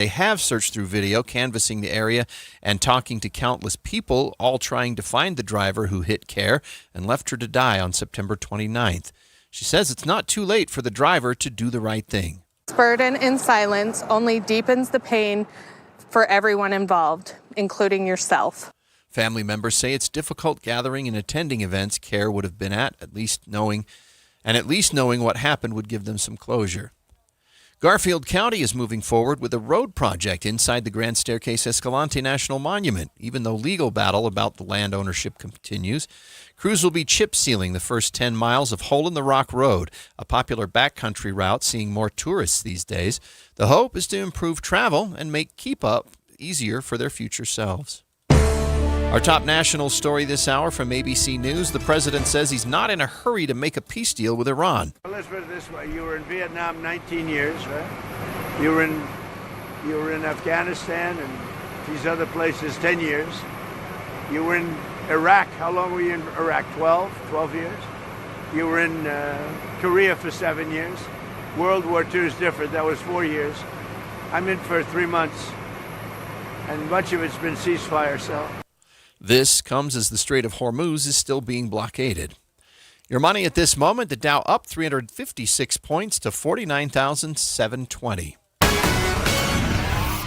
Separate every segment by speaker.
Speaker 1: They have searched through video, canvassing the area and talking to countless people, all trying to find the driver who hit Care and left her to die on September 29th. She says it's not too late for the driver to do the right thing.
Speaker 2: This burden in silence only deepens the pain for everyone involved, including yourself.
Speaker 1: Family members say it's difficult gathering and attending events Care would have been at least knowing what happened would give them some closure. Garfield County is moving forward with a road project inside the Grand Staircase Escalante National Monument. Even though legal battle about the land ownership continues, crews will be chip sealing the first 10 miles of Hole-in-the-Rock Road, a popular backcountry route seeing more tourists these days. The hope is to improve travel and make keep up easier for their future selves. Our top national story this hour from ABC News. The president says he's not in a hurry to make a peace deal with Iran.
Speaker 3: Well, let's put it this way. You were in Vietnam 19 years, right? You were in Afghanistan and these other places 10 years. You were in Iraq. How long were you in Iraq? 12 years. You were in Korea for 7 years. World War II is different. That was 4 years. I'm in for 3 months, and much of it's been ceasefire, so...
Speaker 1: This comes as the Strait of Hormuz is still being blockaded. Your money at this moment, the Dow up 356 points to 49,720.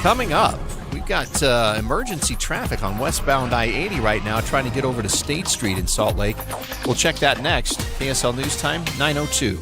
Speaker 1: Coming up, we've got emergency traffic on westbound I-80 right now trying to get over to State Street in Salt Lake. We'll check that next. KSL News Time, 9:02.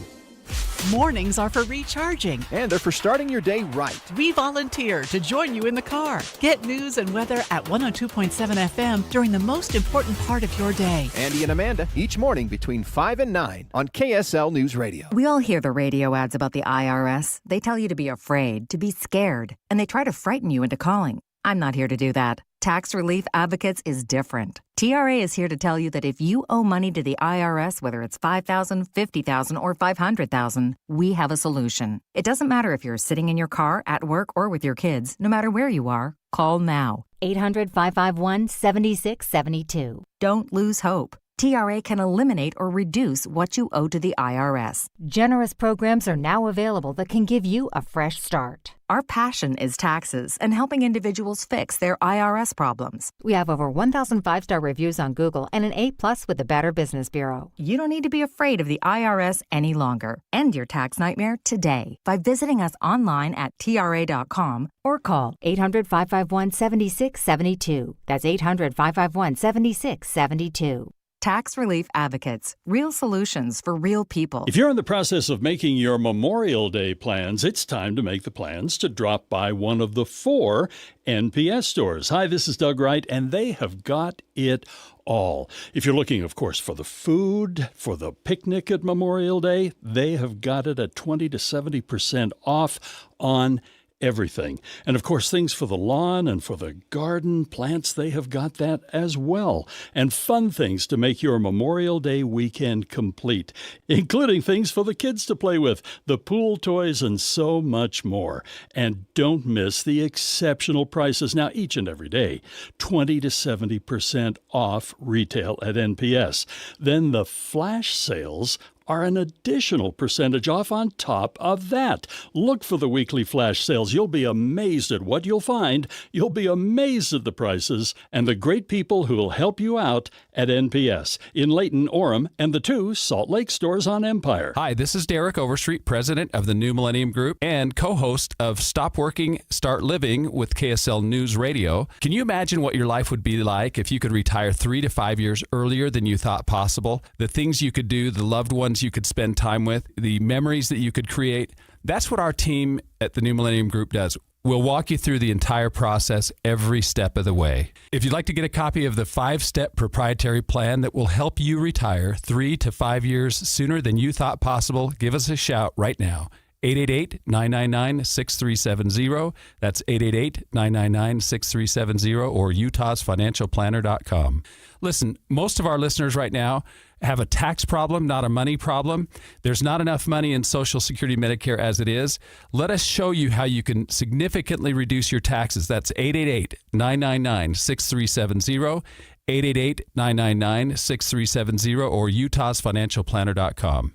Speaker 4: Mornings are for recharging.
Speaker 5: And they're for starting your day right.
Speaker 4: We volunteer to join you in the car. Get news and weather at 102.7 FM during the most important part of your day.
Speaker 5: Andy and Amanda, each morning between 5 and 9 on KSL News Radio.
Speaker 6: We all hear the radio ads about the IRS. They tell you to be afraid, to be scared, and they try to frighten you into calling. I'm not here to do that. Tax Relief Advocates is different. TRA is here to tell you that if you owe money to the IRS, whether it's $5,000, $50,000, or $500,000, we have a solution. It doesn't matter if you're sitting in your car, at work, or with your kids. No matter where you are, call now.
Speaker 7: 800-551-7672.
Speaker 6: Don't lose hope. TRA can eliminate or reduce what you owe to the IRS.
Speaker 7: Generous programs are now available that can give you a fresh start.
Speaker 6: Our passion is taxes and helping individuals fix their IRS problems.
Speaker 7: We have over 1,000 5-star reviews on Google and an A+ with the Better Business Bureau.
Speaker 6: You don't need to be afraid of the IRS any longer. End your tax nightmare today by visiting us online at TRA.com or call
Speaker 7: 800-551-7672. That's 800-551-7672.
Speaker 6: Tax Relief Advocates. Real solutions for real people.
Speaker 8: If you're in the process of making your Memorial Day plans, it's time to make the plans to drop by one of the 4 NPS stores. Hi, this is Doug Wright, and they have got it all. If you're looking, of course, for the food, for the picnic at Memorial Day, they have got it at 20 to 70% off on everything. And of course, things for the lawn and for the garden, plants, they have got that as well. And fun things to make your Memorial Day weekend complete, including things for the kids to play with, the pool toys, and so much more. And don't miss the exceptional prices now each and every day, 20 to 70% off retail at NPS. Then the flash sales are an additional percentage off on top of that. Look for the weekly flash sales. You'll be amazed at what you'll find. You'll be amazed at the prices and the great people who will help you out at NPS in Layton, Orem, and the 2 Salt Lake stores on Empire.
Speaker 9: Hi, this is Derek Overstreet, president of the New Millennium Group and co-host of Stop Working, Start Living with KSL News Radio. Can you imagine what your life would be like if you could retire 3 to 5 years earlier than you thought possible? The things you could do, the loved ones you could spend time with, the memories that you could create. That's what our team at the New Millennium Group does. We'll walk you through the entire process every step of the way. If you'd like to get a copy of the 5-step proprietary plan that will help you retire 3 to 5 years sooner than you thought possible, give us a shout right now. 888-999-6370. That's 888-999-6370 or utahsfinancialplanner.com. Listen, most of our listeners right now have a tax problem, not a money problem. There's not enough money in Social Security Medicare as it is. Let us show you how you can significantly reduce your taxes. That's 888-999-6370, 888-999-6370 or utahsfinancialplanner.com.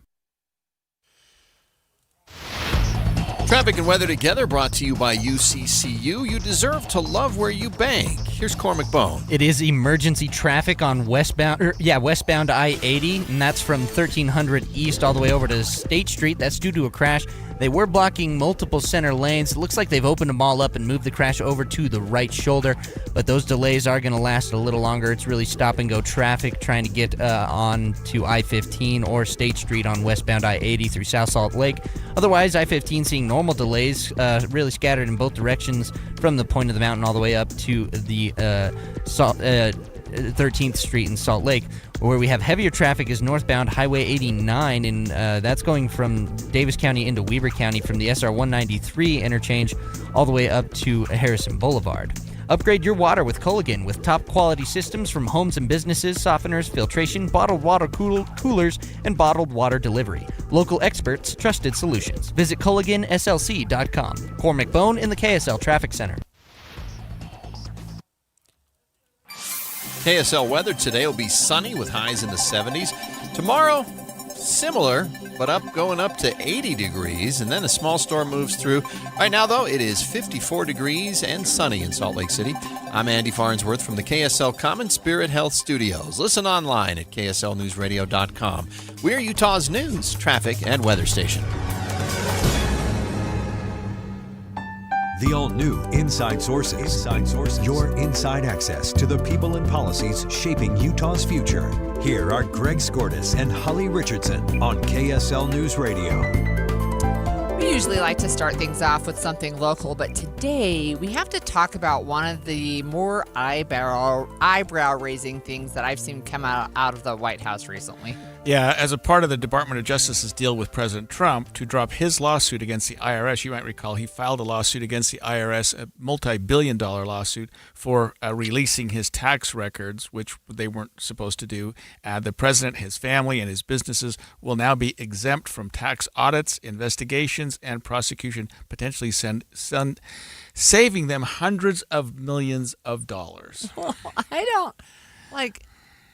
Speaker 1: Traffic and weather together brought to you by UCCU. You deserve to love where you bank. Here's Cormac Bone.
Speaker 10: It is emergency traffic on westbound I-80, and that's from 1300 East all the way over to State Street. That's due to a crash. They were blocking multiple center lanes. It looks like they've opened them all up and moved the crash over to the right shoulder, but those delays are going to last a little longer. It's really stop-and-go traffic trying to get on to I-15 or State Street on westbound I-80 through South Salt Lake. Otherwise, I-15 seeing normal delays, really scattered in both directions from the point of the mountain all the way up to the 13th Street in Salt Lake. Where we have heavier traffic is northbound Highway 89, and that's going from Davis County into Weber County from the SR 193 interchange all the way up to Harrison Boulevard. Upgrade your water with Culligan with top quality systems from homes and businesses, softeners, filtration, bottled water coolers, and bottled water delivery. Local experts, trusted solutions. Visit CulliganSLC.com. Cormac Bone in the KSL Traffic Center.
Speaker 1: KSL weather today will be sunny with highs in the 70s. Tomorrow, similar, but going up to 80 degrees, and then a small storm moves through. Right now, though, it is 54 degrees and sunny in Salt Lake City. I'm Andy Farnsworth from the KSL Common Spirit Health Studios. Listen online at kslnewsradio.com. We're Utah's news, traffic, and weather station.
Speaker 11: The all-new Inside Sources. Your inside access to the people and policies shaping Utah's future. Here are Greg Skordas and Holly Richardson on KSL News Radio.
Speaker 12: We usually like to start things off with something local, but today we have to talk about one of the more eyebrow-raising things that I've seen come out of the White House recently.
Speaker 13: Yeah, as a part of the Department of Justice's deal with President Trump to drop his lawsuit against the IRS, you might recall he filed a lawsuit against the IRS, a multi-billion-dollar lawsuit for releasing his tax records, which they weren't supposed to do. The president, his family, and his businesses will now be exempt from tax audits, investigations, and prosecution, potentially saving them hundreds of millions of dollars.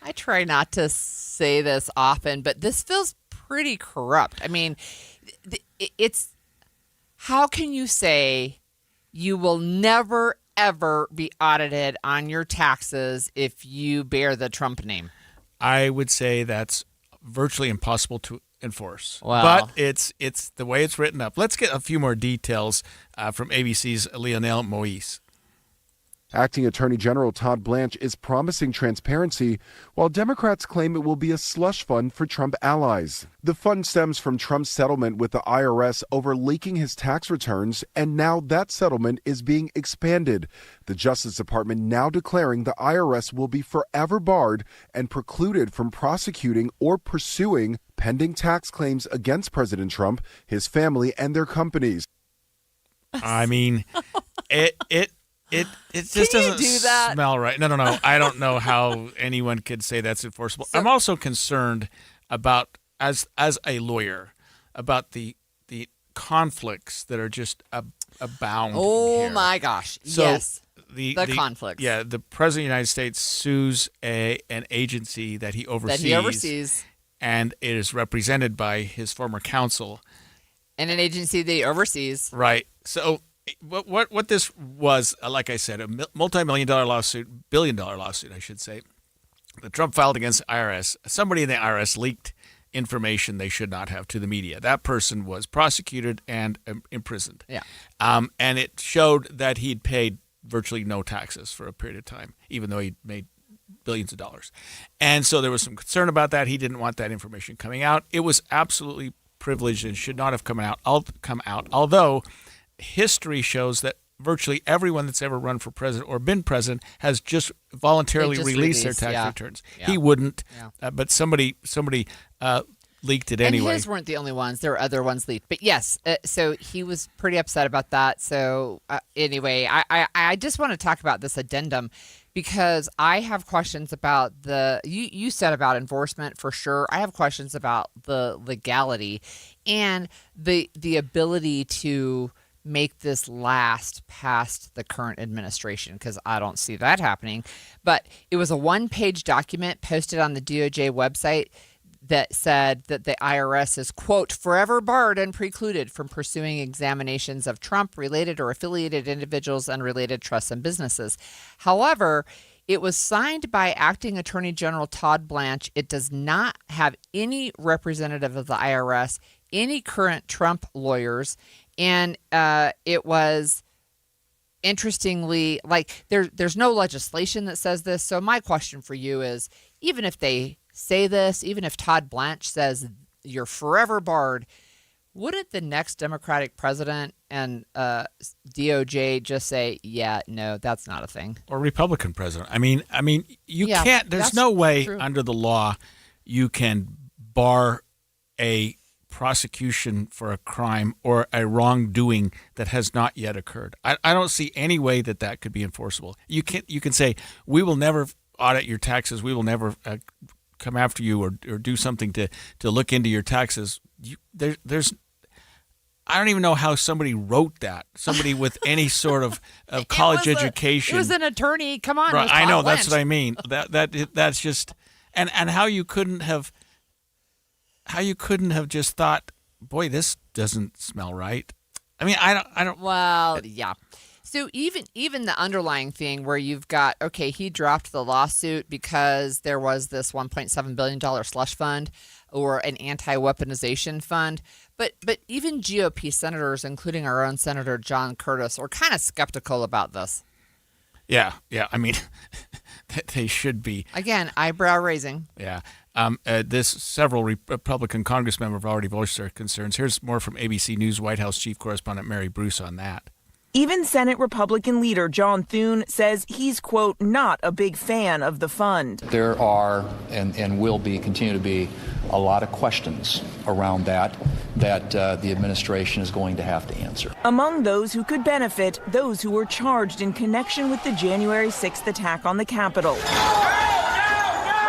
Speaker 12: I try not to say this often, but this feels pretty corrupt. I mean, it's how can you say you will never, ever be audited on your taxes if you bear the Trump name?
Speaker 13: I would say that's virtually impossible to enforce.
Speaker 12: Wow.
Speaker 13: But it's the way it's written up. Let's get a few more details from ABC's Lionel Moise.
Speaker 14: Acting Attorney General Todd Blanche is promising transparency, while Democrats claim it will be a slush fund for Trump allies. The fund stems from Trump's settlement with the IRS over leaking his tax returns, and now that settlement is being expanded. The Justice Department now declaring the IRS will be forever barred and precluded from prosecuting or pursuing pending tax claims against President Trump, his family, and their companies.
Speaker 13: I mean, it just doesn't
Speaker 12: do that?
Speaker 13: smell right. No. I don't know how anyone could say that's enforceable. I'm also concerned about, as a lawyer, about the conflicts that are just abound.
Speaker 12: Oh
Speaker 13: here.
Speaker 12: my gosh!
Speaker 13: So
Speaker 12: yes,
Speaker 13: the
Speaker 12: conflicts.
Speaker 13: Yeah, the president of the United States sues an agency that he oversees, and it is represented by his former counsel,
Speaker 12: and an agency that he oversees.
Speaker 13: Right. So. What this was, like I said, a multi-million-dollar lawsuit, billion-dollar lawsuit, I should say, that Trump filed against the IRS. Somebody in the IRS leaked information they should not have to the media. That person was prosecuted and imprisoned.
Speaker 12: Yeah.
Speaker 13: And it showed that he'd paid virtually no taxes for a period of time, even though he'd made billions of dollars. And so there was some concern about that. He didn't want that information coming out. It was absolutely privileged and should not have come out. Although history shows that virtually everyone that's ever run for president or been president has just voluntarily released their tax returns. Yeah. He wouldn't, but somebody leaked it anyway.
Speaker 12: And his weren't the only ones. There were other ones leaked. But yes, so he was pretty upset about that. So anyway, I just want to talk about this addendum because I have questions about you said about enforcement for sure. I have questions about the legality and the ability to make this last past the current administration, because I don't see that happening. But it was a one-page document posted on the DOJ website. that said that the IRS is, quote, forever barred and precluded from pursuing examinations of Trump-related or affiliated individuals and related trusts and businesses. However, it was signed by Acting Attorney General Todd Blanche. It does not have any representative of the IRS, any current Trump lawyers, and it was, interestingly, like there's no legislation that says this. So my question for you is, even if they say this, even if Todd Blanche says you're forever barred, wouldn't the next Democratic president and DOJ just say, yeah, no, that's not a thing?
Speaker 13: Or Republican president. I mean, you
Speaker 12: Yeah,
Speaker 13: can't. There's
Speaker 12: that's
Speaker 13: no way
Speaker 12: true.
Speaker 13: under the law you can bar a prosecution for a crime or a wrongdoing that has not yet occurred. I don't see any way that could be enforceable. You can say, we will never audit your taxes. We will never come after you or do something to look into your taxes. There's I don't even know how somebody wrote that. Somebody with any sort of college education.
Speaker 12: It was an attorney. Come on.
Speaker 13: Right,
Speaker 12: it was
Speaker 13: I
Speaker 12: Todd
Speaker 13: know.
Speaker 12: Blanche.
Speaker 13: That's what I mean. That's just and how you couldn't have just thought, boy, this doesn't smell right. I mean, I don't.
Speaker 12: Well, yeah. So even the underlying thing where you've got, okay, he dropped the lawsuit because there was this $1.7 billion slush fund or an anti-weaponization fund. But even GOP senators, including our own Senator John Curtis, are kind of skeptical about this.
Speaker 13: Yeah. I mean, they should be.
Speaker 12: Again, eyebrow raising.
Speaker 13: Yeah. Several Republican congressmen have already voiced their concerns. Here's more from ABC News White House chief correspondent Mary Bruce on that.
Speaker 15: Even Senate Republican leader John Thune says he's, quote, not a big fan of the fund.
Speaker 16: There are and will continue to be a lot of questions around that the administration is going to have to answer.
Speaker 15: Among those who could benefit, those who were charged in connection with the January 6th attack on the Capitol,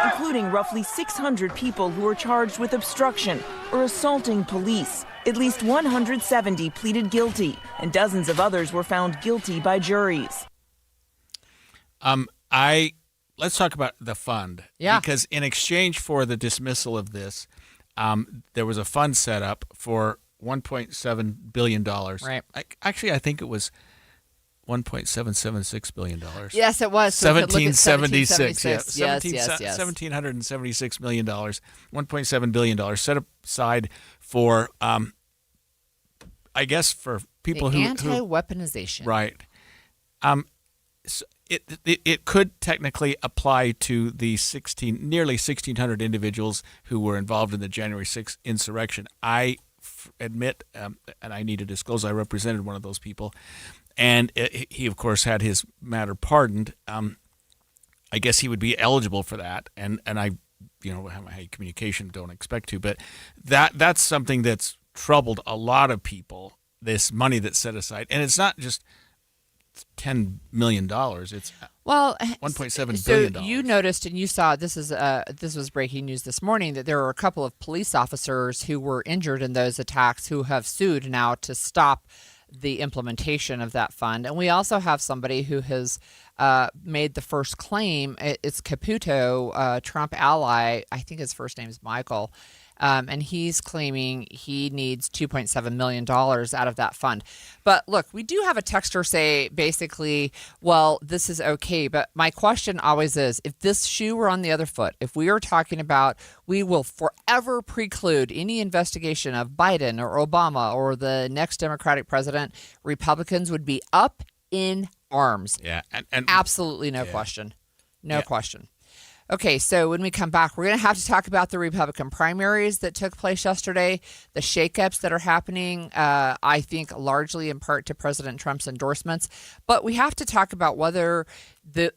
Speaker 15: including roughly 600 people who were charged with obstruction or assaulting police. At least 170 pleaded guilty, and dozens of others were found guilty by juries.
Speaker 13: Let's talk about the fund.
Speaker 12: Yeah.
Speaker 13: Because in exchange for the dismissal of this, there was a fund set up for $1.7 billion.
Speaker 12: Right.
Speaker 13: I think it was $1.776 billion.
Speaker 12: Yes, it was. So
Speaker 13: 1776.
Speaker 12: Yeah. Yes.
Speaker 13: $1,776 million. $1.7 billion set aside for, I guess, for people
Speaker 12: the
Speaker 13: who
Speaker 12: anti-weaponization.
Speaker 13: Right. So it could technically apply to the nearly 1,600 individuals who were involved in the January 6th insurrection. I admit, and I need to disclose, I represented one of those people, and he, of course, had his matter pardoned. I guess he would be eligible for that, and I, have my communication, don't expect to, but that's something that's troubled a lot of people. This money that's set aside, and it's not just $10 million. It's $1.7 billion.
Speaker 12: So you noticed and you saw, this was breaking news this morning, that there were a couple of police officers who were injured in those attacks who have sued now to stop the implementation of that fund. And we also have somebody who has made the first claim. It's Caputo, Trump ally. I think his first name is Michael. And he's claiming he needs $2.7 million out of that fund. But look, we do have a texter say basically, well, this is okay. But my question always is, if this shoe were on the other foot, if we are talking about we will forever preclude any investigation of Biden or Obama or the next Democratic president, Republicans would be up in arms.
Speaker 13: Yeah. And
Speaker 12: absolutely no question. No question. Okay, so when we come back, we're going to have to talk about the Republican primaries that took place yesterday, the shakeups that are happening, I think largely in part to President Trump's endorsements. But we have to talk about whether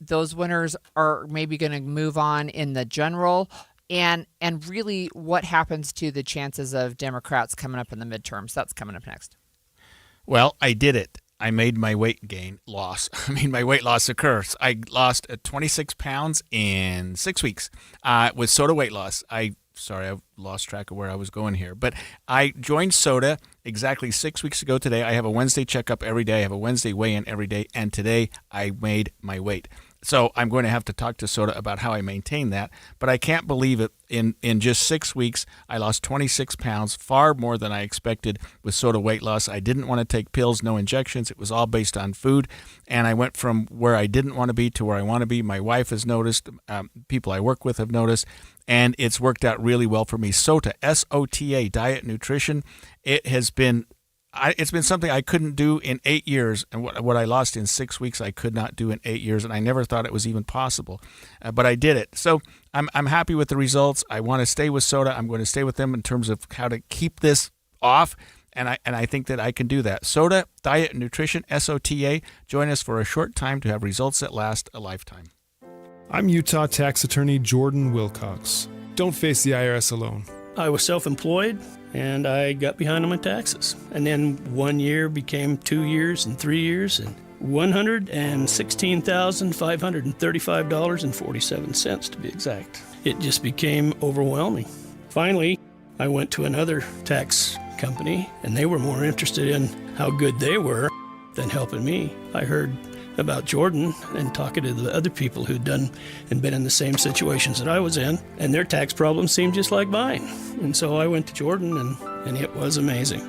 Speaker 12: those winners are maybe going to move on in the general and really what happens to the chances of Democrats coming up in the midterms. That's coming up next.
Speaker 13: Well, I did it. I made my weight loss occurs. I lost 26 pounds in 6 weeks with SOTA weight loss. I lost track of where I was going here. But I joined SOTA exactly 6 weeks ago today. I have a Wednesday checkup every day. I have a Wednesday weigh-in every day. And today I made my weight. So I'm going to have to talk to SOTA about how I maintain that. But I can't believe it. In just 6 weeks, I lost 26 pounds, far more than I expected with SOTA weight loss. I didn't want to take pills, no injections. It was all based on food. And I went from where I didn't want to be to where I want to be. My wife has noticed. People I work with have noticed. And it's worked out really well for me. SOTA, S-O-T-A, Diet Nutrition. It has been... it's been something I couldn't do in 8 years, and what I lost in 6 weeks I could not do in 8 years, and I never thought it was even possible, but I did it. So I'm happy with the results. I want to stay with SOTA. I'm going to stay with them in terms of how to keep this off, and I think that I can do that. SOTA, Diet Nutrition, S-O-T-A. Join us for a short time to have results that last a lifetime.
Speaker 17: I'm Utah tax attorney Jordan Wilcox. Don't face the IRS alone.
Speaker 18: I was self-employed, and I got behind on my taxes. And then 1 year became 2 years and 3 years, and $116,535.47 to be exact. It just became overwhelming. Finally, I went to another tax company, and they were more interested in how good they were than helping me. I heard about Jordan and talking to the other people who'd done and been in the same situations that I was in, and their tax problems seemed just like mine. And so I went to Jordan, and it was amazing.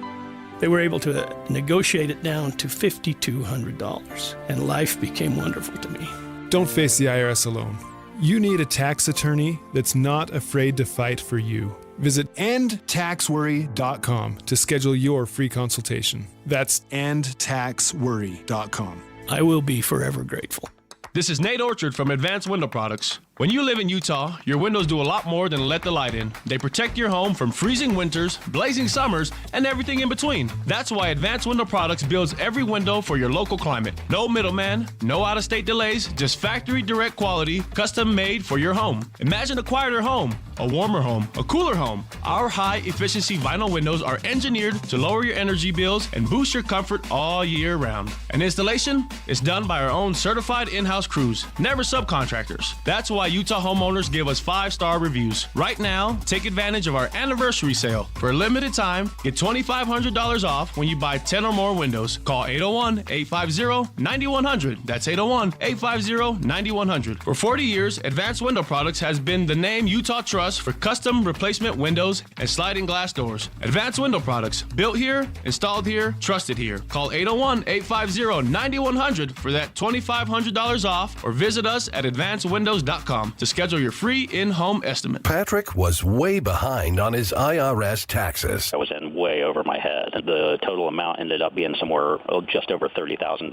Speaker 18: They were able to negotiate it down to $5,200, and life became wonderful to me.
Speaker 17: Don't face the IRS alone. You need a tax attorney that's not afraid to fight for you. Visit endtaxworry.com to schedule your free consultation. That's endtaxworry.com.
Speaker 18: I will be forever grateful.
Speaker 19: This is Nate Orchard from Advanced Window Products. When you live in Utah, your windows do a lot more than let the light in. They protect your home from freezing winters, blazing summers, and everything in between. That's why Advanced Window Products builds every window for your local climate. No middleman, no out-of-state delays, just factory direct quality, custom made for your home. Imagine a quieter home, a warmer home, a cooler home. Our high-efficiency vinyl windows are engineered to lower your energy bills and boost your comfort all year round. And installation is done by our own certified in-house crews, never subcontractors. That's why Utah homeowners give us 5-star reviews. Right now, take advantage of our anniversary sale. For a limited time, get $2,500 off when you buy 10 or more windows. Call 801-850-9100. That's 801-850-9100. For 40 years, Advanced Window Products has been the name Utah trusts for custom replacement windows and sliding glass doors. Advanced Window Products, built here, installed here, trusted here. Call 801-850-9100 for that $2,500 off, or visit us at advancedwindows.com to schedule your free in-home estimate.
Speaker 20: Patrick was way behind on his IRS taxes.
Speaker 21: I was in way over my head. The total amount ended up being somewhere just over $30,000.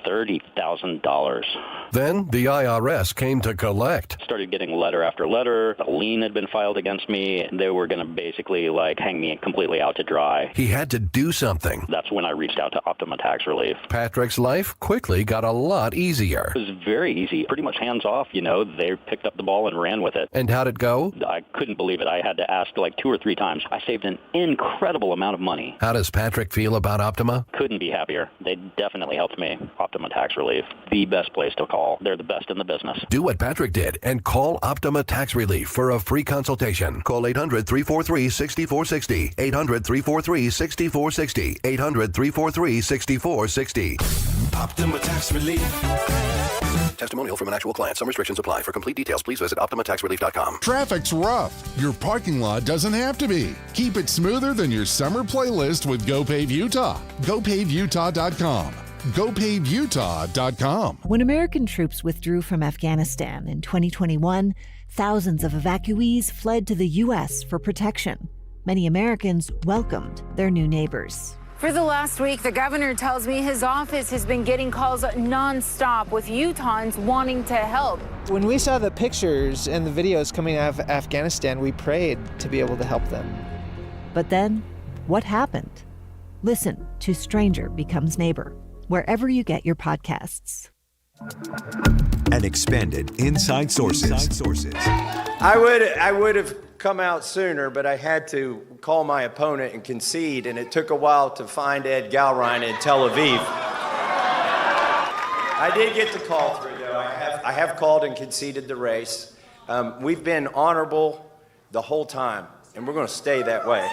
Speaker 21: $30,000.
Speaker 20: Then the IRS came to collect.
Speaker 21: Started getting letter after letter. A lien had been filed against me. They were going to basically hang me completely out to dry.
Speaker 20: He had to do something.
Speaker 21: That's when I reached out to Optima Tax Relief.
Speaker 20: Patrick's life quickly got a lot easier.
Speaker 21: It was very easy, pretty much hands off. They picked up the ball and ran with it.
Speaker 20: And how'd it go?
Speaker 21: I couldn't believe it. I had to ask 2 or 3 times. I saved an incredible amount of money.
Speaker 20: How does Patrick feel about Optima?
Speaker 21: Couldn't be happier. They definitely helped me. Optima Tax Relief, the best place to call. They're the best in the business.
Speaker 20: Do what Patrick did and call Optima Tax Relief for a free consultation. Call 800-343-6460. 800-343-6460. 800-343-6460.
Speaker 22: Optima Tax Relief.
Speaker 20: Testimonial from an actual client. Some restrictions apply. For complete details, please visit OptimaTaxRelief.com.
Speaker 23: Traffic's rough. Your parking lot doesn't have to be. Keep it smoother than your summer playlist with GoPave Utah. GoPaveUtah.com. GoPaveUtah.com.
Speaker 24: When American troops withdrew from Afghanistan in 2021, thousands of evacuees fled to the U.S. for protection. Many Americans welcomed their new neighbors.
Speaker 25: For the last week, the governor tells me his office has been getting calls nonstop with Utahns wanting to help.
Speaker 26: When we saw the pictures and the videos coming out of Afghanistan, we prayed to be able to help them.
Speaker 24: But then, what happened? Listen to Stranger Becomes Neighbor, wherever you get your podcasts.
Speaker 11: And expanded Inside Sources.
Speaker 27: I would have come out sooner, but I had to call my opponent and concede, and it took a while to find Ed Galrein in Tel Aviv. I did get the call through, though. I have called and conceded the race. We've been honorable. honorable the whole time, and we're going to stay that way.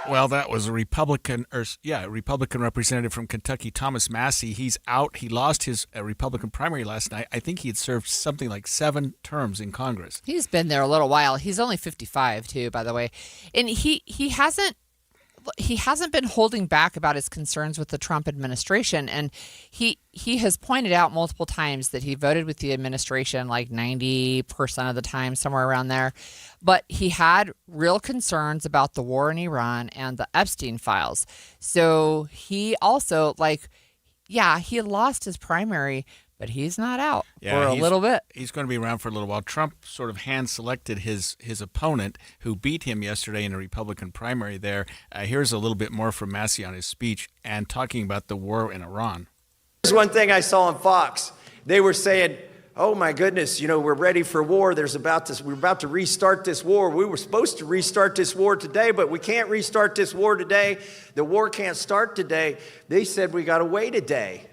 Speaker 13: Well, that was a Republican representative from Kentucky, Thomas Massey. He's out. He lost his Republican primary last night. I think he had served something like 7 terms in Congress.
Speaker 12: He's been there a little while. He's only 55 too, by the way, and he hasn't been holding back about his concerns with the Trump administration, and he has pointed out multiple times that he voted with the administration like 90% of the time, somewhere around there. But he had real concerns about the war in Iran and the Epstein files. So he also he lost his primary, but he's not out for a little bit.
Speaker 13: He's going to be around for a little while. Trump sort of hand-selected his opponent, who beat him yesterday in a Republican primary there. Here's a little bit more from Massey on his speech and talking about the war in Iran.
Speaker 27: Here's one thing I saw on Fox. They were saying, oh my goodness, we're ready for war. We're about to restart this war. We were supposed to restart this war today, but we can't restart this war today. The war can't start today. They said we got to wait a day.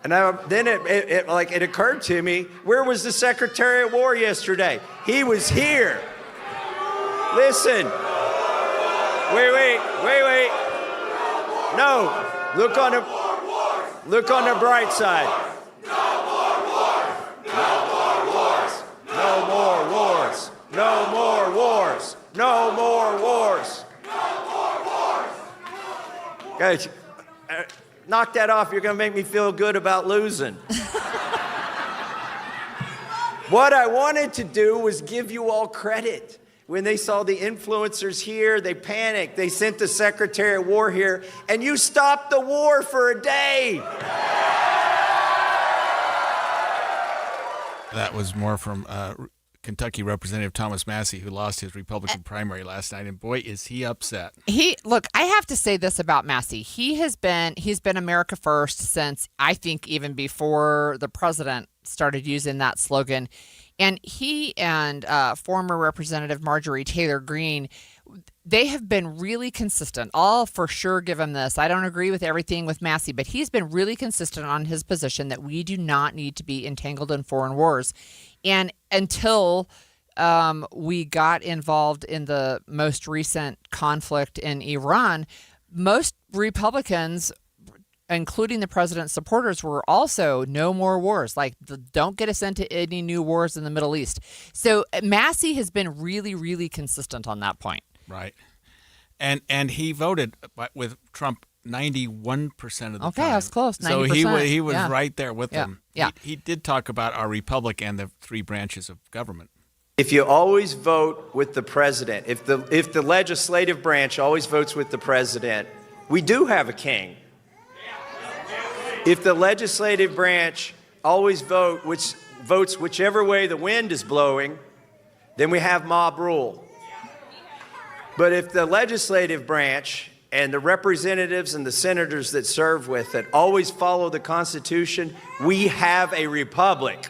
Speaker 27: And then it occurred to me, where was the Secretary of War yesterday? He was here. Listen. Wait. No. Look on the bright side. No more wars. No more wars. No more wars. No more wars. Guys, knock that off. You're going to make me feel good about losing. What I wanted to do was give you all credit. When they saw the influencers here, they panicked. They sent the Secretary of War here, and you stopped the war for a day.
Speaker 13: That was more from Kentucky Representative Thomas Massey, who lost his Republican primary last night, and boy, is he upset.
Speaker 12: Look, I have to say this about Massey. He's been America First since, I think, even before the president started using that slogan. And he and former Representative Marjorie Taylor Greene, they have been really consistent. I'll for sure give him this. I don't agree with everything with Massey, but he's been really consistent on his position that we do not need to be entangled in foreign wars. And until we got involved in the most recent conflict in Iran, most Republicans, including the president's supporters, were also no more wars. Don't get us into any new wars in the Middle East. So Massey has been really, really consistent on that point.
Speaker 13: Right. And he voted with Trump 91% of the time.
Speaker 12: Okay, I was close. 90%.
Speaker 13: So he was right there with them.
Speaker 12: Yeah.
Speaker 13: He did talk about our republic and the 3 branches of government.
Speaker 27: If you always vote with the president, if the legislative branch always votes with the president, we do have a king. If the legislative branch always votes whichever way the wind is blowing, then we have mob rule. But if the legislative branch and the representatives and the senators that serve with it always follow the Constitution, we have a republic.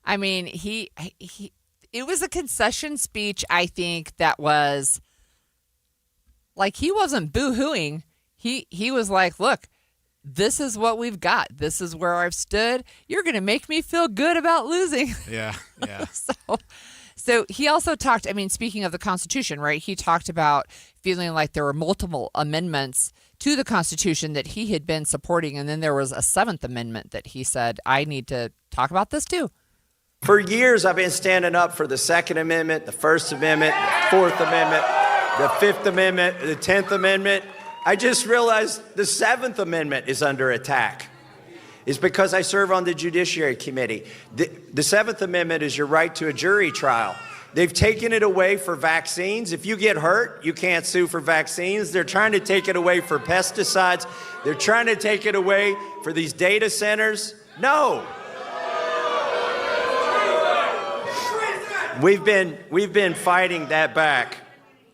Speaker 12: I mean, it was a concession speech, I think, that was he wasn't boo-hooing. He was like, look, this is what we've got. This is where I've stood. You're going to make me feel good about losing.
Speaker 13: Yeah.
Speaker 12: So he also talked, speaking of the Constitution, right? He talked about feeling like there were multiple amendments to the Constitution that he had been supporting. And then there was a 7th Amendment that he said, I need to talk about this too.
Speaker 27: For years, I've been standing up for the 2nd Amendment, the 1st Amendment, the 4th Amendment, the 5th Amendment, the 10th Amendment. I just realized the 7th Amendment is under attack. It's because I serve on the Judiciary Committee. The 7th Amendment is your right to a jury trial. They've taken it away for vaccines. If you get hurt, you can't sue for vaccines. They're trying to take it away for pesticides. They're trying to take it away for these data centers. No. We've been fighting that back.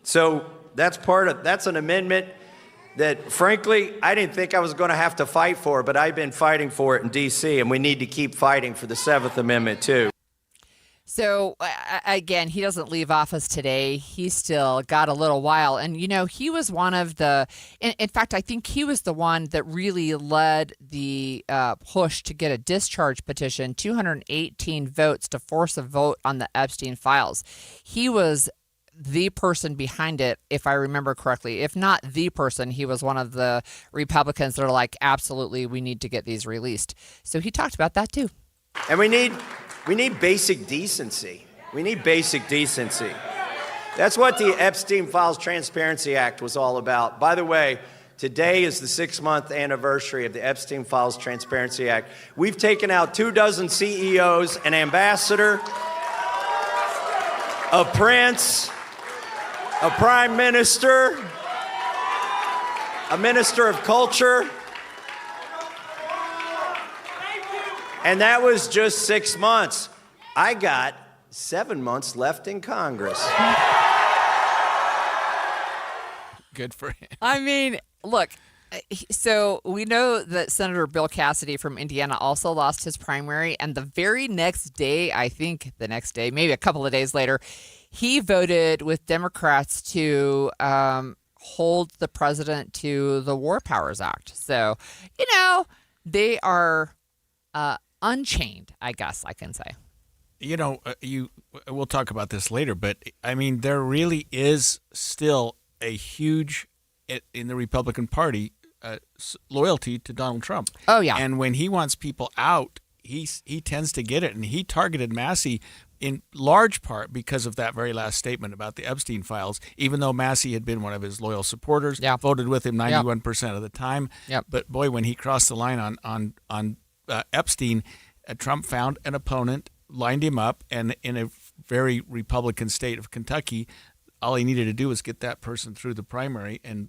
Speaker 27: So that's an amendment that, frankly, I didn't think I was going to have to fight for, but I've been fighting for it in D.C., and we need to keep fighting for the 7th Amendment, too.
Speaker 12: So, again, he doesn't leave office today. He's still got a little while. And, he was one of the – in fact, I think he was the one that really led the push to get a discharge petition, 218 votes to force a vote on the Epstein files. He was the person behind it, if I remember correctly. If not the person, he was one of the Republicans that are like, absolutely, we need to get these released. So he talked about that too.
Speaker 27: And we need basic decency. We need basic decency. That's what the Epstein Files Transparency Act was all about. By the way, today is the 6-month anniversary of the Epstein Files Transparency Act. We've taken out 24 CEOs, an ambassador, a prince, a prime minister, a minister of culture. And that was just 6 months. I got 7 months left in Congress.
Speaker 13: Good for him.
Speaker 12: I mean, look, so we know that Senator Bill Cassidy from Indiana also lost his primary. And the very next day, I think the next day, maybe a couple of days later, he voted with Democrats to hold the president to the War Powers Act. So, they are unchained, I guess I can say.
Speaker 13: We'll talk about this later, but I mean, there really is still a huge, in the Republican Party, loyalty to Donald Trump.
Speaker 12: Oh, yeah.
Speaker 13: And when he wants people out, he tends to get it. And he targeted Massey in large part because of that very last statement about the Epstein files, even though Massey had been one of his loyal supporters, voted with him 91% of the time.
Speaker 12: Yep.
Speaker 13: But boy, when he crossed the line on Epstein, Trump found an opponent, lined him up, and in a very Republican state of Kentucky, all he needed to do was get that person through the primary, and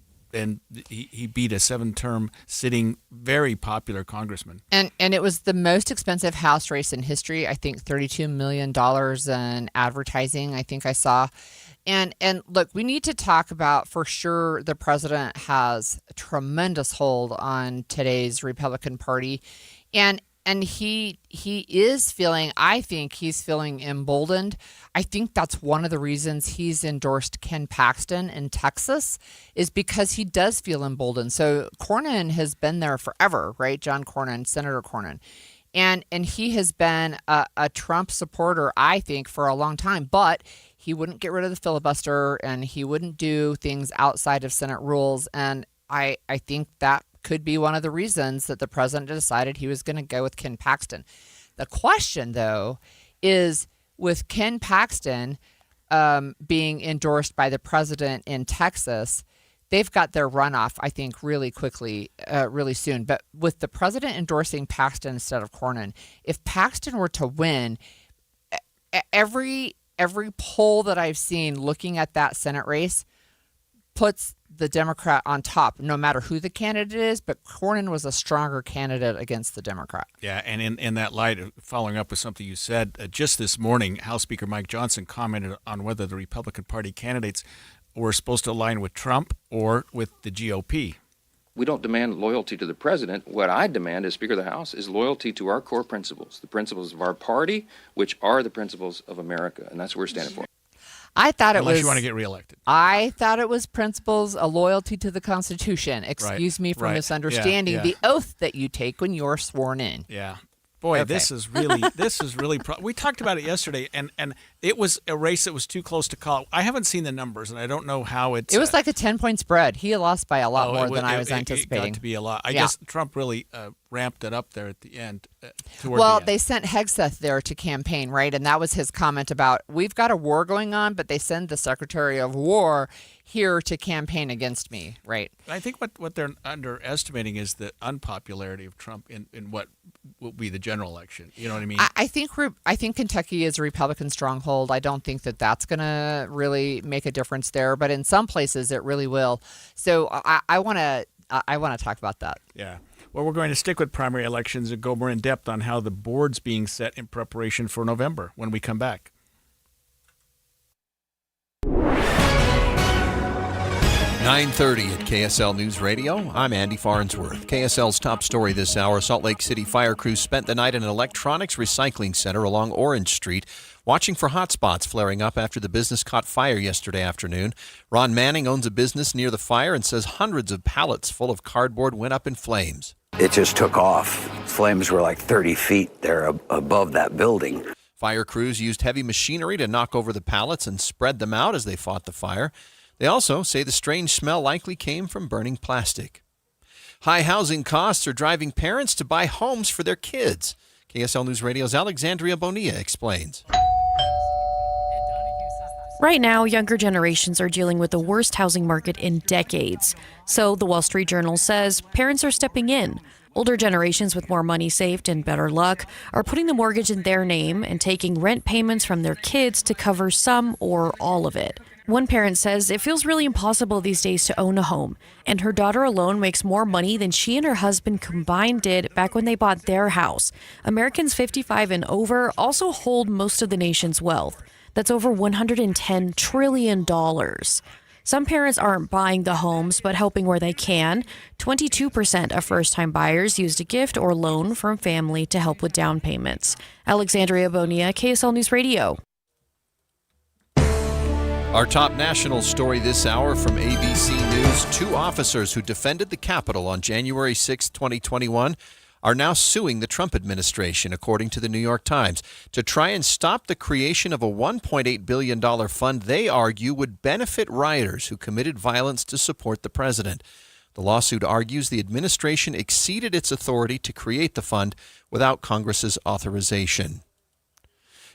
Speaker 13: he beat a 7-term sitting, very popular congressman.
Speaker 12: And it was the most expensive House race in history. I think $32 million in advertising, I think I saw. And look, we need to talk about, for sure, the president has a tremendous hold on today's Republican Party. And he is feeling, I think he's feeling emboldened. I think that's one of the reasons he's endorsed Ken Paxton in Texas, is because he does feel emboldened. So Cornyn has been there forever, right? John Cornyn, Senator Cornyn. And he has been a Trump supporter, I think, for a long time. But he wouldn't get rid of the filibuster, and he wouldn't do things outside of Senate rules. And I think that could be one of the reasons that the president decided he was going to go with Ken Paxton. The question, though, is with Ken Paxton being endorsed by the president in Texas, they've got their runoff, I think, really quickly, really soon. But with the president endorsing Paxton instead of Cornyn, if Paxton were to win, every poll that I've seen looking at that Senate race puts the Democrat on top, no matter who the candidate is, but Cornyn was a stronger candidate against the Democrat.
Speaker 13: Yeah, and in that light, following up with something you said, just this morning, House Speaker Mike Johnson commented on whether the Republican Party candidates were supposed to align with Trump or with the GOP.
Speaker 2: We don't demand loyalty to the president. What I demand as Speaker of the House is loyalty to our core principles, the principles of our party, which are the principles of America, and that's what we're standing for.
Speaker 12: I thought
Speaker 13: Unless you want to get reelected.
Speaker 12: I thought it was principles, a loyalty to the Constitution. Excuse me for misunderstanding the oath that you take when you're sworn in.
Speaker 13: Yeah. Boy, okay. This is really we talked about it yesterday, and it was a race that was too close to call. I haven't seen the numbers, and I don't know how it's.
Speaker 12: It was like a 10-point spread. He lost by a lot more than I was anticipating.
Speaker 13: It got to be a lot. I guess Trump really ramped it up there at the end.
Speaker 12: They sent Hegseth there to campaign, right? And that was his comment about, we've got a war going on, but they send the Secretary of War here to campaign against me, right?
Speaker 13: I think what they're underestimating is the unpopularity of Trump in what will be the general election. You know what I mean?
Speaker 12: I think Kentucky is a Republican stronghold. I don't think that that's going to really make a difference there, but in some places it really will. So I want to talk about that.
Speaker 13: Yeah. Well, we're going to stick with primary elections and go more in depth on how the board's being set in preparation for November when we come back.
Speaker 1: 9:30 at KSL News Radio. I'm Andy Farnsworth. KSL's top story this hour: Salt Lake City fire crews spent the night in an electronics recycling center along Orange Street, watching for hot spots flaring up after the business caught fire yesterday afternoon. Ron Manning owns a business near the fire and says hundreds of pallets full of cardboard went up in flames.
Speaker 3: It just took off. Flames were like 30 feet there above that building.
Speaker 1: Fire crews used heavy machinery to knock over the pallets and spread them out as they fought the fire. They also say the strange smell likely came from burning plastic. High housing costs are driving parents to buy homes for their kids. KSL News Radio's Alexandria Bonilla explains.
Speaker 3: Right now, younger generations are dealing with the worst housing market in decades. So the Wall Street Journal says parents are stepping in. Older generations with more money saved and better luck are putting the mortgage in their name and taking rent payments from their kids to cover some or all of it. One parent says it feels really impossible these days to own a home, and her daughter alone makes more money than she and her husband combined did back when they bought their house. Americans 55 and over also hold most of the nation's wealth. That's over $110 trillion. Some parents aren't buying the homes, but helping where they can. 22% of first-time buyers used a gift or loan from family to help with down payments. Alexandria Bonilla, KSL News Radio.
Speaker 1: Our top national story this hour from ABC News. 2 officers who defended the Capitol on January 6, 2021, are now suing the Trump administration, according to the New York Times, to try and stop the creation of a $1.8 billion fund they argue would benefit rioters who committed violence to support the president. The lawsuit argues the administration exceeded its authority to create the fund without Congress's authorization.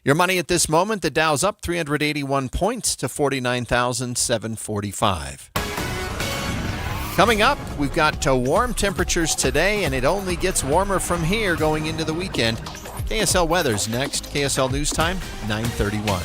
Speaker 1: Your money at this moment, the Dow's up 381 points to 49,745. Coming up, we've got warm temperatures today, and it only gets warmer from here going into the weekend. KSL weather's next. KSL News Time, 9:31.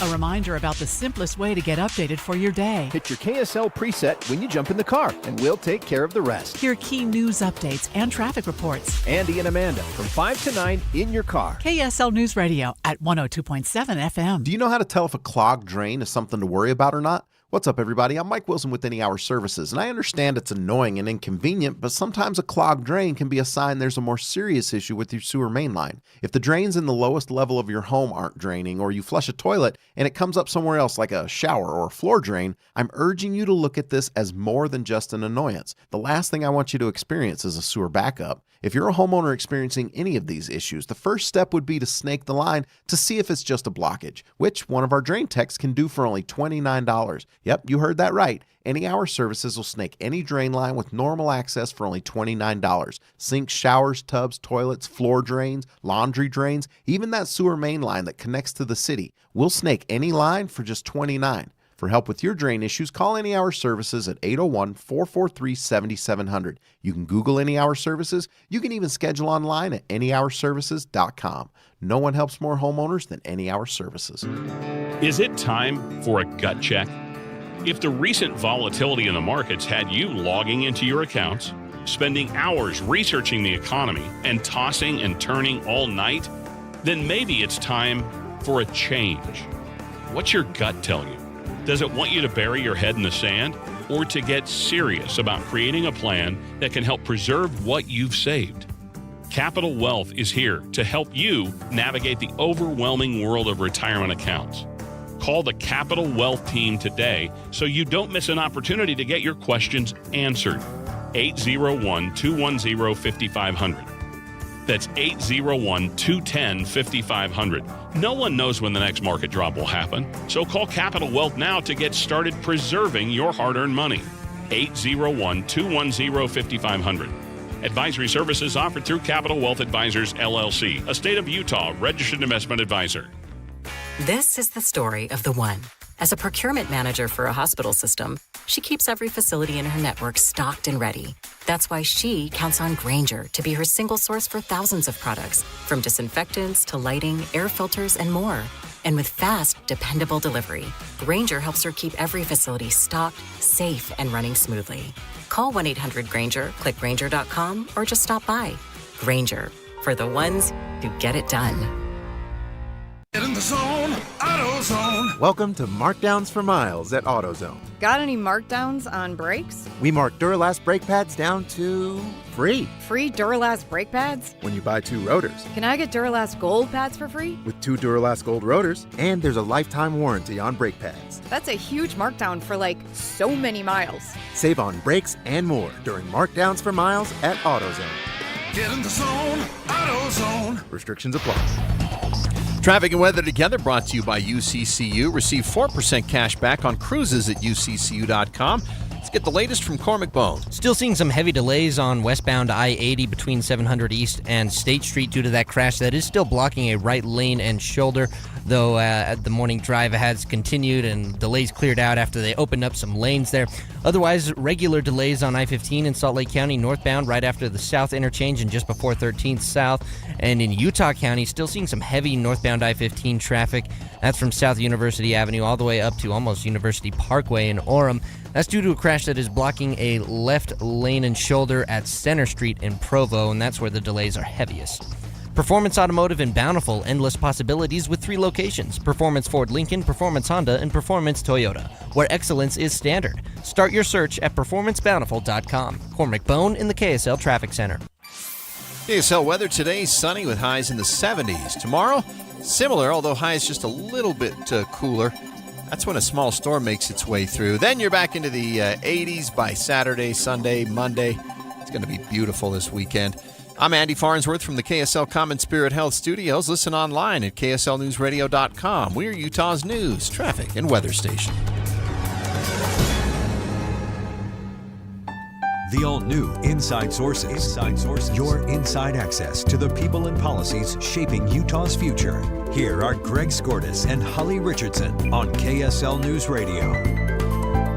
Speaker 4: A reminder about the simplest way to get updated for your day.
Speaker 5: Hit your KSL preset when you jump in the car, and we'll take care of the rest.
Speaker 4: Hear key news updates and traffic reports.
Speaker 5: Andy and Amanda from 5 to 9 in your car.
Speaker 4: KSL News Radio at 102.7 FM.
Speaker 6: Do you know how to tell if a clogged drain is something to worry about or not? What's up, everybody? I'm Mike Wilson with Any Hour Services, and I understand it's annoying and inconvenient, but sometimes a clogged drain can be a sign there's a more serious issue with your sewer main line. If the drains in the lowest level of your home aren't draining, or you flush a toilet and it comes up somewhere else like a shower or a floor drain, I'm urging you to look at this as more than just an annoyance. The last thing I want you to experience is a sewer backup. If you're a homeowner experiencing any of these issues, the first step would be to snake the line to see if it's just a blockage, which one of our drain techs can do for only $29. Yep, you heard that right. Any Hour Services will snake any drain line with normal access for only $29. Sinks, showers, tubs, toilets, floor drains, laundry drains, even that sewer main line that connects to the city. We'll snake any line for just $29. For help with your drain issues, call Any Hour Services at 801-443-7700. You can Google Any Hour Services. You can even schedule online at anyhourservices.com. No one helps more homeowners than Any Hour Services.
Speaker 7: Is it time for a gut check? If the recent volatility in the markets had you logging into your accounts, spending hours researching the economy, and tossing and turning all night, then maybe it's time for a change. What's your gut tell you? Does it want you to bury your head in the sand, or to get serious about creating a plan that can help preserve what you've saved? Capital Wealth is here to help you navigate the overwhelming world of retirement accounts. Call the Capital Wealth team today so you don't miss an opportunity to get your questions answered. 801-210-5500. That's 801-210-5500. No one knows when the next market drop will happen, so call Capital Wealth now to get started preserving your hard-earned money. 801-210-5500. Advisory services offered through Capital Wealth Advisors, LLC, a state of Utah registered investment advisor.
Speaker 8: This is the story of the one. As a procurement manager for a hospital system, she keeps every facility in her network stocked and ready. That's why she counts on Grainger to be her single source for thousands of products, from disinfectants to lighting, air filters, and more. And with fast, dependable delivery, Grainger helps her keep every facility stocked, safe, and running smoothly. Call 1-800-GRAINGER, click Grainger.com, or just stop by. Grainger, for the ones who get it done.
Speaker 22: Get in the zone, AutoZone.
Speaker 9: Welcome to Markdowns for Miles at AutoZone.
Speaker 28: Got any markdowns on brakes?
Speaker 9: We mark Duralast brake pads down to free.
Speaker 28: Free Duralast brake pads?
Speaker 9: When you buy 2 rotors.
Speaker 28: Can I get Duralast Gold pads for free?
Speaker 9: With 2 Duralast Gold rotors, and there's a lifetime warranty on brake pads.
Speaker 28: That's a huge markdown for so many miles.
Speaker 9: Save on brakes and more during Markdowns for Miles at AutoZone.
Speaker 22: Get in the zone, AutoZone.
Speaker 9: Restrictions apply.
Speaker 1: Traffic and weather together brought to you by UCCU. Receive 4% cash back on cruises at UCCU.com. Let's get the latest from Cormac Bone.
Speaker 10: Still seeing some heavy delays on westbound I-80 between 700 East and State Street due to that crash that is still blocking a right lane and shoulder, though the morning drive has continued and delays cleared out after they opened up some lanes there. Otherwise, regular delays on I-15 in Salt Lake County northbound right after the south interchange and just before 13th South. And in Utah County, still seeing some heavy northbound I-15 traffic. That's from South University Avenue all the way up to almost University Parkway in Orem. That's due to a crash that is blocking a left lane and shoulder at Center Street in Provo, and that's where the delays are heaviest. Performance Automotive in Bountiful, endless possibilities with 3 locations: Performance Ford Lincoln, Performance Honda, and Performance Toyota, where excellence is standard. Start your search at performancebountiful.com. Cormac Bone in the KSL Traffic Center.
Speaker 1: KSL weather today, sunny with highs in the 70s. Tomorrow, similar, although highs just a little bit cooler. That's when a small storm makes its way through. Then you're back into the 80s by Saturday, Sunday, Monday. It's going to be beautiful this weekend. I'm Andy Farnsworth from the KSL Common Spirit Health Studios. Listen online at kslnewsradio.com. We're Utah's news, traffic, and weather station.
Speaker 11: The all-new Inside Sources. Inside Sources. Your inside access to the people and policies shaping Utah's future. Here are Greg Skordas and Holly Richardson on KSL News Radio.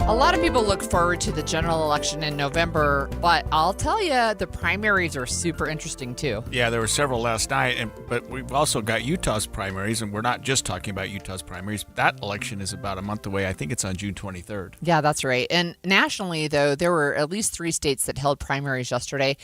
Speaker 12: A lot of people look forward to the general election in November, but I'll tell you, the primaries are super interesting too.
Speaker 13: Yeah, there were several last night, but we've also got Utah's primaries, and we're not just talking about Utah's primaries. That election is about a month away. I think it's on June 23rd.
Speaker 12: Yeah, that's right. And nationally, though, there were at least 3 states that held primaries yesterday.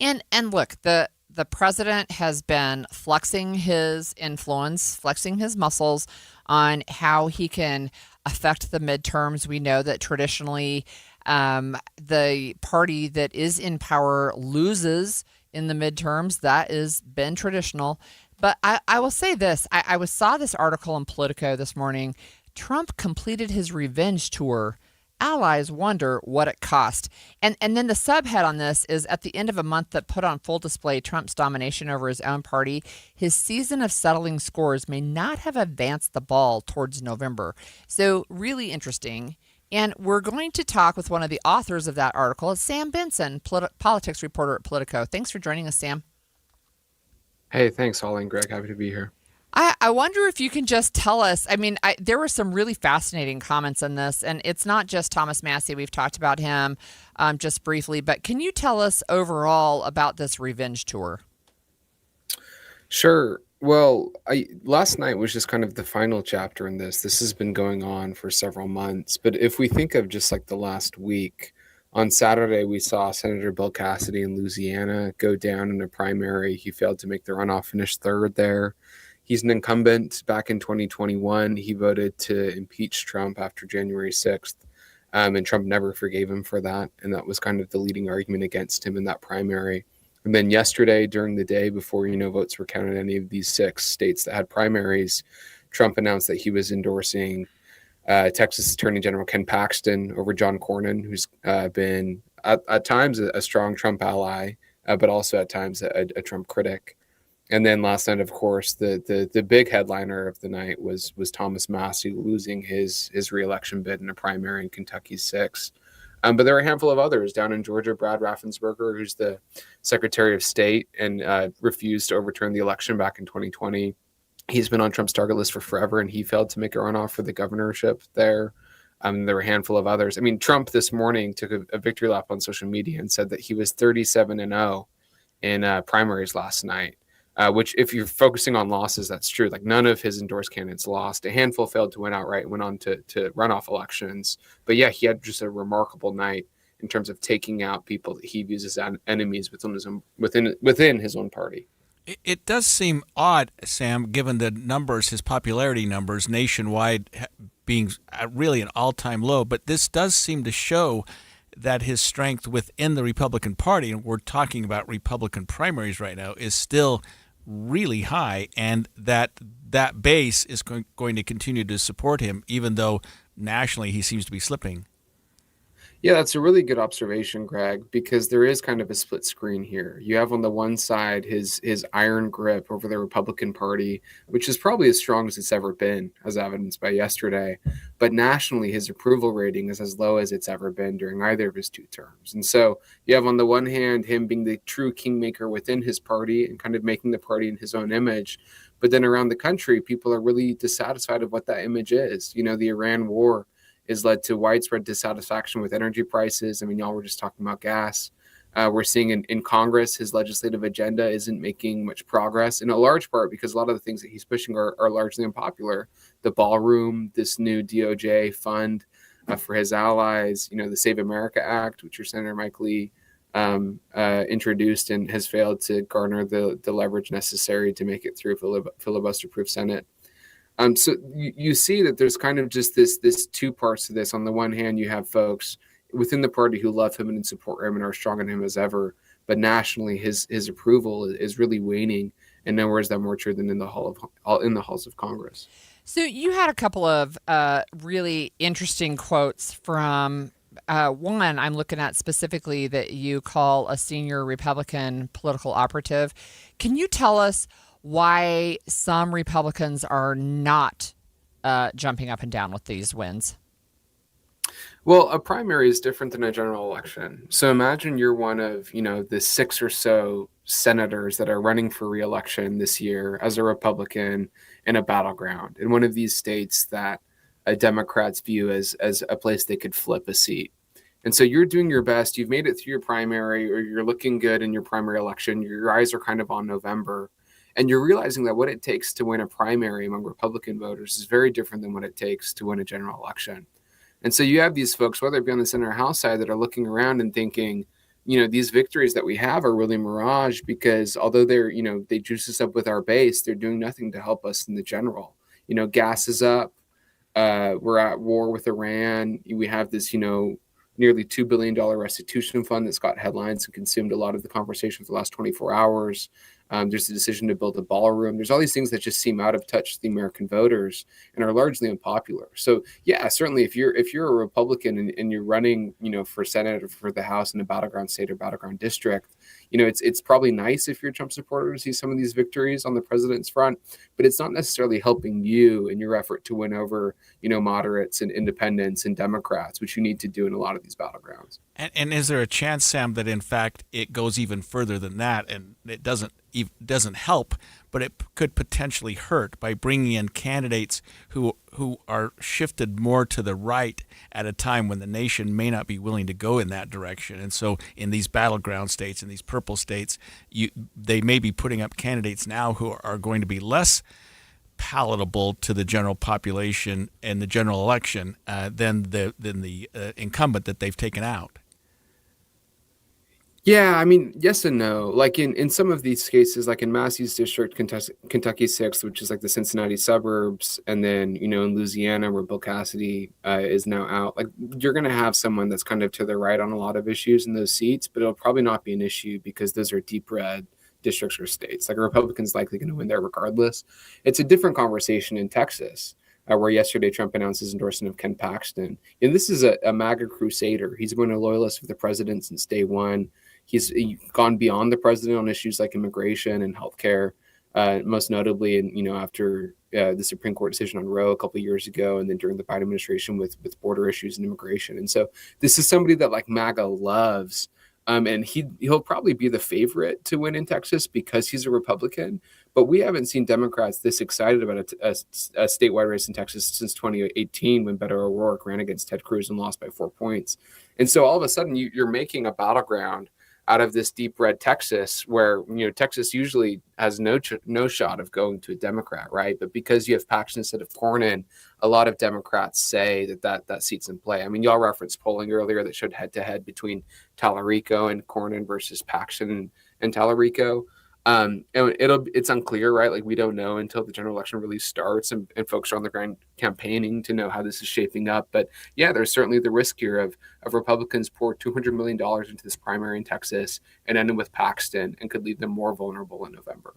Speaker 12: And look, the president has been flexing his influence, flexing his muscles on how he can affect the midterms. We know that traditionally the party that is in power loses in the midterms. That has been traditional. But I will say this. I saw this article in Politico this morning. Trump completed his revenge tour. Allies wonder what it cost. And then the subhead on this is, at the end of a month that put on full display Trump's domination over his own party, his season of settling scores may not have advanced the ball towards November. So really interesting. And we're going to talk with one of the authors of that article, Sam Benson, politics reporter at Politico. Thanks for joining us, Sam.
Speaker 14: Hey, thanks, Holly and Greg. Happy to be here.
Speaker 12: I wonder if you can just tell us, there were some really fascinating comments on this, and it's not just Thomas Massie. We've talked about him just briefly, but can you tell us overall about this revenge tour?
Speaker 14: Sure. Well, last night was just kind of the final chapter in this. This has been going on for several months, but if we think of just like the last week, on Saturday, we saw Senator Bill Cassidy in Louisiana go down in a primary. He failed to make the runoff, finished 3rd there. He's an incumbent. Back in 2021, he voted to impeach Trump after January 6th, and Trump never forgave him for that, and that was kind of the leading argument against him in that primary. And then yesterday, during the day, before votes were counted in any of these 6 states that had primaries, Trump announced that he was endorsing Texas Attorney General Ken Paxton over John Cornyn, who's been at times a strong Trump ally, but also at times a Trump critic. And then last night, of course, the big headliner of the night was Thomas Massie losing his reelection bid in a primary in Kentucky's 6. But there are a handful of others down in Georgia. Brad Raffensperger, who's the Secretary of State and refused to overturn the election back in 2020. He's been on Trump's target list for forever, and he failed to make a runoff for the governorship there. There were a handful of others. Trump this morning took a victory lap on social media and said that he was 37-0 in primaries last night. Which, if you're focusing on losses, that's true. Like, none of his endorsed candidates lost. A handful failed to win outright, went on to runoff elections. But yeah, he had just a remarkable night in terms of taking out people that he views as enemies within his own party.
Speaker 13: It does seem odd, Sam, given the numbers, his popularity numbers nationwide being really an all-time low. But this does seem to show that his strength within the Republican Party, and we're talking about Republican primaries right now, is still really high, and that base is going to continue to support him, even though nationally he seems to be slipping.
Speaker 14: Yeah, that's a really good observation, Greg, because there is kind of a split screen here. You have on the one side his iron grip over the Republican Party, which is probably as strong as it's ever been, as evidenced by yesterday. But nationally, his approval rating is as low as it's ever been during either of his two terms. And so you have on the one hand him being the true kingmaker within his party and kind of making the party in his own image. But then around the country, people are really dissatisfied of what that image is. You know, the Iran war has led to widespread dissatisfaction with energy prices. I mean, y'all were just talking about gas. We're seeing in Congress, his legislative agenda isn't making much progress, in a large part because a lot of the things that he's pushing are largely unpopular. The ballroom, this new DOJ fund for his allies, you know, the Save America Act, which your Senator Mike Lee introduced and has failed to garner the leverage necessary to make it through filibuster-proof Senate. So you see that there's kind of just this two parts to this. On the one hand, you have folks within the party who love him and support him and are strong on him as ever, but nationally, his approval is really waning, and nowhere is that more true than in the halls of Congress.
Speaker 12: So you had a couple of really interesting quotes from one I'm looking at specifically that you call a senior Republican political operative. Can you tell us why some Republicans are not jumping up and down with these wins?
Speaker 14: Well, a primary is different than a general election. So imagine you're one of, the 6 or so senators that are running for re-election this year as a Republican in a battleground in one of these states that Democrats view as a place they could flip a seat. And so you're doing your best. You've made it through your primary, or you're looking good in your primary election. Your eyes are kind of on November. And you're realizing that what it takes to win a primary among Republican voters is very different than what it takes to win a general election. And so you have these folks, whether it be on the Senate or House side, that are looking around and thinking, these victories that we have are really mirage, because although they juice us up with our base, they're doing nothing to help us in the general. Gas is up. We're at war with Iran. We have this, nearly $2 billion restitution fund that's got headlines and consumed a lot of the conversation for the last 24 hours. There's a decision to build a ballroom. There's all these things that just seem out of touch with the American voters and are largely unpopular. So yeah, certainly if you're a Republican and you're running, for Senate or for the House in a battleground state or battleground district, it's probably nice if you're a Trump supporter to see some of these victories on the president's front, but it's not necessarily helping you in your effort to win over, moderates and independents and Democrats, which you need to do in a lot of these battlegrounds.
Speaker 13: And is there a chance, Sam, that in fact it goes even further than that, and it doesn't help, but it could potentially hurt by bringing in candidates who are shifted more to the right at a time when the nation may not be willing to go in that direction? And so in these battleground states, in these purple states, they may be putting up candidates now who are going to be less palatable to the general population in the general election than the incumbent that they've taken out.
Speaker 14: Yeah, I mean, yes and no. Like in some of these cases, like in Massey's district, Kentucky 6th, which is like the Cincinnati suburbs, and then, in Louisiana where Bill Cassidy is now out, like you're going to have someone that's kind of to the right on a lot of issues in those seats, but it'll probably not be an issue because those are deep red districts or states. Like a Republican's likely going to win there regardless. It's a different conversation in Texas. Where yesterday Trump announced his endorsement of Ken Paxton. And this is a MAGA crusader. He's been a loyalist of the president since day one. He's gone beyond the president on issues like immigration and healthcare, most notably, after the Supreme Court decision on Roe a couple of years ago, and then during the Biden administration with border issues and immigration. And so this is somebody that like MAGA loves. And he'll probably be the favorite to win in Texas because he's a Republican. But we haven't seen Democrats this excited about a statewide race in Texas since 2018 when Beto O'Rourke ran against Ted Cruz and lost by 4 points. And so all of a sudden you're making a battleground out of this deep red Texas where, Texas usually has no shot of going to a Democrat, right? But because you have Paxton instead of Cornyn, a lot of Democrats say that seat's in play. I mean, y'all referenced polling earlier that showed head-to-head between Tallarico and Cornyn versus Paxton and Tallarico. And it's unclear, right? Like we don't know until the general election really starts and folks are on the ground campaigning to know how this is shaping up. But yeah, there's certainly the risk here of Republicans pour $200 million into this primary in Texas and end up with Paxton and could leave them more vulnerable in November.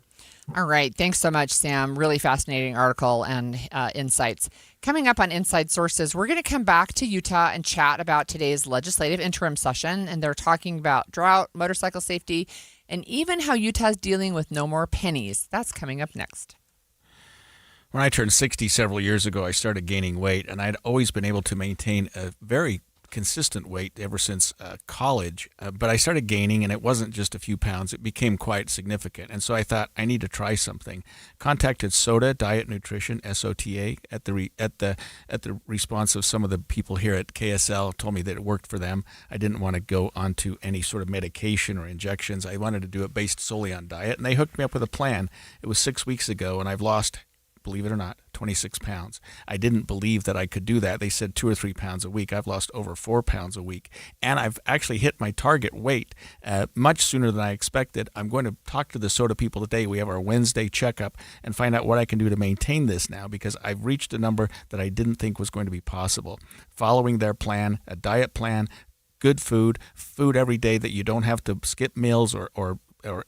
Speaker 12: All right. Thanks so much, Sam. Really fascinating article and insights. Coming up on Inside Sources, we're going to come back to Utah and chat about today's legislative interim session. And they're talking about drought, motorcycle safety, and even how Utah's dealing with no more pennies. That's coming up next.
Speaker 13: When I turned 60 several years ago, I started gaining weight, and I'd always been able to maintain a very consistent weight ever since college. But I started gaining, and it wasn't just a few pounds. It became quite significant. And so I thought, I need to try something. Contacted SOTA, Diet Nutrition, SOTA, at the response of some of the people here at KSL told me that it worked for them. I didn't want to go onto any sort of medication or injections. I wanted to do it based solely on diet, and they hooked me up with a plan. It was 6 weeks ago, and I've lost, believe it or not, 26 pounds. I didn't believe that I could do that. They said 2 or 3 pounds a week. I've lost over 4 pounds a week. And I've actually hit my target weight much sooner than I expected. I'm going to talk to the SOTA people today. We have our Wednesday checkup and find out what I can do to maintain this now, because I've reached a number that I didn't think was going to be possible. Following their plan, a diet plan, good food every day that you don't have to skip meals or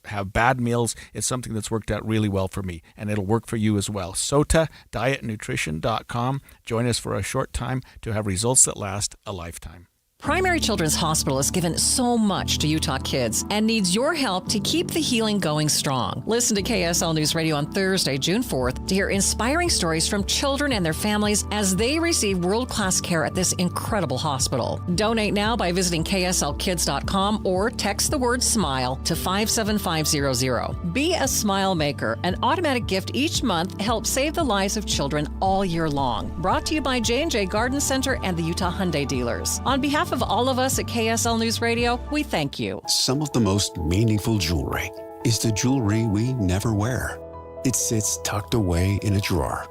Speaker 13: have bad meals. It's something that's worked out really well for me, and it'll work for you as well. SOTA, dietnutrition.com. Join us for a short time to have results that last a lifetime.
Speaker 15: Primary Children's Hospital has given so much to Utah kids and needs your help to keep the healing going strong. Listen to KSL News Radio on Thursday, June 4th, to hear inspiring stories from children and their families as they receive world-class care at this incredible hospital. Donate now by visiting kslkids.com or text the word SMILE to 57500. Be a smile maker. An automatic gift each month helps save the lives of children all year long. Brought to you by J&J Garden Center and the Utah Hyundai dealers. On behalf of all of us at KSL News Radio, we thank you.
Speaker 16: Some of the most meaningful jewelry is the jewelry we never wear. It sits tucked away in a drawer.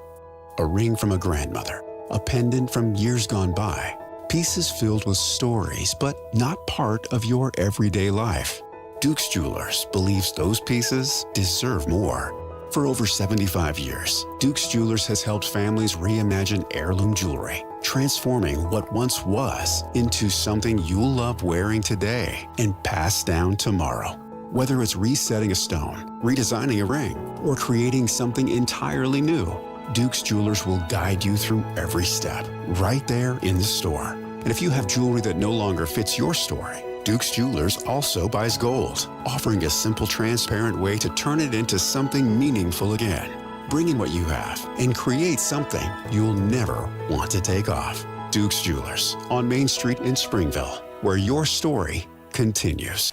Speaker 16: A ring from a grandmother, a pendant from years gone by, pieces filled with stories, but not part of your everyday life. Duke's Jewelers believes those pieces deserve more. For over 75 years, Duke's Jewelers has helped families reimagine heirloom jewelry, transforming what once was into something you'll love wearing today and pass down tomorrow. Whether it's resetting a stone, redesigning a ring, or creating something entirely new, Duke's Jewelers will guide you through every step, right there in the store. And if you have jewelry that no longer fits your story, Duke's Jewelers also buys gold, offering a simple, transparent way to turn it into something meaningful again. Bring in what you have and create something you'll never want to take off. Duke's Jewelers on Main Street in Springville, where your story continues.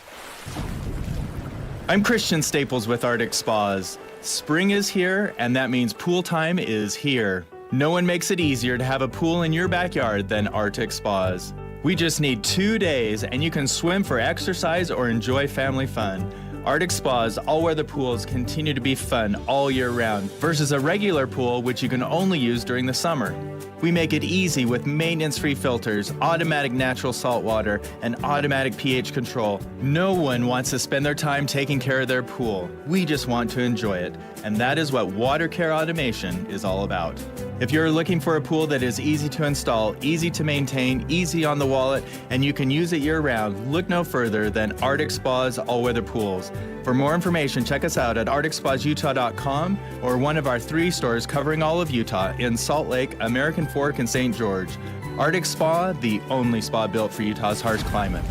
Speaker 17: I'm Christian Staples with Arctic Spas. Spring is here, and that means pool time is here. No one makes it easier to have a pool in your backyard than Arctic Spas. We just need 2 days, and you can swim for exercise or enjoy family fun. Arctic Spa's all-weather pools continue to be fun all year round versus a regular pool which you can only use during the summer. We make it easy with maintenance-free filters, automatic natural salt water, and automatic pH control. No one wants to spend their time taking care of their pool. We just want to enjoy it. And that is what Water Care Automation is all about. If you're looking for a pool that is easy to install, easy to maintain, easy on the wallet, and you can use it year-round, look no further than Arctic Spa's all-weather pools. For more information, check us out at arcticspasutah.com or one of our 3 stores covering all of Utah in Salt Lake, American Fork, and St. George. Arctic Spa, the only spa built for Utah's harsh climate.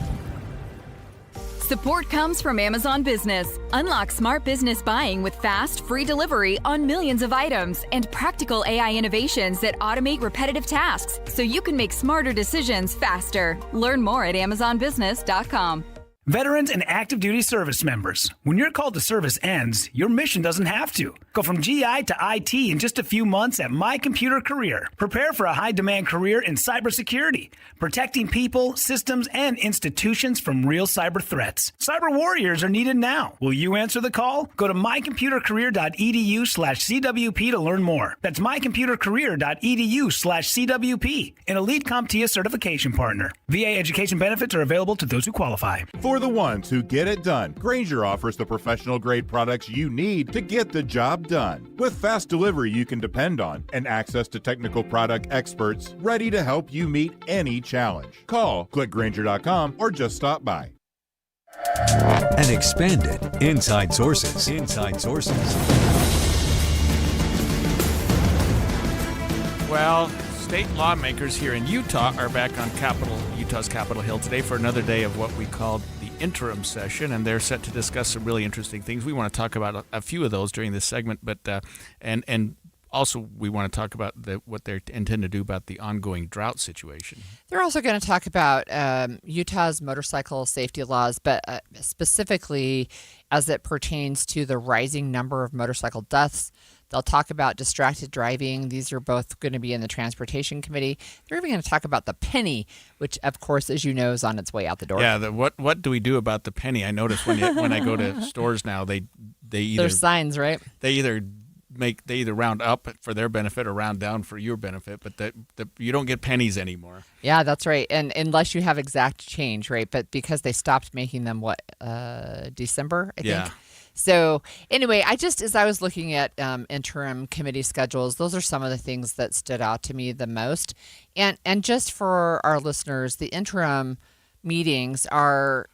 Speaker 18: Support comes from Amazon Business. Unlock smart business buying with fast, free delivery on millions of items and practical AI innovations that automate repetitive tasks so you can make smarter decisions faster. Learn more at amazonbusiness.com.
Speaker 19: Veterans and active duty service members, when your call to service ends, your mission doesn't have to. Go from GI to IT in just a few months at My Computer Career. Prepare for a high-demand career in cybersecurity, protecting people, systems, and institutions from real cyber threats. Cyber warriors are needed now. Will you answer the call? Go to mycomputercareer.edu/CWP to learn more. That's mycomputercareer.edu/CWP, an elite CompTIA certification partner. VA education benefits are available to those who qualify.
Speaker 20: For
Speaker 2: for the ones who get it done. Grainger offers the professional-grade products you need to get the job done. With fast delivery you can depend on and access to technical product experts ready to help you meet any challenge. Call, click Grainger.com, or just stop by.
Speaker 11: And expanded Inside Sources. Inside Sources.
Speaker 13: Well, state lawmakers here in Utah are back on Utah's Capitol Hill today for another day of what we called the interim session, and they're set to discuss some really interesting things. We want to talk about a few of those during this segment, but and also we want to talk about what they intend to do about the ongoing drought situation.
Speaker 12: They're also going to talk about Utah's motorcycle safety laws, but specifically as it pertains to the rising number of motorcycle deaths. They'll talk about distracted driving. These are both going to be in the Transportation Committee. They're even going to talk about the penny, which, of course, as you know, is on its way out the door.
Speaker 13: Yeah, what do we do about the penny? I notice when I go to stores now, they either...
Speaker 12: There's signs, right?
Speaker 13: They either round up for their benefit or round down for your benefit, but you don't get pennies anymore.
Speaker 12: Yeah, that's right. And unless you have exact change, right? But because they stopped making them, December, I think?
Speaker 13: Yeah.
Speaker 12: So anyway, as I was looking at interim committee schedules, those are some of the things that stood out to me the most. And just for our listeners, the interim meetings are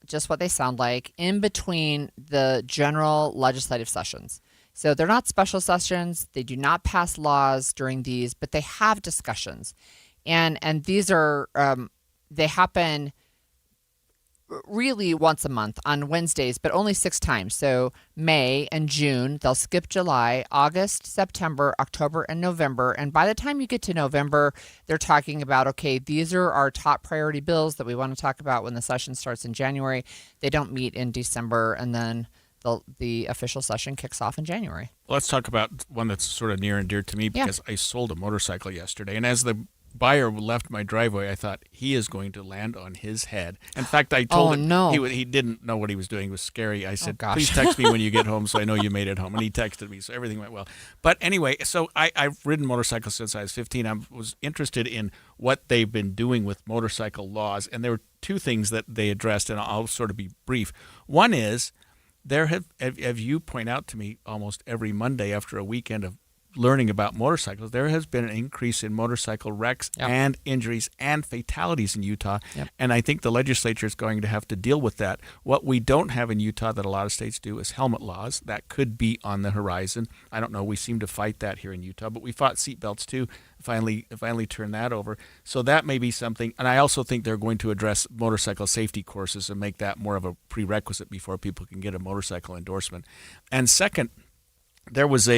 Speaker 12: just what they sound like in between the general legislative sessions. So they're not special sessions. They do not pass laws during these, but they have discussions. And these are, they happen really once a month on Wednesdays, but only 6 times. So May and June, they'll skip July, August, September, October, and November. And by the time you get to November, they're talking about, okay, these are our top priority bills that we want to talk about when the session starts in January. They don't meet in December, and then the official session kicks off in January.
Speaker 13: Let's talk about one that's sort of near and dear to me because I sold a motorcycle yesterday. And as the buyer left my driveway, I thought he is going to land on his head. In fact, I told him he didn't know what he was doing. It was scary. I said, please text me when you get home so I know you made it home. And he texted me, so everything went well. But anyway, so I've ridden motorcycles since I was 15. I was interested in what they've been doing with motorcycle laws. And there were 2 things that they addressed, and I'll sort of be brief. One is, as you point out to me almost every Monday after a weekend of learning about motorcycles, there has been an increase in motorcycle wrecks and injuries and fatalities in Utah. And I think the legislature is going to have to deal with that. What we don't have in Utah that a lot of states do is helmet laws. That could be on the horizon. I don't know. We seem to fight that here in Utah, but we fought seatbelts too. Finally turned that over. So that may be something. And I also think they're going to address motorcycle safety courses and make that more of a prerequisite before people can get a motorcycle endorsement. And second, there was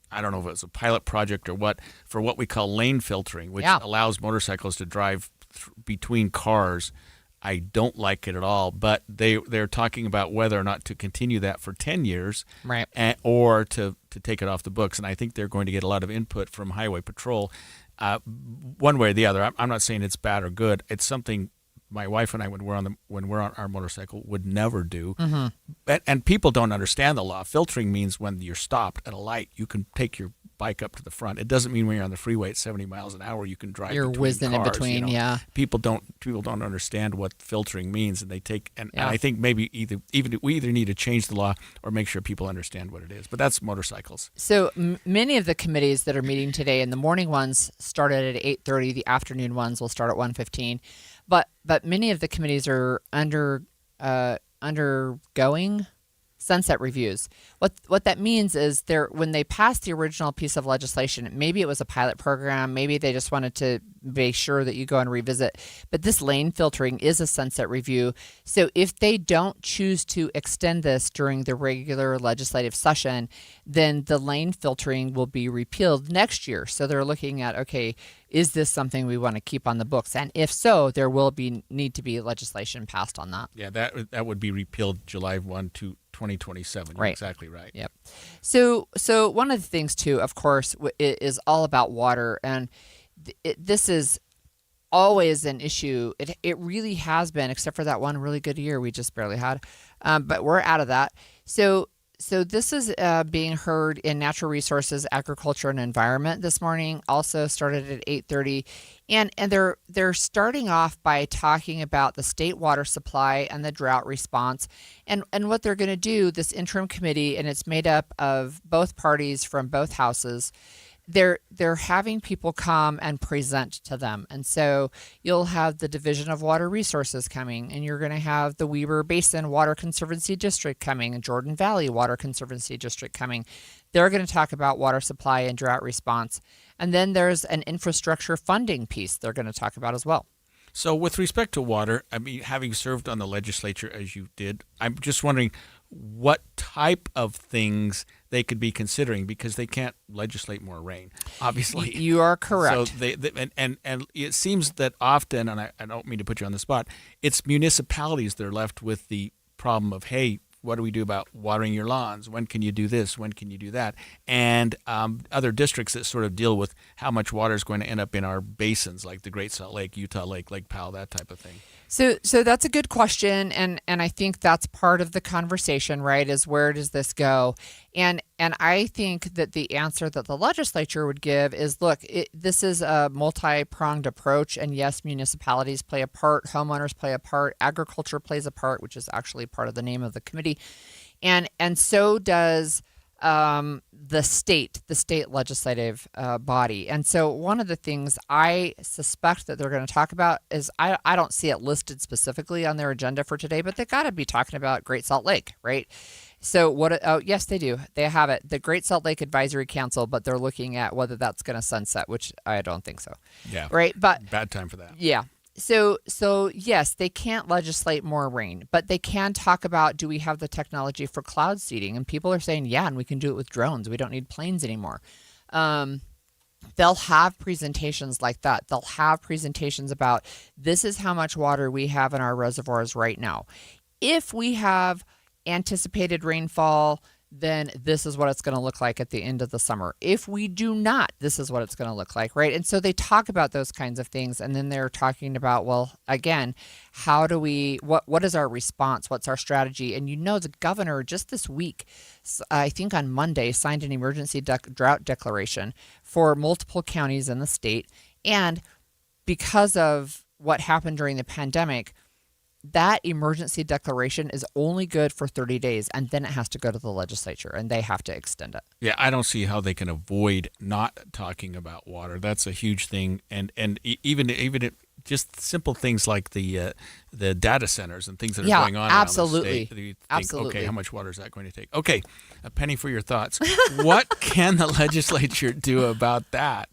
Speaker 13: I don't know if it was a pilot project or what, for what we call lane filtering, which allows motorcycles to drive between cars. I don't like it at all, but they're talking about whether or not to continue that for 10 years
Speaker 12: right,
Speaker 13: or to take it off the books. And I think they're going to get a lot of input from Highway Patrol one way or the other. I'm not saying it's bad or good. It's something my wife and I, when we're on our motorcycle, would never do. Mm-hmm. And people don't understand the law. Filtering means when you're stopped at a light, you can take your bike up to the front. It doesn't mean when you're on the freeway at 70 miles an hour, you can drive.
Speaker 12: You're whizzing in between, yeah.
Speaker 13: People don't understand what filtering means, and they take. And I think maybe we either need to change the law or make sure people understand what it is. But that's motorcycles.
Speaker 12: So many of the committees that are meeting today, and the morning ones started at 8:30. The afternoon ones will start at 1:15. But many of the committees are undergoing sunset reviews. What that means is when they passed the original piece of legislation, maybe it was a pilot program, maybe they just wanted to make sure that you go and revisit. But this lane filtering is a sunset review. So if they don't choose to extend this during the regular legislative session, then the lane filtering will be repealed next year. So they're looking at, okay, is this something we want to keep on the books? And if so, there will need to be legislation passed on that.
Speaker 13: Yeah, that would be repealed July 1 to 2027. You're
Speaker 12: right.
Speaker 13: Exactly right.
Speaker 12: Yep. So one of the things too, of course, is all about water, and this is always an issue. It really has been, except for that one really good year we just barely had, but we're out of that. So So this is being heard in Natural Resources, Agriculture, and Environment this morning. Also started at 8:30, and they're starting off by talking about the state water supply and the drought response, and what they're going to do. This interim committee, and it's made up of both parties from both houses. They're having people come and present to them. And so you'll have the Division of Water Resources coming, and you're going to have the Weber Basin Water Conservancy District coming, and Jordan Valley Water Conservancy District coming. They're going to talk about water supply and drought response. And then there's an infrastructure funding piece they're going to talk about as well.
Speaker 13: So with respect to water, I mean, having served on the legislature as you did, I'm just wondering what type of things they could be considering, because they can't legislate more rain, obviously.
Speaker 12: You are correct.
Speaker 13: So and it seems that often, and I don't mean to put you on the spot, it's municipalities that are left with the problem of, hey, what do we do about watering your lawns? When can you do this? When can you do that? And other districts that sort of deal with how much water is going to end up in our basins, like the Great Salt Lake, Utah Lake, Lake Powell, that type of thing.
Speaker 12: So that's a good question, and I think that's part of the conversation, right? Is where does this go? And I think that the answer that the legislature would give is, look, this is a multi-pronged approach, and yes, municipalities play a part, homeowners play a part, agriculture plays a part, which is actually part of the name of the committee, and so does the state legislative body. And so one of the things I suspect that they're going to talk about is, I don't see it listed specifically on their agenda for today, but they got to be talking about Great Salt Lake, right? So yes, they do. They have it, the Great Salt Lake Advisory Council, but they're looking at whether that's going to sunset, which I don't think so.
Speaker 13: Yeah.
Speaker 12: Right. But
Speaker 13: bad time for that.
Speaker 12: Yeah. So yes, they can't legislate more rain, but they can talk about, do we have the technology for cloud seeding? And people are saying, yeah, and we can do it with drones. We don't need planes anymore. They'll have presentations like that. They'll have presentations about, this is how much water we have in our reservoirs right now. If we have anticipated rainfall, then this is what it's going to look like at the end of the summer. If we do not, this is what it's going to look like, right? And so they talk about those kinds of things, and then they're talking about, well, again, how do we, what is our response? What's our strategy? And the governor just this week, I think on Monday, signed an emergency drought declaration for multiple counties in the state. And because of what happened during the pandemic, that emergency declaration is only good for 30 days, and then it has to go to the legislature, and they have to extend it.
Speaker 13: Yeah, I don't see how they can avoid not talking about water. That's a huge thing, and even it, just simple things like the data centers and things that are going on
Speaker 12: absolutely.
Speaker 13: around the state. You think,
Speaker 12: Absolutely.
Speaker 13: okay, how much water is that going to take? Okay, a penny for your thoughts. What can the legislature do about that?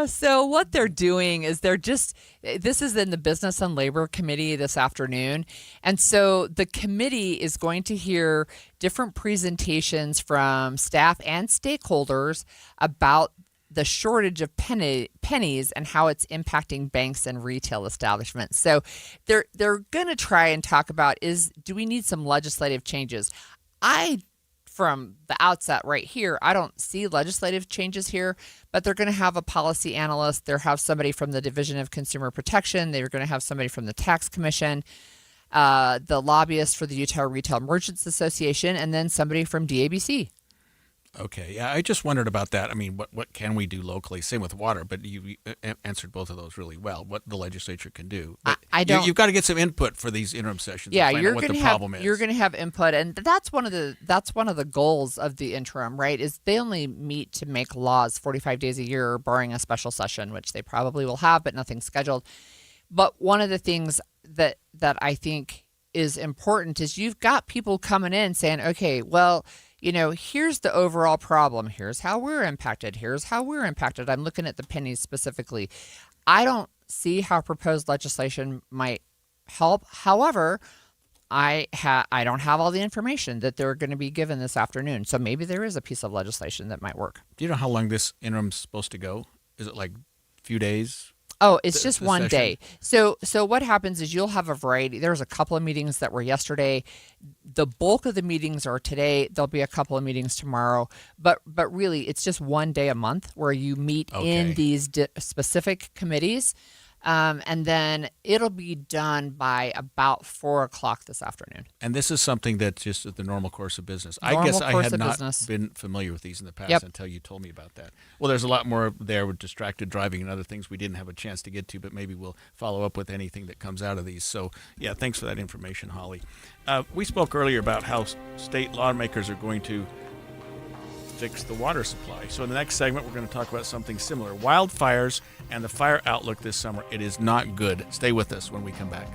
Speaker 12: So what they're doing is this is in the Business and Labor Committee this afternoon. And so the committee is going to hear different presentations from staff and stakeholders about the shortage of pennies and how it's impacting banks and retail establishments. So they're going to try and talk about, do we need some legislative changes? From the outset right here, I don't see legislative changes here, but they're going to have a policy analyst. They'll have somebody from the Division of Consumer Protection. They're going to have somebody from the Tax Commission, the lobbyist for the Utah Retail Merchants Association, and then somebody from DABC.
Speaker 13: Okay, yeah, I just wondered about that. I mean, what can we do locally? Same with water, but you answered both of those really well. What the legislature can do.
Speaker 12: I don't.
Speaker 13: You've got to get some input for these interim sessions.
Speaker 12: Yeah,
Speaker 13: to find out what the problem is.
Speaker 12: You're going to have input, and that's one of the goals of the interim, right? Is they only meet to make laws 45 days a year, barring a special session, which they probably will have, but nothing's scheduled. But one of the things that I think is important is you've got people coming in saying, okay, well, here's the overall problem. Here's how we're impacted. Here's how we're impacted. I'm looking at the pennies specifically. I don't see how proposed legislation might help. However, I don't have all the information that they're going to be given this afternoon. So maybe there is a piece of legislation that might work.
Speaker 13: Do you know how long this interim's supposed to go? Is it like a few days?
Speaker 12: Oh, it's just one day. So what happens is you'll have a variety. There's a couple of meetings that were yesterday. The bulk of the meetings are today. There'll be a couple of meetings tomorrow. But really, it's just one day a month where you meet in these specific committees. And then it'll be done by about 4 o'clock this afternoon.
Speaker 13: And this is something that's just the normal course of business. I
Speaker 12: Normal
Speaker 13: guess I
Speaker 12: course
Speaker 13: had
Speaker 12: of
Speaker 13: not
Speaker 12: business.
Speaker 13: been familiar with these in the past
Speaker 12: Yep.
Speaker 13: until you told me about that. Well, there's a lot more there with distracted driving and other things we didn't have a chance to get to, but maybe we'll follow up with anything that comes out of these. So, yeah, thanks for that information, Holly. We spoke earlier about how state lawmakers are going to fix the water supply. So in the next segment, we're going to talk about something similar. Wildfires and the fire outlook this summer. It is not good. Stay with us when we come back.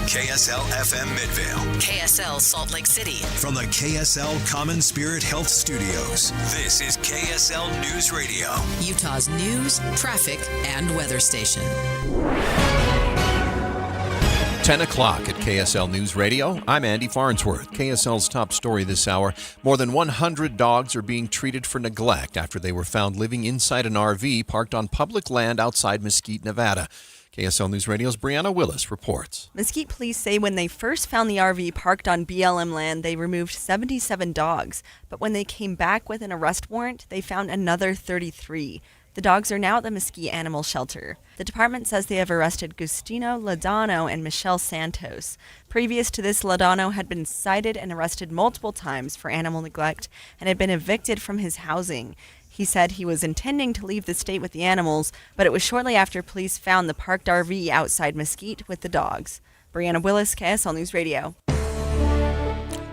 Speaker 11: KSL FM Midvale.
Speaker 8: KSL Salt Lake City.
Speaker 11: From the KSL Common Spirit Health Studios, this is KSL News Radio.
Speaker 8: Utah's news, traffic, and weather station.
Speaker 1: 10 o'clock at KSL News Radio. I'm Andy Farnsworth. KSL's top story this hour. More than 100 dogs are being treated for neglect after they were found living inside an RV parked on public land outside Mesquite, Nevada. KSL News Radio's Brianna Willis reports.
Speaker 3: Mesquite police say when they first found the RV parked on BLM land, they removed 77 dogs. But when they came back with an arrest warrant, they found another 33. The dogs are now at the Mesquite Animal Shelter. The department says they have arrested Gustino Ladano and Michelle Santos. Previous to this, Ladano had been cited and arrested multiple times for animal neglect and had been evicted from his housing. He said he was intending to leave the state with the animals, but it was shortly after police found the parked RV outside Mesquite with the dogs. Brianna Willis, KSL News Radio.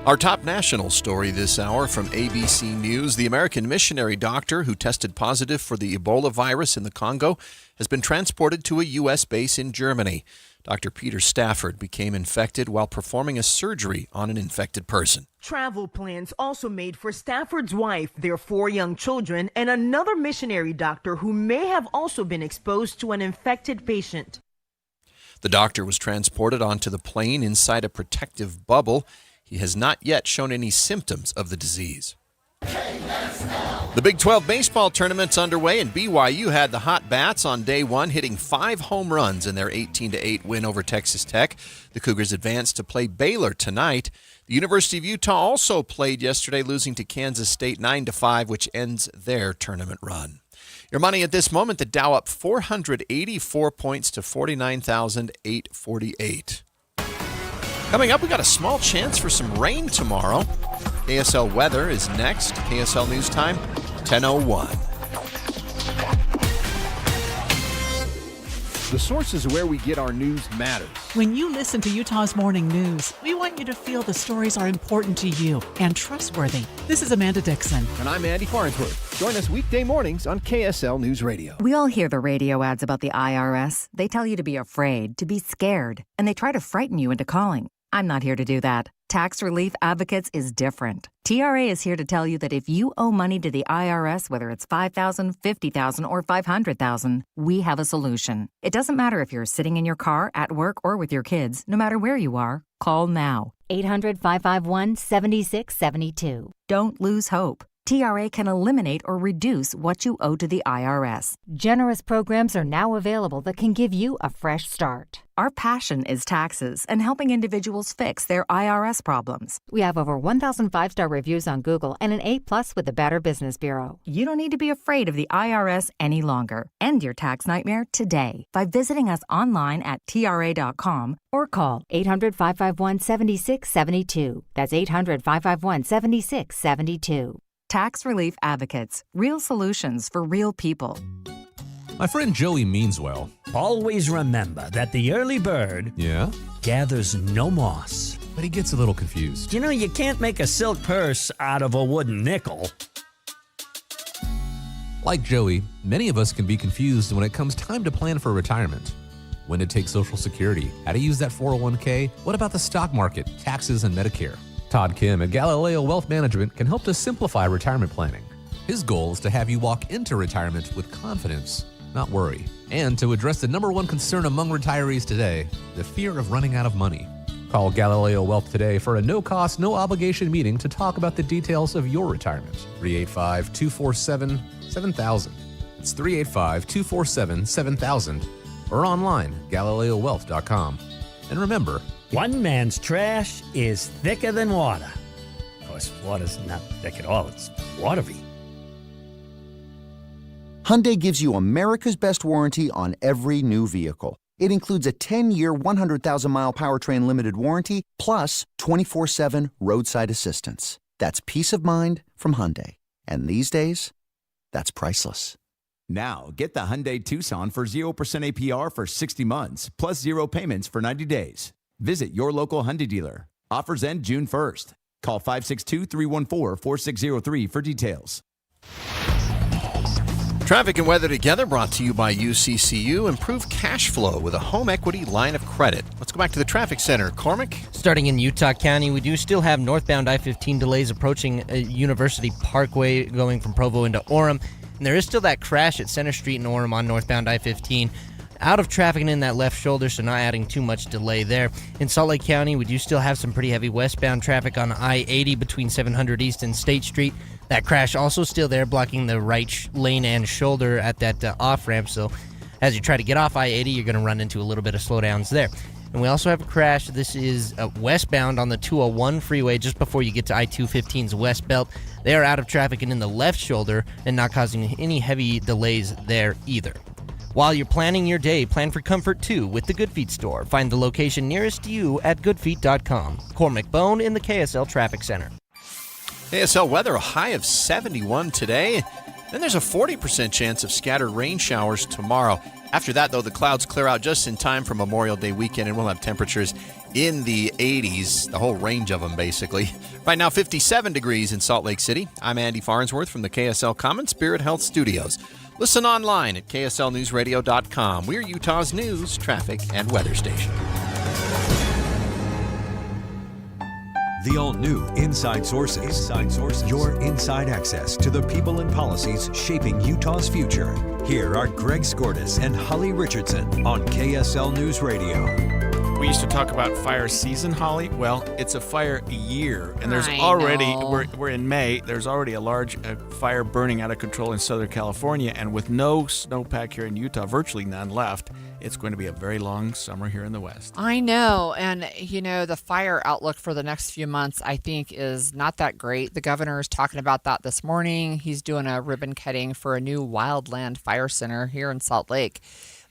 Speaker 1: Our top national story this hour from ABC News. The American missionary doctor who tested positive for the Ebola virus in the Congo has been transported to a U.S. base in Germany. Dr. Peter Stafford became infected while performing a surgery on an infected person.
Speaker 20: Travel plans also made for Stafford's wife, their 4 young children, and another missionary doctor who may have also been exposed to an infected patient.
Speaker 1: The doctor was transported onto the plane inside a protective bubble. He has not yet shown any symptoms of the disease. The Big 12 baseball tournament's underway, and BYU had the hot bats on day one, hitting 5 home runs in their 18-8 win over Texas Tech. The Cougars advanced to play Baylor tonight. The University of Utah also played yesterday, losing to Kansas State 9-5, which ends their tournament run. Your money at this moment, the Dow up 484 points to 49,848. Coming up, we got a small chance for some rain tomorrow. KSL weather is next. KSL News Time, 10:01.
Speaker 5: The sources where we get our news matters.
Speaker 4: When you listen to Utah's Morning News, we want you to feel the stories are important to you and trustworthy. This is Amanda Dixon.
Speaker 5: And I'm Andy Farnsworth. Join us weekday mornings on KSL News Radio.
Speaker 21: We all hear the radio ads about the IRS. They tell you to be afraid, to be scared, and they try to frighten you into calling. I'm not here to do that. Tax Relief Advocates is different. TRA is here to tell you that if you owe money to the IRS, whether it's $5,000, $50,000, or $500,000, we have a solution. It doesn't matter if you're sitting in your car, at work, or with your kids. No matter where you are, call now.
Speaker 23: 800-551-7672.
Speaker 21: Don't lose hope. TRA can eliminate or reduce what you owe to the IRS.
Speaker 23: Generous programs are now available that can give you a fresh start.
Speaker 21: Our passion is taxes and helping individuals fix their IRS problems.
Speaker 23: We have over 1,000 5-star reviews on Google and an A+ with the Better Business Bureau.
Speaker 21: You don't need to be afraid of the IRS any longer. End your tax nightmare today by visiting us online at TRA.com
Speaker 23: or call 800-551-7672. That's 800-551-7672.
Speaker 21: Tax Relief Advocates. Real solutions for real people.
Speaker 24: My friend Joey means well.
Speaker 25: Always remember that the early bird gathers no moss.
Speaker 24: But he gets a little confused.
Speaker 25: You know, you can't make a silk purse out of a wooden nickel.
Speaker 24: Like Joey, many of us can be confused when it comes time to plan for retirement. When to take Social Security, how to use that 401k, what about the stock market, taxes, and Medicare? Todd Kim at Galileo Wealth Management can help to simplify retirement planning. His goal is to have you walk into retirement with confidence, not worry, and to address the number one concern among retirees today, the fear of running out of money. Call Galileo Wealth today for a no-cost, no-obligation meeting to talk about the details of your retirement. 385-247-7000. It's 385-247-7000 or online, GalileoWealth.com. And remember,
Speaker 25: one man's trash is thicker than water. Of course, water's not thick at all. It's watery.
Speaker 6: Hyundai gives you America's best warranty on every new vehicle. It includes a 10-year, 100,000-mile powertrain limited warranty, plus 24/7 roadside assistance. That's peace of mind from Hyundai. And these days, that's priceless.
Speaker 7: Now, get the Hyundai Tucson for 0% APR for 60 months, plus 0 payments for 90 days. Visit your local Hyundai dealer. Offers end June 1st. Call 562-314-4603 for details.
Speaker 1: Traffic and weather together brought to you by UCCU. Improve cash flow with a home equity line of credit. Let's go back to the traffic center. Cormac?
Speaker 9: Starting in Utah County, we do still have northbound I-15 delays approaching University Parkway going from Provo into Orem. And there is still that crash at Center Street in Orem on northbound I-15. Out of traffic and in that left shoulder, so not adding too much delay there. In Salt Lake County, we do still have some pretty heavy westbound traffic on I-80 between 700 East and State Street. That crash also still there, blocking the right lane and shoulder at that off-ramp. So as you try to get off I-80, you're going to run into a little bit of slowdowns there. And we also have a crash. This is westbound on the 201 freeway just before you get to I-215's west belt. They are out of traffic and in the left shoulder and not causing any heavy delays there either. While you're planning your day, plan for comfort too with the Good Feet store. Find the location nearest you at goodfeet.com. Cormac Bone in the KSL Traffic Center.
Speaker 1: KSL weather, a high of 71 today. Then there's a 40% chance of scattered rain showers tomorrow. After that, though, the clouds clear out just in time for Memorial Day weekend, and we'll have temperatures in the 80s, the whole range of them, basically. Right now, 57 degrees in Salt Lake City. I'm Andy Farnsworth from the KSL Common Spirit Health Studios. Listen online at kslnewsradio.com. We're Utah's news, traffic, and weather station.
Speaker 11: The all-new Inside Sources. Your inside access to the people and policies shaping Utah's future. Here are Greg Skordas and Holly Richardson on KSL News Radio.
Speaker 13: We used to talk about fire season, Holly. Well, it's a fire year, and there's already, we're in May, there's already a large fire burning out of control in Southern California, and with no snowpack here in Utah, virtually none left, it's going to be a very long summer here in the West.
Speaker 12: I know, and the fire outlook for the next few months, I think, is not that great. The governor is talking about that this morning. He's doing a ribbon cutting for a new wildland fire center here in Salt Lake.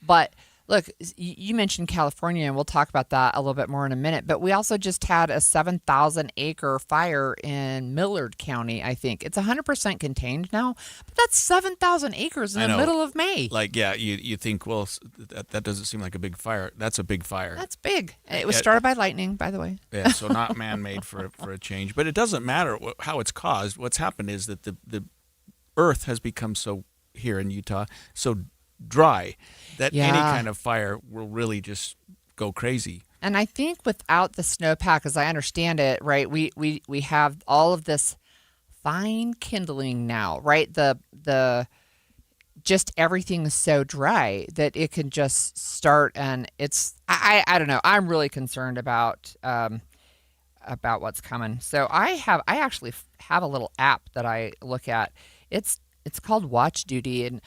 Speaker 12: But look, you mentioned California, and we'll talk about that a little bit more in a minute, but we also just had a 7,000-acre fire in Millard County, I think. It's 100% contained now, but that's 7,000 acres in the middle of May.
Speaker 13: Like, yeah, you think, well, that doesn't seem like a big fire. That's a big fire.
Speaker 12: That's big. It was started by lightning, by the way.
Speaker 13: Yeah, so not man-made for a change. But it doesn't matter how it's caused. What's happened is that the earth has become so, here in Utah, so dry that any kind of fire will really just go crazy.
Speaker 12: And I think without the snowpack, as I understand it, right, we have all of this fine kindling now, right? The just everything is so dry that it can just start, and it's I don't know. I'm really concerned about what's coming. So I actually have a little app that I look at. It's called Watch Duty, and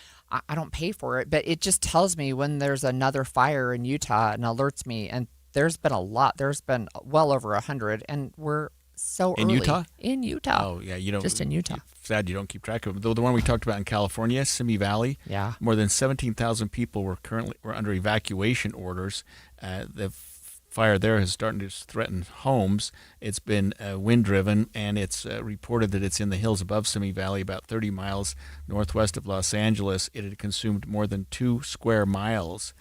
Speaker 12: I don't pay for it, but it just tells me when there's another fire in Utah and alerts me. And there's been a lot. There's been well over 100, and we're so early.
Speaker 13: In Utah?
Speaker 12: In Utah.
Speaker 13: Oh, yeah. You don't,
Speaker 12: just in Utah.
Speaker 13: Sad you don't keep track of it. The one we talked about in California, Simi Valley.
Speaker 12: Yeah.
Speaker 13: More than 17,000 people were under evacuation orders. The fire there is starting to threaten homes. It's been wind-driven, and it's reported that it's in the hills above Simi Valley, about 30 miles northwest of Los Angeles. It had consumed more than 2 square miles.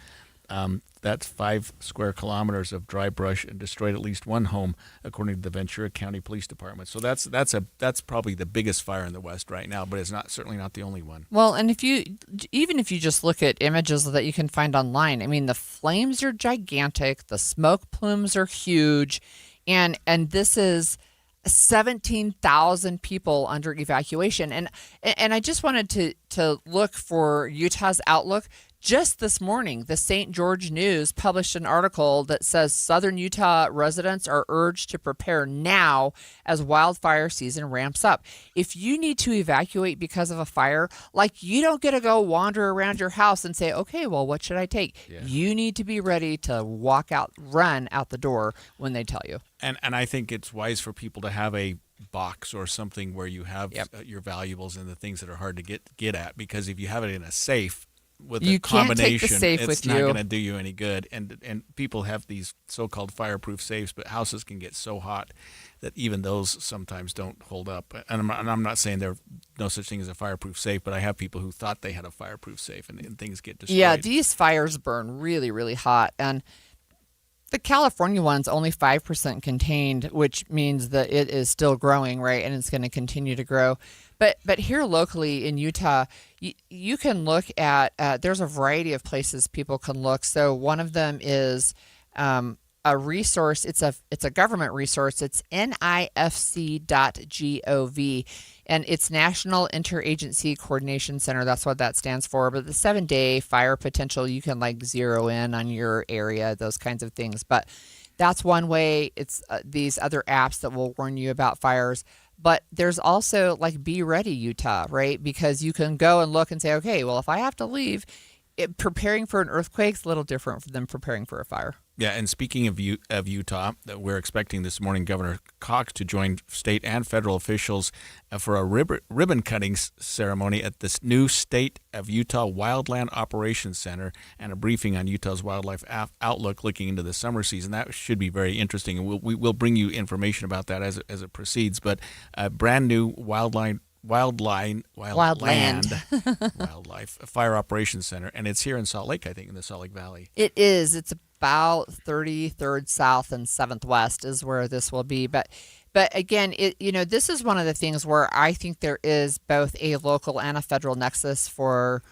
Speaker 13: That's 5 square kilometers of dry brush and destroyed at least one home, according to the Ventura County Police Department. So that's probably the biggest fire in the West right now, but it's certainly not the only one.
Speaker 12: Well, and even if you just look at images that you can find online, I mean, the flames are gigantic, the smoke plumes are huge, and this is 17,000 people under evacuation. And I just wanted to look for Utah's outlook. Just this morning, the St. George News published an article that says southern Utah residents are urged to prepare now as wildfire season ramps up. If you need to evacuate because of a fire, like, you don't get to go wander around your house and say, okay, well, what should I take? Yeah. You need to be ready to run out the door when they tell you.
Speaker 13: And I think it's wise for people to have a box or something where you have your valuables and the things that are hard to get at, because if you have it in a safe, with
Speaker 12: you
Speaker 13: a combination,
Speaker 12: can't take the safe
Speaker 13: it's
Speaker 12: with
Speaker 13: not
Speaker 12: you.
Speaker 13: going to do you any good. And people have these so-called fireproof safes, but houses can get so hot that even those sometimes don't hold up. And I'm not saying there's no such thing as a fireproof safe, but I have people who thought they had a fireproof safe and things get destroyed.
Speaker 12: Yeah, these fires burn really, really hot. And the California one's only 5% contained, which means that it is still growing, right? And it's going to continue to grow. But here locally in Utah, you can look at, there's a variety of places people can look. So one of them is a resource. It's a government resource. It's NIFC.gov, and it's National Interagency Coordination Center. That's what that stands for. But the 7-day fire potential, you can like zero in on your area, those kinds of things. But that's one way. It's these other apps that will warn you about fires. But there's also like Be Ready Utah, right? Because you can go and look and say, okay, well, if I have to leave, preparing for an earthquake's a little different than preparing for a fire.
Speaker 13: Yeah, and speaking of Utah, we're expecting this morning Governor Cox to join state and federal officials for a ribbon cutting ceremony at this new State of Utah Wildland Operations Center and a briefing on Utah's wildlife outlook looking into the summer season. That should be very interesting, and we'll bring you information about that as it proceeds. But a brand new Wildland Wildlife Fire Operations Center, and it's here in Salt Lake, I think, in the Salt Lake Valley.
Speaker 12: It is. It's about 33rd South and 7th West is where this will be. But again, this is one of the things where I think there is both a local and a federal nexus for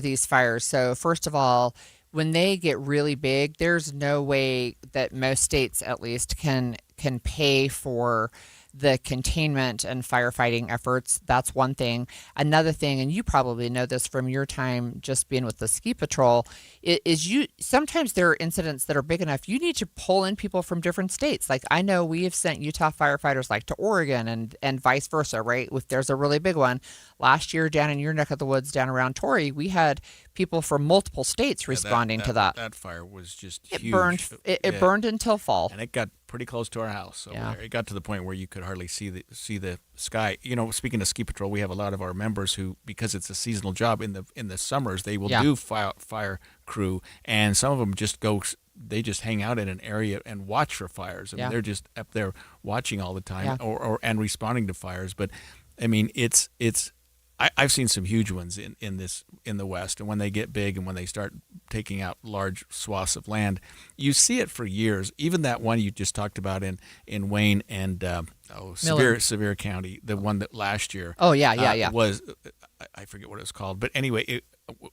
Speaker 12: these fires. So first of all, when they get really big, there's no way that most states, at least, can pay for the containment and firefighting efforts. That's one thing. Another thing, and you probably know this from your time just being with the ski patrol, is sometimes there are incidents that are big enough you need to pull in people from different states. Like, I know we have sent Utah firefighters like to Oregon and vice versa, right? If there's a really big one. Last year down in your neck of the woods down around Torrey, we had people from multiple states responding to that.
Speaker 13: That fire was just
Speaker 12: huge. It burned until fall.
Speaker 13: And it got pretty close to our house. So it got to the point where you could hardly see the sky. Speaking of ski patrol, we have a lot of our members who, because it's a seasonal job in the summers, they will do fire crew, and some of them they just hang out in an area and watch for fires. I mean, they're just up there watching all the time and responding to fires. But I mean, I've seen some huge ones in the West, and when they get big and when they start taking out large swaths of land, you see it for years. Even that one you just talked about in Wayne and Sevier County, the one that last year was, I forget what it was called, but anyway,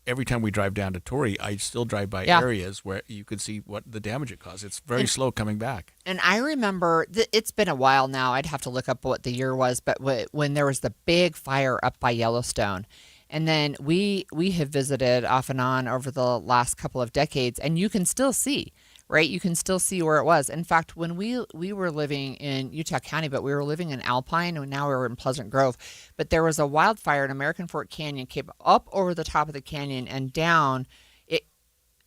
Speaker 13: every time we drive down to Torrey, I still drive by areas where you could see what the damage it caused. It's very slow coming back.
Speaker 12: And I remember, it's been a while now. I'd have to look up what the year was, but when there was the big fire up by Yellowstone. And then we have visited off and on over the last couple of decades, and you can still see, right? You can still see where it was. In fact, when we were living in Utah County, but we were living in Alpine, and now we're in Pleasant Grove. But there was a wildfire in American Fork Canyon, came up over the top of the canyon and down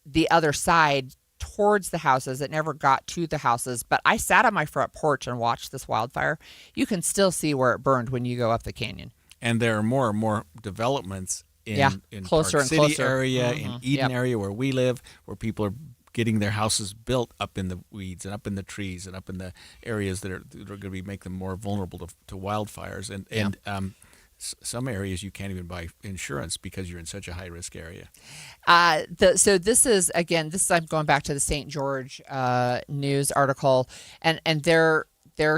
Speaker 12: the other side towards the houses. It never got to the houses, but I sat on my front porch and watched this wildfire. You can still see where it burned when you go up the canyon.
Speaker 13: And there are more and more developments in
Speaker 12: closer
Speaker 13: Park
Speaker 12: and
Speaker 13: City
Speaker 12: closer.
Speaker 13: area, in Eden area where we live, where people are getting their houses built up in the weeds and up in the trees and up in the areas that are going to make them more vulnerable to wildfires. And some areas you can't even buy insurance because you're in such a high risk area.
Speaker 12: So this is I'm going back to the St. George News article, and they're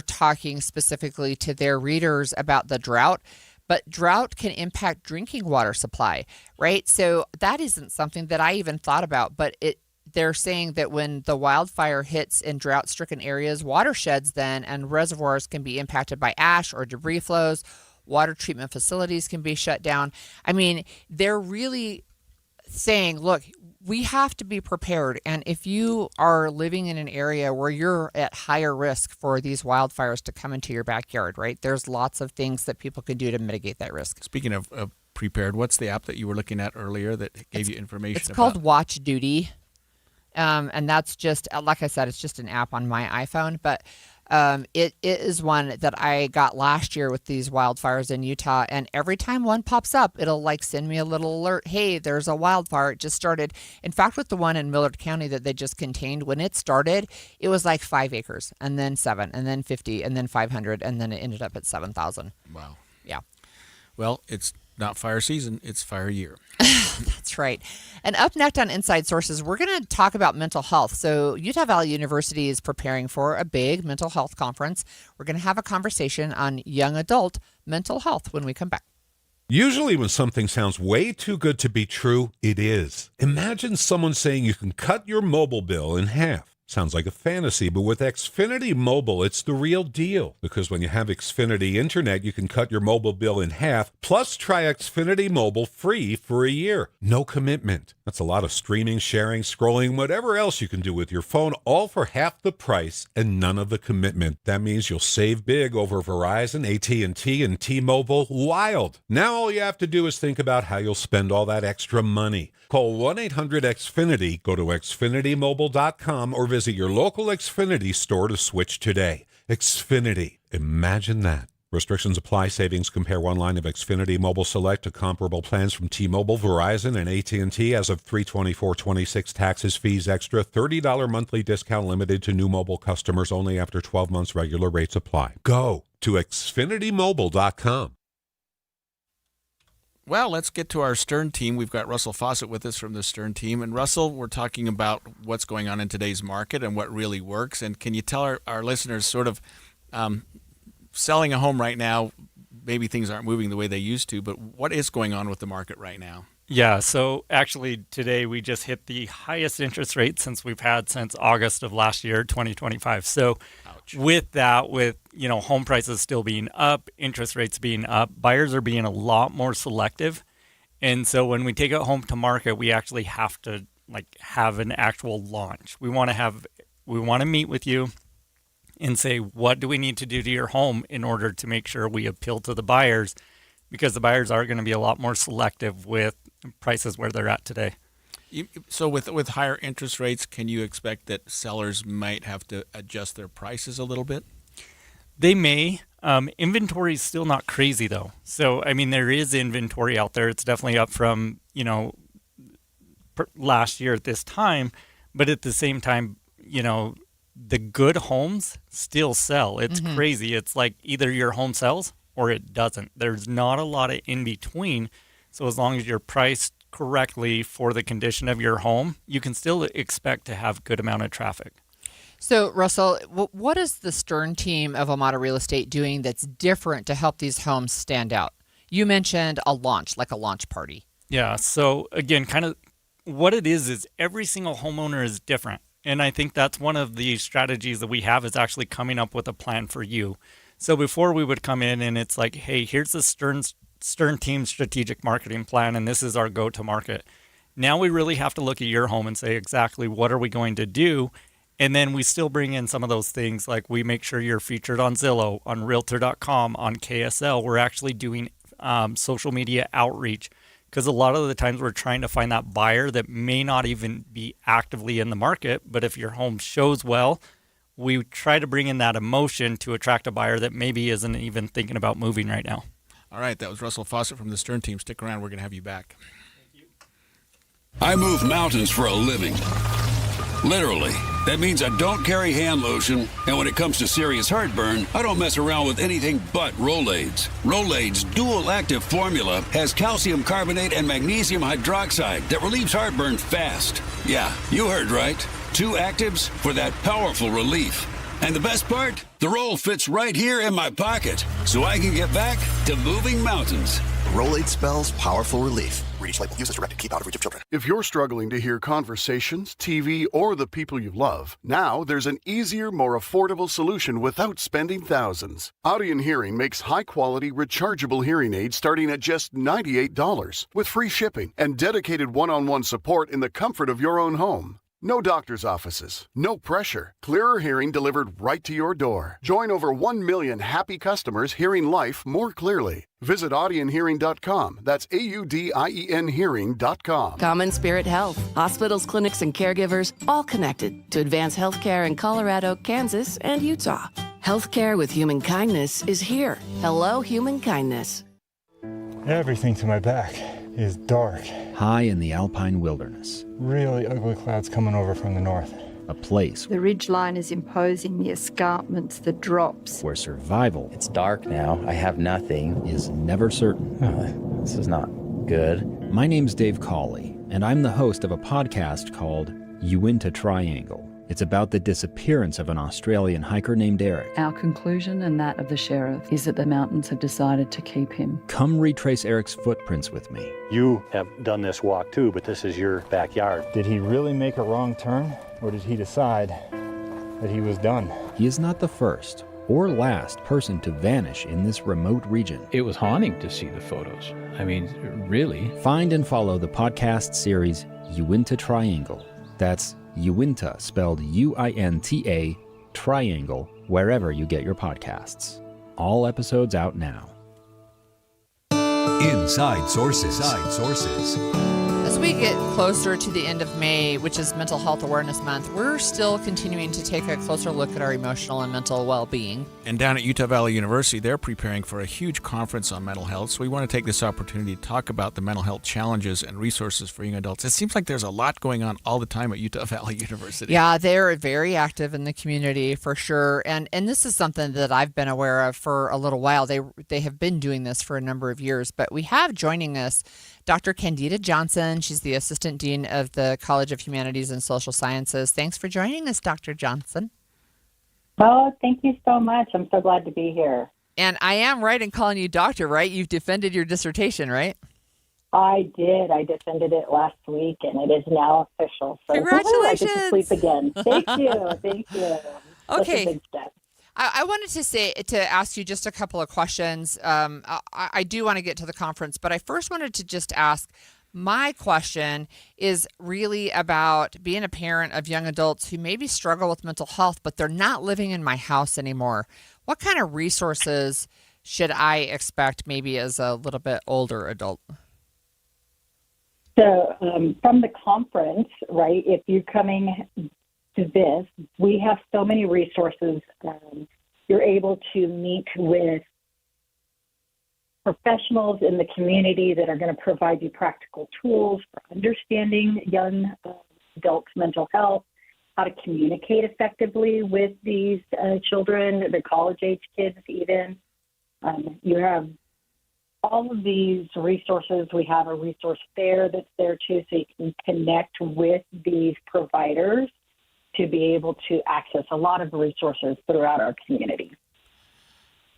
Speaker 12: talking specifically to their readers about the drought. But drought can impact drinking water supply, right? So that isn't something that I even thought about, but they're saying that when the wildfire hits in drought-stricken areas, watersheds then and reservoirs can be impacted by ash or debris flows. Water treatment facilities can be shut down. I mean, they're really saying, look, we have to be prepared. And if you are living in an area where you're at higher risk for these wildfires to come into your backyard, right? There's lots of things that people can do to mitigate that risk.
Speaker 13: Speaking of prepared, what's the app that you were looking at earlier that gave you information
Speaker 12: It's called Watch Duty. And that's just, like I said, it's just an app on my iPhone. But it is one that I got last year with these wildfires in Utah. And every time one pops up, it'll like send me a little alert. Hey, there's a wildfire. It just started. In fact, with the one in Millard County that they just contained, when it started, it was like 5 acres and then 7 and then 50 and then 500. And then it ended up at 7,000.
Speaker 13: Wow.
Speaker 12: Yeah.
Speaker 13: Well, it's not fire season, it's fire year.
Speaker 12: That's right. And up next on Inside Sources, we're going to talk about mental health. So Utah Valley University is preparing for a big mental health conference. We're going to have a conversation on young adult mental health when we come back.
Speaker 10: Usually when something sounds way too good to be true, it is. Imagine someone saying you can cut your mobile bill in half. Sounds like a fantasy, but with Xfinity Mobile, it's the real deal. Because when you have Xfinity Internet, you can cut your mobile bill in half, plus try Xfinity Mobile free for a year. No commitment. That's a lot of streaming, sharing, scrolling, whatever else you can do with your phone, all for half the price and none of the commitment. That means you'll save big over Verizon, AT&T, and T-Mobile. Wild. Now all you have to do is think about how you'll spend all that extra money. Call 1-800-XFINITY, go to XfinityMobile.com, or visit your local Xfinity store to switch today. Xfinity. Imagine that. Restrictions apply. Savings compare one line of Xfinity Mobile Select to comparable plans from T-Mobile, Verizon, and AT&T as of 3/24/26. Taxes, fees extra. $30 monthly discount limited to new mobile customers only after 12 months. Regular rates apply. Go to XfinityMobile.com.
Speaker 13: Well, let's get to our Stern team. We've got Russell Fawcett with us from the Stern team. And Russell, we're talking about what's going on in today's market and what really works. And can you tell our listeners sort of selling a home right now, maybe things aren't moving the way they used to, but what is going on with the market right now?
Speaker 14: Yeah, so actually today we just hit the highest interest rate since we've had since August of last year, 2025. So with that, with home prices still being up, interest rates being up, buyers are being a lot more selective. And so when we take it home to market, we actually have to have an actual launch. We want to meet with you and say, what do we need to do to your home in order to make sure we appeal to the buyers, because the buyers are going to be a lot more selective with prices where they're at today.
Speaker 13: So with higher interest rates, can you expect that sellers might have to adjust their prices a little bit?
Speaker 14: They may. Inventory is still not crazy though. So, I mean, there is inventory out there. It's definitely up from, last year at this time, but at the same time, the good homes still sell. It's crazy. It's like either your home sells or it doesn't. There's not a lot of in between. So as long as you're priced correctly for the condition of your home, you can still expect to have good amount of traffic.
Speaker 12: So, Russell, what is the Stern team of Amada Real Estate doing that's different to help these homes stand out? You mentioned a launch, like a launch party.
Speaker 14: Yeah. So again, kind of what it is every single homeowner is different. And I think that's one of the strategies that we have, is actually coming up with a plan for you. So before we would come in and it's like, hey, here's the Stern team strategic marketing plan, and this is our go-to-market. Now we really have to look at your home and say exactly what are we going to do, and then we still bring in some of those things, like we make sure you're featured on Zillow, on Realtor.com, on KSL. We're actually doing social media outreach, because a lot of the times we're trying to find that buyer that may not even be actively in the market, but if your home shows well, we try to bring in that emotion to attract a buyer that maybe isn't even thinking about moving right now.
Speaker 13: All right, that was Russell Fawcett from the Stern team. Stick around. We're going to have you back.
Speaker 15: I move mountains for a living. Literally. That means I don't carry hand lotion, and when it comes to serious heartburn, I don't mess around with anything but Rolaids. Rolaids' dual-active formula has calcium carbonate and magnesium hydroxide that relieves heartburn fast. Yeah, you heard right. 2 actives for that powerful relief. And the best part? The roll fits right here in my pocket, so I can get back to moving mountains.
Speaker 16: Rolate spells powerful relief. Read each label. Use as directed. Keep out of reach of children.
Speaker 17: If you're struggling to hear conversations, TV, or the people you love, now there's an easier, more affordable solution without spending thousands. Audion Hearing makes high-quality, rechargeable hearing aids starting at just $98 with free shipping and dedicated one-on-one support in the comfort of your own home. No doctor's offices, no pressure. Clearer hearing delivered right to your door. Join over 1 million happy customers hearing life more clearly. Visit audionhearing.com. That's AUDIEN hearing.com.
Speaker 18: Common Spirit Health. Hospitals, clinics, and caregivers all connected to advance healthcare in Colorado, Kansas, and Utah. Healthcare with human kindness is here. Hello, human kindness.
Speaker 19: Everything to my back is dark.
Speaker 22: High in the alpine wilderness.
Speaker 19: Really ugly clouds coming over from the north.
Speaker 22: A place
Speaker 26: The ridgeline is imposing, the escarpments, the drops.
Speaker 22: where survival,
Speaker 27: It's dark now. I have nothing.
Speaker 22: is never certain.
Speaker 27: This is not good.
Speaker 22: My name's Dave Cawley, and I'm the host of a podcast called Uinta Triangle. It's about the disappearance of an Australian hiker named Eric.
Speaker 26: Our conclusion, and that of the sheriff, is that the mountains have decided to keep him.
Speaker 22: Come retrace Eric's footprints with me.
Speaker 28: You have done this walk too, but this is your backyard.
Speaker 19: Did he really make a wrong turn, or did he decide that he was done?
Speaker 22: He is not the first or last person to vanish in this remote region.
Speaker 29: It was haunting to see the photos. I mean, really.
Speaker 22: Find and follow the podcast series Uinta Triangle. That's Uinta, spelled U-I-N-T-A, Triangle, wherever you get your podcasts. All episodes out now.
Speaker 11: Inside Sources. Inside Sources.
Speaker 12: As we get closer to the end of May, which is Mental Health Awareness Month, we're still continuing to take a closer look at our emotional and mental well-being.
Speaker 13: And down at Utah Valley University, they're preparing for a huge conference on mental health. So we want to take this opportunity to talk about the mental health challenges and resources for young adults. It seems like there's a lot going on all the time at Utah Valley University.
Speaker 12: Yeah, they're very active in the community for sure. And this is something that I've been aware of for a little while. They have been doing this for a number of years. But we have joining us Dr. Candida Johnson. She's the Assistant Dean of the College of Humanities and Social Sciences. Thanks for joining us, Dr. Johnson.
Speaker 30: Oh, thank you so much. I'm so glad to be here.
Speaker 12: And I am right in calling you doctor, right? You've defended your dissertation, right?
Speaker 30: I did. I defended it last week, and it is now official. So
Speaker 12: Congratulations.
Speaker 30: I get to sleep again. Thank you. Thank you. That's
Speaker 12: Okay.
Speaker 30: a big step.
Speaker 12: I wanted to ask you just a couple of questions. I do want to get to the conference, but I first wanted to just ask, my question is really about being a parent of young adults who maybe struggle with mental health, but they're not living in my house anymore. What kind of resources should I expect maybe as a little bit older adult?
Speaker 30: So from the conference, right, if you're coming to this, we have so many resources. You're able to meet with professionals in the community that are going to provide you practical tools for understanding young adults' mental health, how to communicate effectively with these children, the college-age kids even. You have all of these resources. We have a resource fair that's there too, so you can connect with these providers to be able to access a lot of resources throughout our community.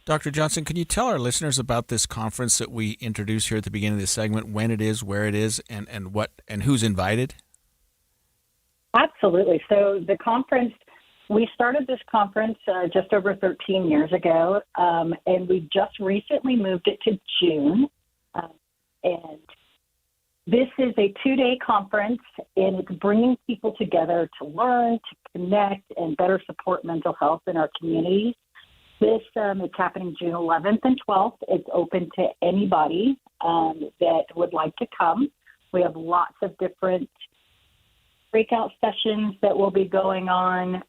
Speaker 13: Dr. Johnson, can you tell our listeners about this conference that we introduced here at the beginning of this segment, when it is, where it is, and who's invited?
Speaker 30: Absolutely. So the conference, we started this conference just over 13 years ago, and we just recently moved it to June. And this is a 2-day conference, and it's bringing people together to learn, to connect, and better support mental health in our communities. This is happening June 11th and 12th. It's open to anybody that would like to come. We have lots of different breakout sessions that will be going on.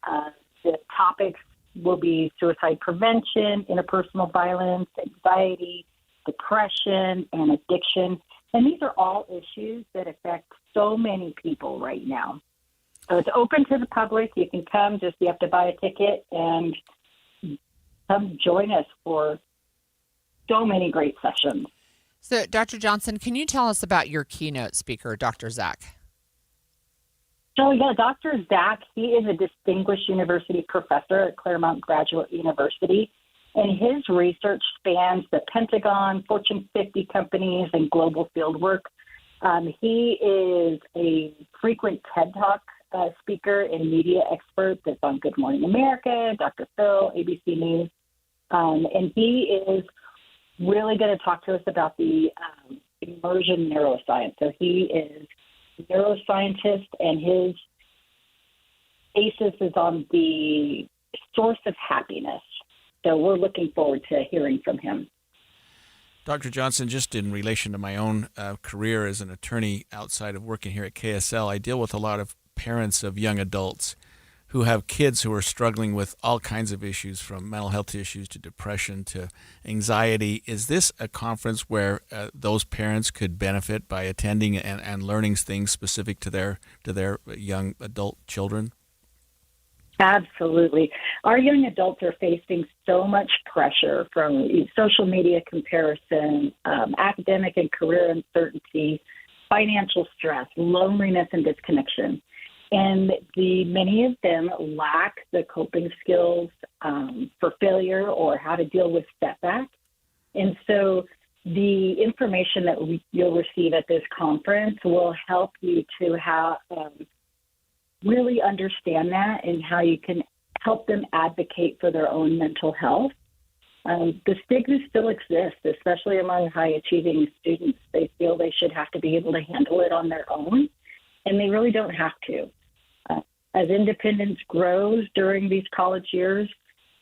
Speaker 30: The topics will be suicide prevention, interpersonal violence, anxiety, depression, and addiction. And these are all issues that affect so many people right now. So it's open to the public. You can come, you have to buy a ticket and come join us for so many great sessions.
Speaker 12: So, Dr. Johnson, can you tell us about your keynote speaker, Dr. Zach?
Speaker 30: So, yeah, Dr. Zach, he is a distinguished university professor at Claremont Graduate University, and his research spans the Pentagon, Fortune 50 companies, and global field work. He is a frequent TED Talk speaker and media expert that's on Good Morning America, Dr. Phil, ABC News, and he is really going to talk to us about the immersion neuroscience. So he is neuroscientist, and his thesis is on the source of happiness. So we're looking forward to hearing from him.
Speaker 13: Dr. Johnson, just in relation to my own career as an attorney outside of working here at KSL, I deal with a lot of parents of young adults who have kids who are struggling with all kinds of issues, from mental health issues to depression to anxiety. Is this a conference where those parents could benefit by attending and learning things specific to their young adult children?
Speaker 30: Absolutely. Our young adults are facing so much pressure from social media comparison, academic and career uncertainty, financial stress, loneliness, and disconnection. And many of them lack the coping skills for failure or how to deal with setbacks. And so the information that you'll receive at this conference will help you to have really understand that and how you can help them advocate for their own mental health. The stigma still exists, especially among high-achieving students. They feel they should have to be able to handle it on their own, and they really don't have to. As independence grows during these college years,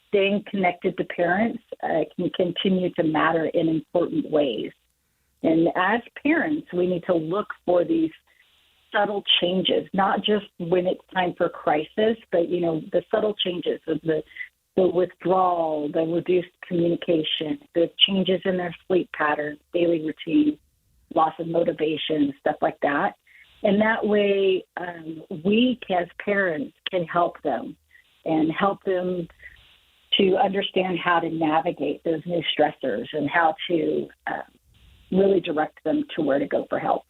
Speaker 30: staying connected to parents can continue to matter in important ways. And as parents, we need to look for these subtle changes, not just when it's time for crisis, but, the subtle changes of the withdrawal, the reduced communication, the changes in their sleep patterns, daily routine, loss of motivation, stuff like that. And that way, we as parents can help them and help them to understand how to navigate those new stressors and how to really direct them to where to go for help.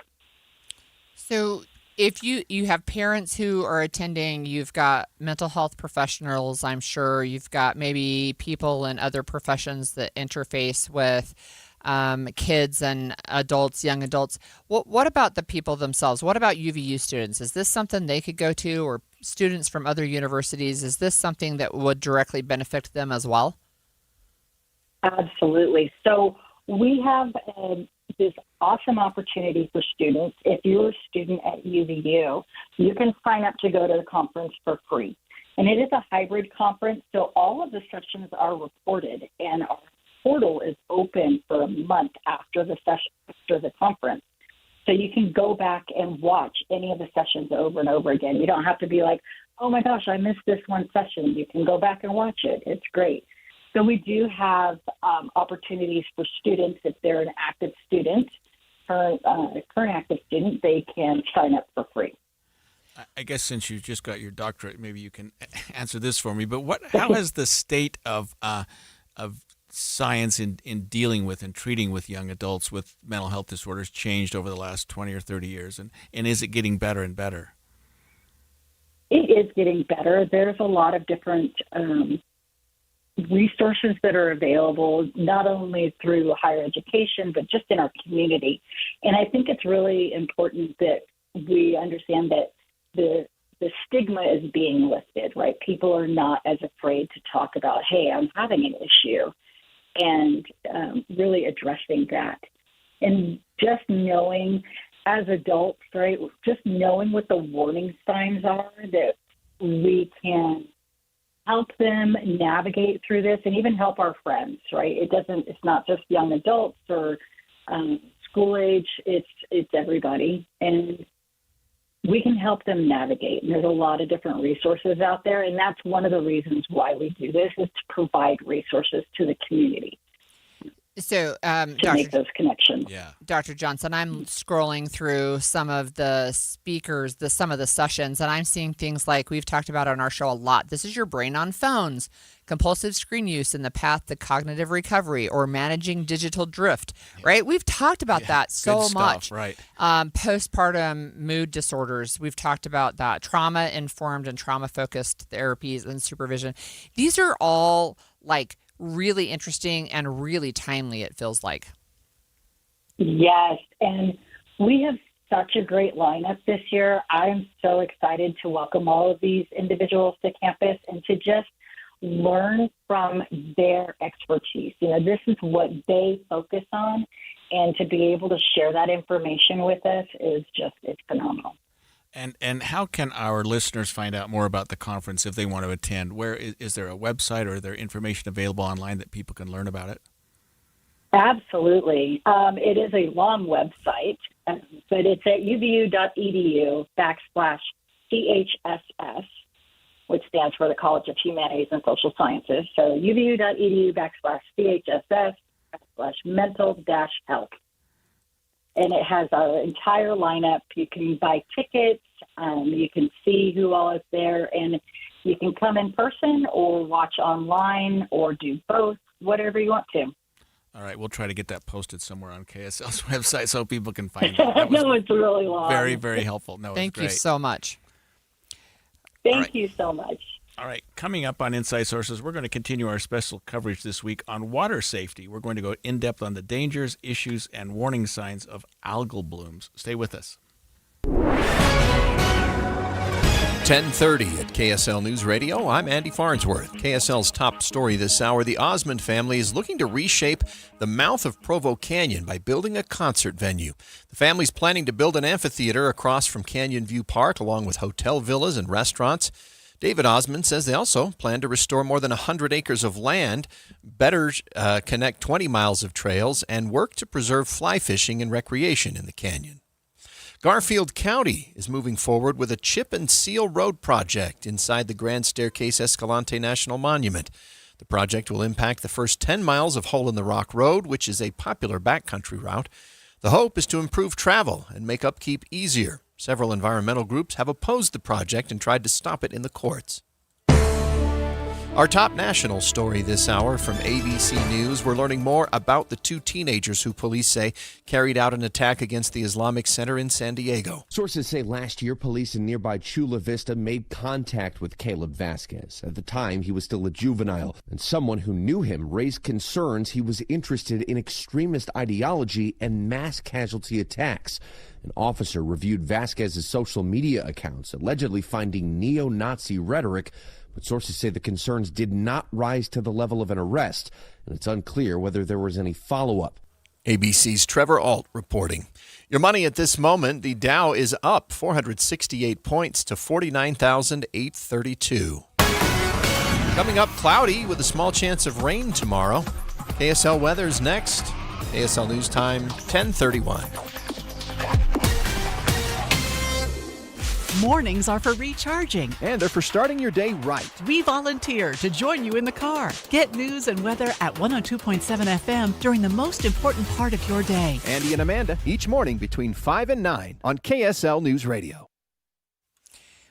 Speaker 12: So if you have parents who are attending, you've got mental health professionals, I'm sure you've got maybe people in other professions that interface with kids and adults, young adults. What about the people themselves? What about UVU students? Is this something they could go to, or students from other universities? Is this something that would directly benefit them as well?
Speaker 30: Absolutely. So we have this awesome opportunity for students. If you're a student at UVU, you can sign up to go to the conference for free. And it is a hybrid conference, so all of the sessions are recorded, and our portal is open for a month after the session, after the conference. So you can go back and watch any of the sessions over and over again. You don't have to be like, oh my gosh, I missed this one session. You can go back and watch it. It's great. So we do have opportunities for students. If they're an active student, current active student, they can sign up for free.
Speaker 13: I guess since you just got your doctorate, maybe you can answer this for me. But how has the state of science in dealing with and treating with young adults with mental health disorders changed over the last 20 or 30 years? And is it getting better and better?
Speaker 30: It is getting better. There's a lot of different resources that are available, not only through higher education, but just in our community. And I think it's really important that we understand that the stigma is being lifted, right? People are not as afraid to talk about, hey, I'm having an issue, and really addressing that. And just knowing as adults, right, just knowing what the warning signs are, that we can help them navigate through this and even help our friends, right? It's not just young adults or school age, it's everybody. And we can help them navigate. And there's a lot of different resources out there, and that's one of the reasons why we do this, is to provide resources to the community.
Speaker 12: So,
Speaker 30: to make those connections.
Speaker 13: Yeah.
Speaker 12: Dr. Johnson, I'm scrolling through some of the speakers, some of the sessions, and I'm seeing things like we've talked about on our show a lot. This is your brain on phones, compulsive screen use and the path to cognitive recovery, or managing digital drift, right? We've talked about that so
Speaker 13: Good stuff,
Speaker 12: much.
Speaker 13: right.
Speaker 12: Postpartum mood disorders, we've talked about that. Trauma-informed and trauma-focused therapies and supervision. These are all like really interesting and really timely, it feels like.
Speaker 30: Yes, and we have such a great lineup this year. I'm so excited to welcome all of these individuals to campus and to just learn from their expertise. This is what they focus on, and to be able to share that information with us it's phenomenal.
Speaker 13: And how can our listeners find out more about the conference if they want to attend? Where is there a website, or is there information available online that people can learn about it?
Speaker 30: Absolutely. It is a long website, but it's at uvu.edu/CHSS, which stands for the College of Humanities and Social Sciences. So uvu.edu/CHSS/mental-health. And it has our entire lineup. You can buy tickets. You can see who all is there. And you can come in person or watch online or do both, whatever you want to.
Speaker 13: All right, we'll try to get that posted somewhere on KSL's website so people can find it.
Speaker 30: No, it's really long.
Speaker 13: Very, very helpful. No,
Speaker 12: Thank you so much.
Speaker 30: Thank you so much.
Speaker 13: All right, coming up on Inside Sources, we're going to continue our special coverage this week on water safety. We're going to go in-depth on the dangers, issues, and warning signs of algal blooms. Stay with us.
Speaker 1: 10:30 at KSL News Radio. I'm Andy Farnsworth. KSL's top story this hour: the Osmond family is looking to reshape the mouth of Provo Canyon by building a concert venue. The family's planning to build an amphitheater across from Canyon View Park, along with hotel villas and restaurants. David Osmond says they also plan to restore more than 100 acres of land, better connect 20 miles of trails, and work to preserve fly fishing and recreation in the canyon. Garfield County is moving forward with a chip and seal road project inside the Grand Staircase Escalante National Monument. The project will impact the first 10 miles of Hole in the Rock Road, which is a popular backcountry route. The hope is to improve travel and make upkeep easier. Several environmental groups have opposed the project and tried to stop it in the courts. Our top national story this hour from ABC News. We're learning more about the two teenagers who police say carried out an attack against the Islamic Center in San Diego.
Speaker 2: Sources say last year, police in nearby Chula Vista made contact with Caleb Vasquez. At the time, he was still a juvenile, and someone who knew him raised concerns he was interested in extremist ideology and mass casualty attacks. An officer reviewed Vasquez's social media accounts, allegedly finding neo-Nazi rhetoric, but sources say the concerns did not rise to the level of an arrest, and it's unclear whether there was any follow-up.
Speaker 1: ABC's Trevor Alt reporting. Your money at this moment: the Dow is up 468 points to 49,832. Coming up, cloudy with a small chance of rain tomorrow. KSL weather's next. KSL News Time, 10:31.
Speaker 3: Mornings are for recharging.
Speaker 4: And they're for starting your day right.
Speaker 3: We volunteer to join you in the car. Get news and weather at 102.7 FM during the most important part of your day.
Speaker 4: Andy and Amanda, each morning between 5 and 9 on KSL News Radio.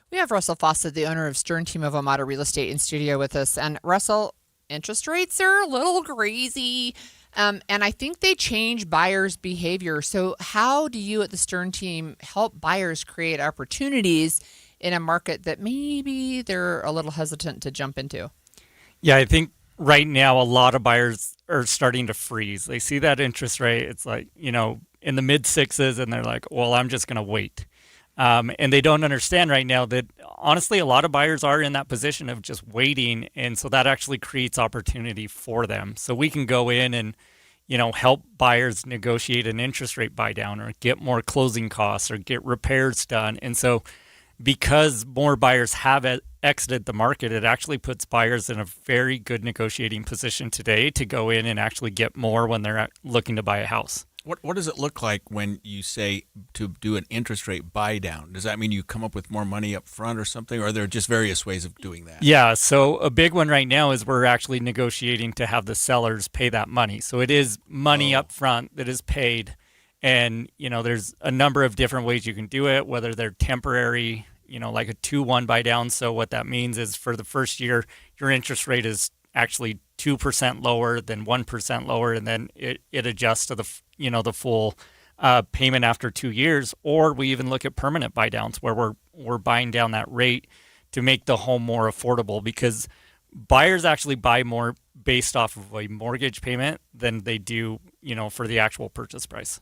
Speaker 12: We have Russell Fawcett, the owner of Stern Team of Omada Real Estate, in studio with us. And Russell, interest rates are a little crazy. And I think they change buyers' behavior. So how do you at the Stern Team help buyers create opportunities in a market that maybe they're a little hesitant to jump into?
Speaker 14: Yeah, I think right now a lot of buyers are starting to freeze. They see that interest rate. It's like, in the mid sixes, and they're like, well, I'm just going to wait. And they don't understand right now that, honestly, a lot of buyers are in that position of just waiting. And so that actually creates opportunity for them. So we can go in and, help buyers negotiate an interest rate buy down, or get more closing costs, or get repairs done. And so because more buyers have exited the market, it actually puts buyers in a very good negotiating position today to go in and actually get more when they're looking to buy a house.
Speaker 13: What does it look like when you say to do an interest rate buy down? Does that mean you come up with more money up front or something, or are there just various ways of doing that?
Speaker 14: Yeah, so a big one right now is we're actually negotiating to have the sellers pay that money. So it is money up front that is paid. And, there's a number of different ways you can do it, whether they're temporary, like a 2-1 buy down. So what that means is for the first year, your interest rate is actually 2% lower than 1% lower, and then it adjusts to the full payment after 2 years. Or we even look at permanent buy downs where we're buying down that rate to make the home more affordable, because buyers actually buy more based off of a mortgage payment than they do, for the actual purchase price.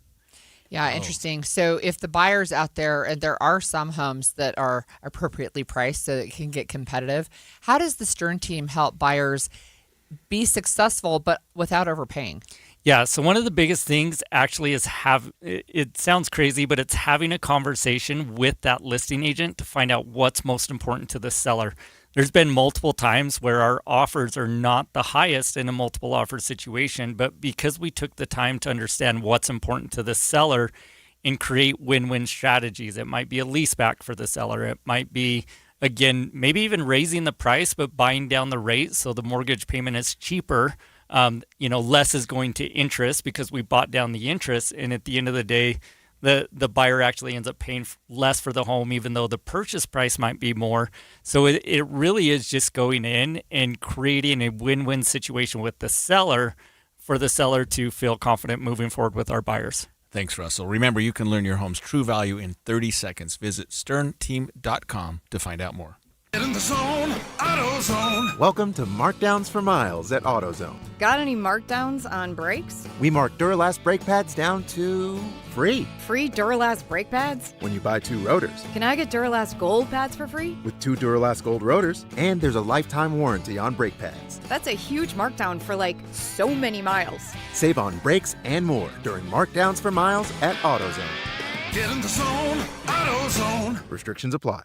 Speaker 12: Yeah, interesting. So if the buyers out there, and there are some homes that are appropriately priced so that it can get competitive, how does the Stern team help buyers be successful but without overpaying?
Speaker 14: Yeah, so one of the biggest things actually is it sounds crazy, but it's having a conversation with that listing agent to find out what's most important to the seller. There's been multiple times where our offers are not the highest in a multiple offer situation, but because we took the time to understand what's important to the seller and create win-win strategies, it might be a lease back for the seller. It might be, again, maybe even raising the price, but buying down the rate so the mortgage payment is cheaper. Less is going to interest because we bought down the interest. And at the end of the day, the buyer actually ends up paying less for the home, even though the purchase price might be more. So it really is just going in and creating a win-win situation with the seller for the seller to feel confident moving forward with our buyers.
Speaker 13: Thanks, Russell. Remember, you can learn your home's true value in 30 seconds. Visit sternteam.com to find out more.
Speaker 5: Get in the zone, AutoZone.
Speaker 6: Welcome to Markdowns for Miles at AutoZone.
Speaker 7: Got any markdowns on brakes?
Speaker 6: We mark Duralast brake pads down to free.
Speaker 7: Free Duralast brake pads?
Speaker 6: When you buy 2 rotors.
Speaker 7: Can I get Duralast Gold pads for free?
Speaker 6: With 2 Duralast Gold rotors, and there's a lifetime warranty on brake pads.
Speaker 7: That's a huge markdown for so many miles.
Speaker 6: Save on brakes and more during Markdowns for Miles at AutoZone.
Speaker 5: Get in the zone, AutoZone.
Speaker 6: Restrictions apply.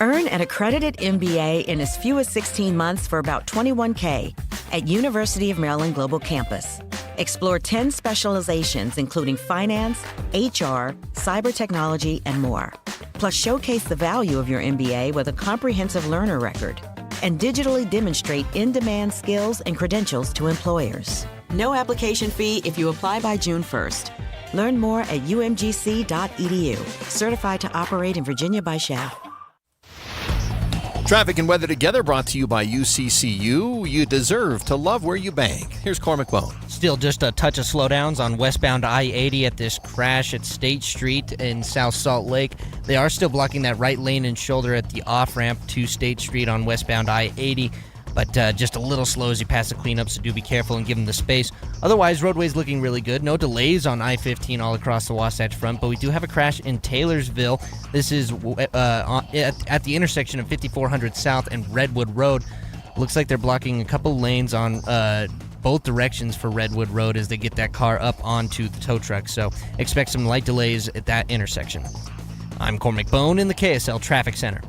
Speaker 8: Earn an accredited MBA in as few as 16 months for about $21K at University of Maryland Global Campus. Explore 10 specializations, including finance, HR, cyber technology, and more. Plus, showcase the value of your MBA with a comprehensive learner record and digitally demonstrate in-demand skills and credentials to employers. No application fee if you apply by June 1st. Learn more at umgc.edu. Certified to operate in Virginia by SHAP.
Speaker 1: Traffic and weather together brought to you by UCCU. You deserve to love where you bank. Here's Cormac Bone.
Speaker 9: Still just a touch of slowdowns on westbound I-80 at this crash at State Street in South Salt Lake. They are still blocking that right lane and shoulder at the off-ramp to State Street on westbound I-80. But just a little slow as you pass the cleanup, so do be careful and give them the space. Otherwise, roadway's looking really good. No delays on I-15 all across the Wasatch Front, but we do have a crash in Taylorsville. This is at the intersection of 5400 South and Redwood Road. Looks like they're blocking a couple lanes on both directions for Redwood Road as they get that car up onto the tow truck. So expect some light delays at that intersection. I'm Cormac Bone in the KSL Traffic Center.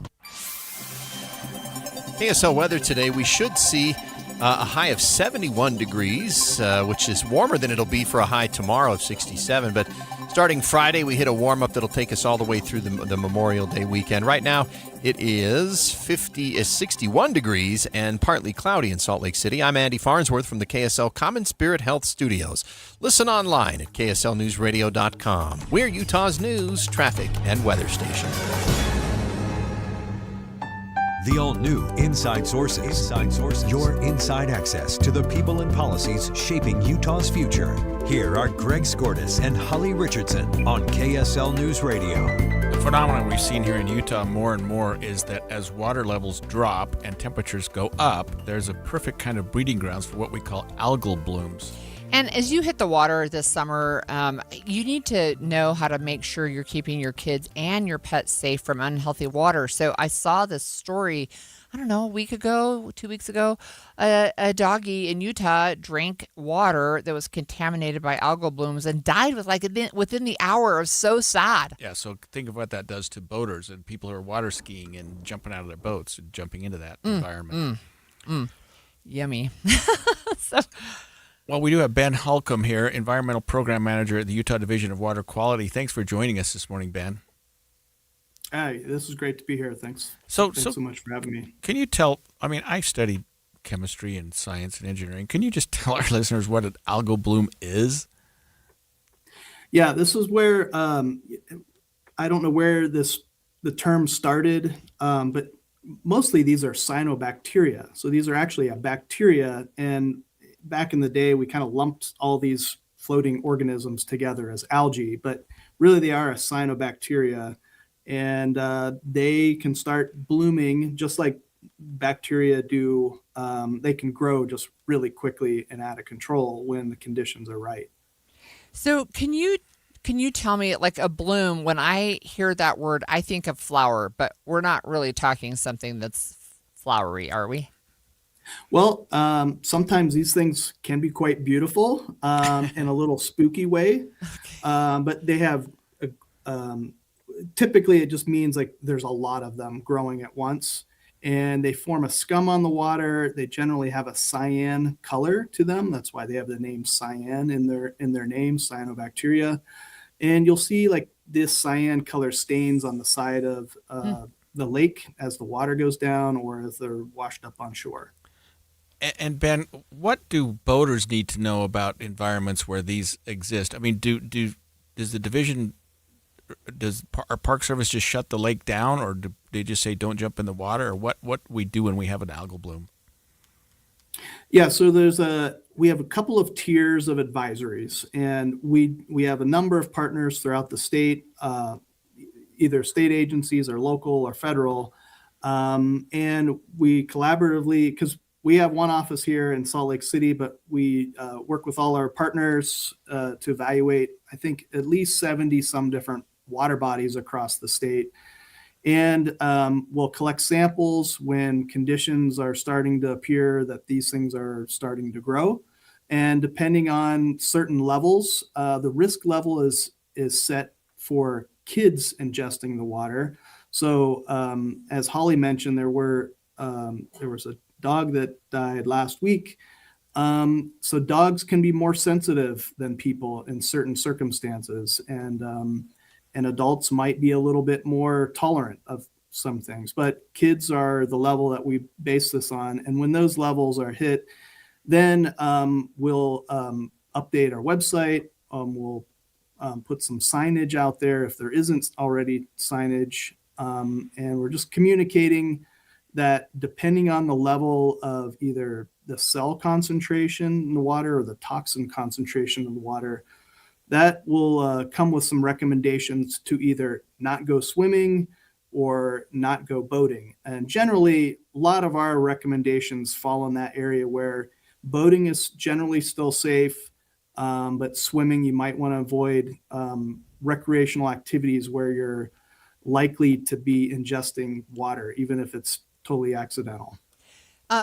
Speaker 1: KSL weather today, we should see a high of 71 degrees, which is warmer than it'll be for a high tomorrow of 67. But starting Friday, we hit a warm-up that'll take us all the way through the Memorial Day weekend. Right now, it is 61 degrees and partly cloudy in Salt Lake City. I'm Andy Farnsworth from the KSL Common Spirit Health Studios. Listen online at kslnewsradio.com. We're Utah's news, traffic, and weather station.
Speaker 11: The all-new Inside Sources. Inside Sources. Your inside access to the people and policies shaping Utah's future. Here are Greg Skordas and Holly Richardson on KSL News Radio.
Speaker 13: The phenomenon we've seen here in Utah more and more is that as water levels drop and temperatures go up, there's a perfect kind of breeding grounds for what we call algal blooms.
Speaker 12: And as you hit the water this summer, you need to know how to make sure you're keeping your kids and your pets safe from unhealthy water. So I saw this story, I don't know, a week ago, 2 weeks ago. A doggy in Utah drank water that was contaminated by algal blooms and died within the hour. It was so sad.
Speaker 13: Yeah, so think of what that does to boaters and people who are water skiing and jumping out of their boats and jumping into that environment.
Speaker 12: Yummy.
Speaker 13: Well, we do have Ben Holcomb here, Environmental Program Manager at the Utah Division of Water Quality. Thanks for joining us this morning, Ben.
Speaker 10: Hi, this is great to be here. Thanks.
Speaker 13: So
Speaker 10: Thanks so much for having me.
Speaker 13: Can you tell, I studied chemistry and science and engineering. Can you just tell our listeners what an algal bloom is?
Speaker 10: Yeah, this is where, I don't know where the term started, but mostly these are cyanobacteria. So these are actually a bacteria, and back in the day, we kind of lumped all these floating organisms together as algae, but really they are a cyanobacteria, and they can start blooming just like bacteria do. They can grow just really quickly and out of control when the conditions are right.
Speaker 12: So can you tell me, like a bloom, when I hear that word, I think of flower, but we're not really talking something that's flowery, are we?
Speaker 10: Well, sometimes these things can be quite beautiful in a little spooky way, but they have, typically it just means like there's a lot of them growing at once, and they form a scum on the water. They generally have a cyan color to them. That's why they have the name cyan in their name, cyanobacteria. And you'll see like this cyan color stains on the side of the lake as the water goes down or as they're washed up on shore.
Speaker 13: And Ben, what do boaters need to know about environments where these exist? I mean, does the division, does our Park Service just shut the lake down, or do they just say don't jump in the water, or what we do when we have an algal bloom?
Speaker 10: Yeah, so we have a couple of tiers of advisories, and we have a number of partners throughout the state, either state agencies or local or federal, and we collaboratively, because we have one office here in Salt Lake City, but we work with all our partners to evaluate, I think, at least 70 some different water bodies across the state. And we'll collect samples when conditions are starting to appear that these things are starting to grow. And depending on certain levels, the risk level is set for kids ingesting the water. So as Holly mentioned, there was a dog that died last week. So dogs can be more sensitive than people in certain circumstances, and adults might be a little bit more tolerant of some things, but kids are the level that we base this on. And when those levels are hit, then we'll update our website. We'll put some signage out there if there isn't already signage. And we're just communicating that depending on the level of either the cell concentration in the water or the toxin concentration in the water, that will come with some recommendations to either not go swimming or not go boating. And generally, a lot of our recommendations fall in that area where boating is generally still safe, but swimming, you might want to avoid recreational activities where you're likely to be ingesting water, even if it's totally accidental.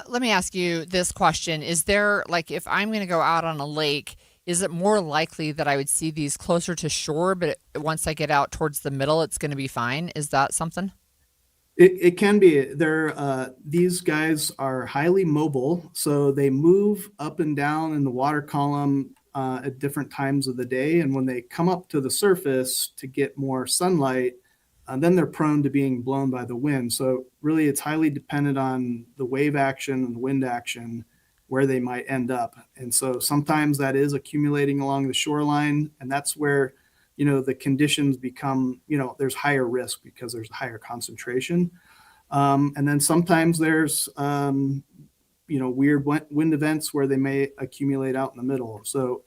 Speaker 12: Let me ask you this question. Is there, like, if I'm going to go out on a lake, is it more likely that I would see these closer to shore, but once I get out towards the middle, it's going to be fine? Is that something?
Speaker 10: It can be. These guys are highly mobile, so they move up and down in the water column at different times of the day. And when they come up to the surface to get more sunlight, then they're prone to being blown by the wind. So really, it's highly dependent on the wave action and the wind action where they might end up. And so sometimes that is accumulating along the shoreline, and that's where, the conditions become, there's higher risk because there's a higher concentration. And then sometimes there's, weird wind events where they may accumulate out in the middle. So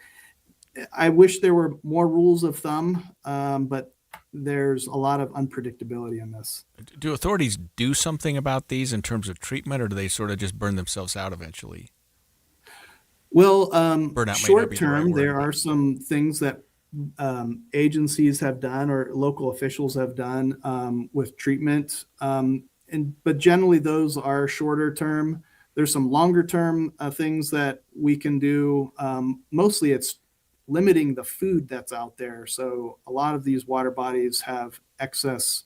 Speaker 10: I wish there were more rules of thumb, but there's a lot of unpredictability in this.
Speaker 13: Do authorities do something about these in terms of treatment, or do they sort of just burn themselves out eventually?
Speaker 10: Well,
Speaker 13: Burnout
Speaker 10: short
Speaker 13: may not be the right
Speaker 10: term,
Speaker 13: word,
Speaker 10: there are some things that agencies have done or local officials have done with treatment. But generally those are shorter term. There's some longer term things that we can do. Mostly it's limiting the food that's out there. So a lot of these water bodies have excess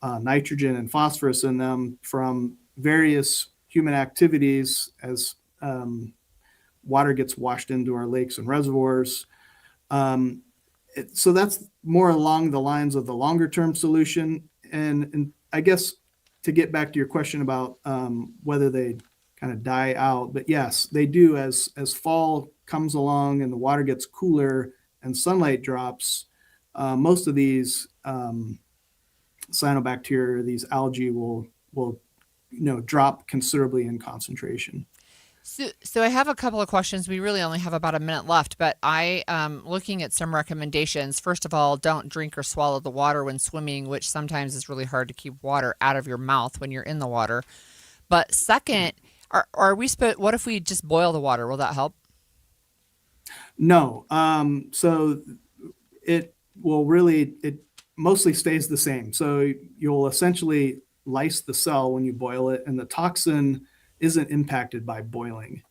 Speaker 10: nitrogen and phosphorus in them from various human activities, as water gets washed into our lakes and reservoirs. So that's more along the lines of the longer term solution. And I guess to get back to your question about whether they kind of die out, but yes, they do as fall comes along and the water gets cooler and sunlight drops. Most of these cyanobacteria, these algae will drop considerably in concentration.
Speaker 12: So I have a couple of questions. We really only have about a minute left, but I am looking at some recommendations. First of all, don't drink or swallow the water when swimming, which sometimes is really hard to keep water out of your mouth when you're in the water. But second, what if we just boil the water? Will that help?
Speaker 10: No. So it mostly stays the same. So you'll essentially lyse the cell when you boil it, and the toxin isn't impacted by boiling.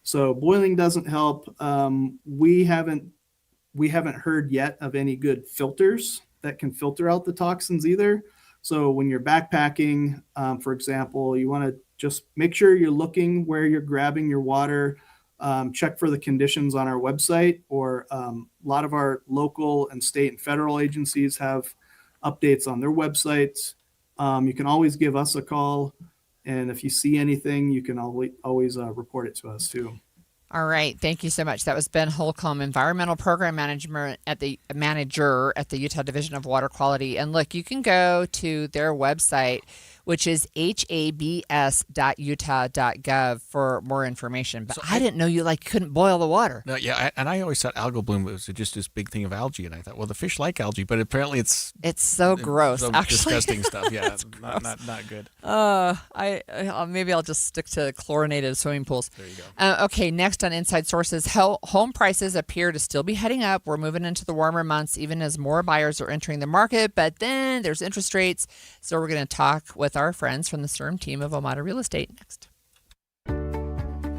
Speaker 10: So boiling doesn't help. We haven't heard yet of any good filters that can filter out the toxins either. So when you're backpacking, for example, you want to just make sure you're looking where you're grabbing your water. Check for the conditions on our website, or a lot of our local and state and federal agencies have updates on their websites. You can always give us a call. And if you see anything, you can always report it to us too.
Speaker 12: All right. Thank you so much. That was Ben Holcomb, Environmental Program Manager at the Utah Division of Water Quality. And look, you can go to their website, which is habs.utah.gov for more information. But I didn't know you couldn't boil the water.
Speaker 13: No, yeah, and I always thought algal bloom was just this big thing of algae, and I thought, well, the fish like algae, but apparently it's
Speaker 12: so gross,
Speaker 13: so
Speaker 12: actually.
Speaker 13: disgusting stuff. Yeah, not good.
Speaker 12: Maybe I'll just stick to chlorinated swimming pools.
Speaker 13: There you go.
Speaker 12: Okay, next on Inside Sources, home prices appear to still be heading up. We're moving into the warmer months, even as more buyers are entering the market. But then there's interest rates, so we're going to talk with our friends from the STRM team of Omada Real Estate next.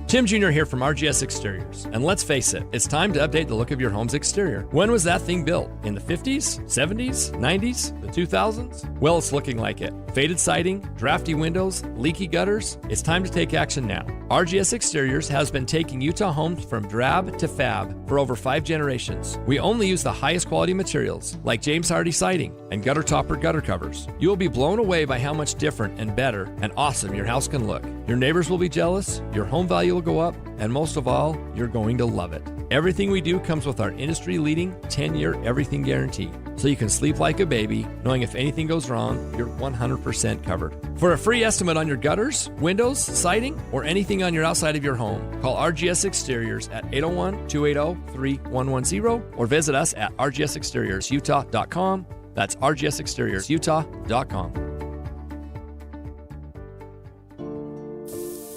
Speaker 15: Tim Jr. here from RGS Exteriors. And let's face it, it's time to update the look of your home's exterior. When was that thing built? In the 50s, 70s, 90s, the 2000s? Well, it's looking like it. Faded siding, drafty windows, leaky gutters. It's time to take action now. RGS Exteriors has been taking Utah homes from drab to fab for over 5 generations. We only use the highest quality materials like James Hardy siding and gutter topper gutter covers. You will be blown away by how much different and better and awesome your house can look. Your neighbors will be jealous, your home value will go up, and most of all, you're going to love it. Everything we do comes with our industry-leading 10-year everything guarantee, so you can sleep like a baby, knowing if anything goes wrong, you're 100% covered. For a free estimate on your gutters, windows, siding, or anything on your outside of your home, call RGS Exteriors at 801-280-3110 or visit us at rgsexteriorsutah.com. That's rgsexteriorsutah.com.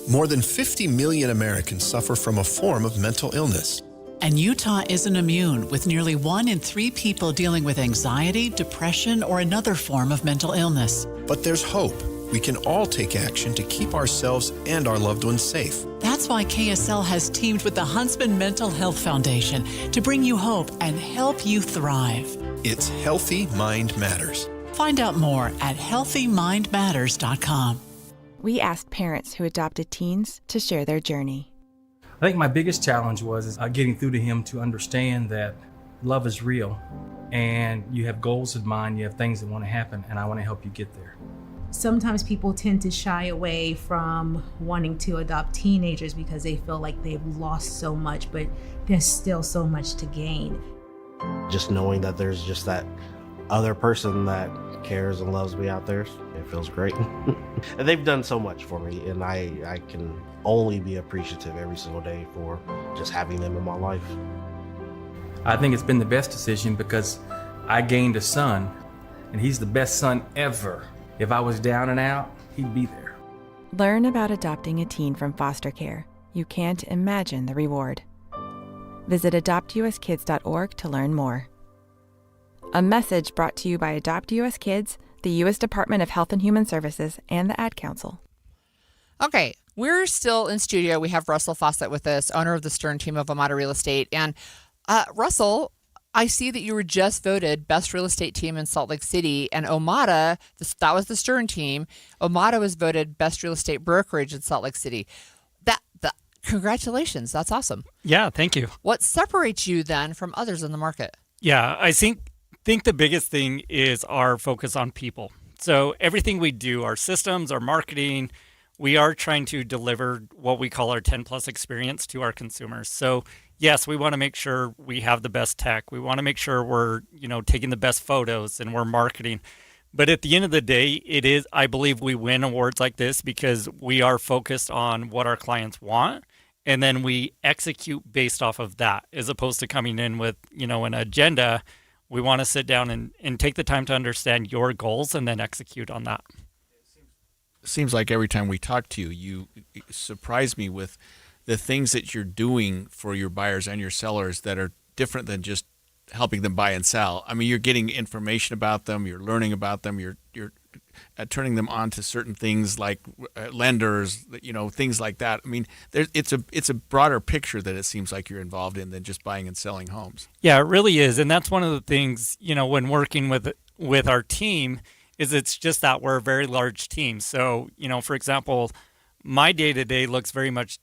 Speaker 16: More than 50 million Americans suffer from a form of mental illness.
Speaker 3: And Utah isn't immune, with nearly 1 in 3 people dealing with anxiety, depression, or another form of mental illness.
Speaker 16: But there's hope. We can all take action to keep ourselves and our loved ones safe.
Speaker 3: That's why KSL has teamed with the Huntsman Mental Health Foundation to bring you hope and help you thrive.
Speaker 16: It's Healthy Mind Matters.
Speaker 3: Find out more at healthymindmatters.com.
Speaker 17: We asked parents who adopted teens to share their journey.
Speaker 18: I think my biggest challenge was getting through to him to understand that love is real and you have goals in mind, you have things that want to happen, and I want to help you get there.
Speaker 20: Sometimes people tend to shy away from wanting to adopt teenagers because they feel like they've lost so much, but there's still so much to gain.
Speaker 21: Just knowing that there's just that other person that cares and loves me out there, it feels great. And they've done so much for me, and I can only be appreciative every single day for just having them in my life.
Speaker 18: I think it's been the best decision because I gained a son, and he's the best son ever. If I was down and out, he'd be there.
Speaker 17: Learn about adopting a teen from foster care. You can't imagine the reward. Visit adoptuskids.org to learn more. A message brought to you by Adopt US Kids, the U.S. Department of Health and Human Services, and the Ad Council.
Speaker 12: Okay, we're still in studio. We have Russell Fawcett with us, owner of the STRM team of Omada Real Estate. And Russell, I see that you were just voted best real estate team in Salt Lake City, and Omada, that was the STRM team. Omada was voted best real estate brokerage in Salt Lake City. congratulations. That's awesome.
Speaker 14: Yeah, thank you.
Speaker 12: What separates you then from others in the market?
Speaker 14: Yeah, I think the biggest thing is our focus on people. So everything we do, our systems, our marketing, we are trying to deliver what we call our 10 plus experience to our consumers. So yes, we want to make sure we have the best tech. We want to make sure we're, taking the best photos and we're marketing. But at the end of the day, I believe we win awards like this because we are focused on what our clients want. And then we execute based off of that, as opposed to coming in with, an agenda. We want to sit down and take the time to understand your goals and then execute on that.
Speaker 13: It seems like every time we talk to you, you surprise me with the things that you're doing for your buyers and your sellers that are different than just helping them buy and sell. I mean, you're getting information about them, you're learning about them, you're turning them on to certain things like lenders, things like that. I mean, it's a broader picture that it seems like you're involved in than just buying and selling homes.
Speaker 14: Yeah, it really is, and that's one of the things when working with our team is it's just that we're a very large team. So for example, my day-to-day looks very much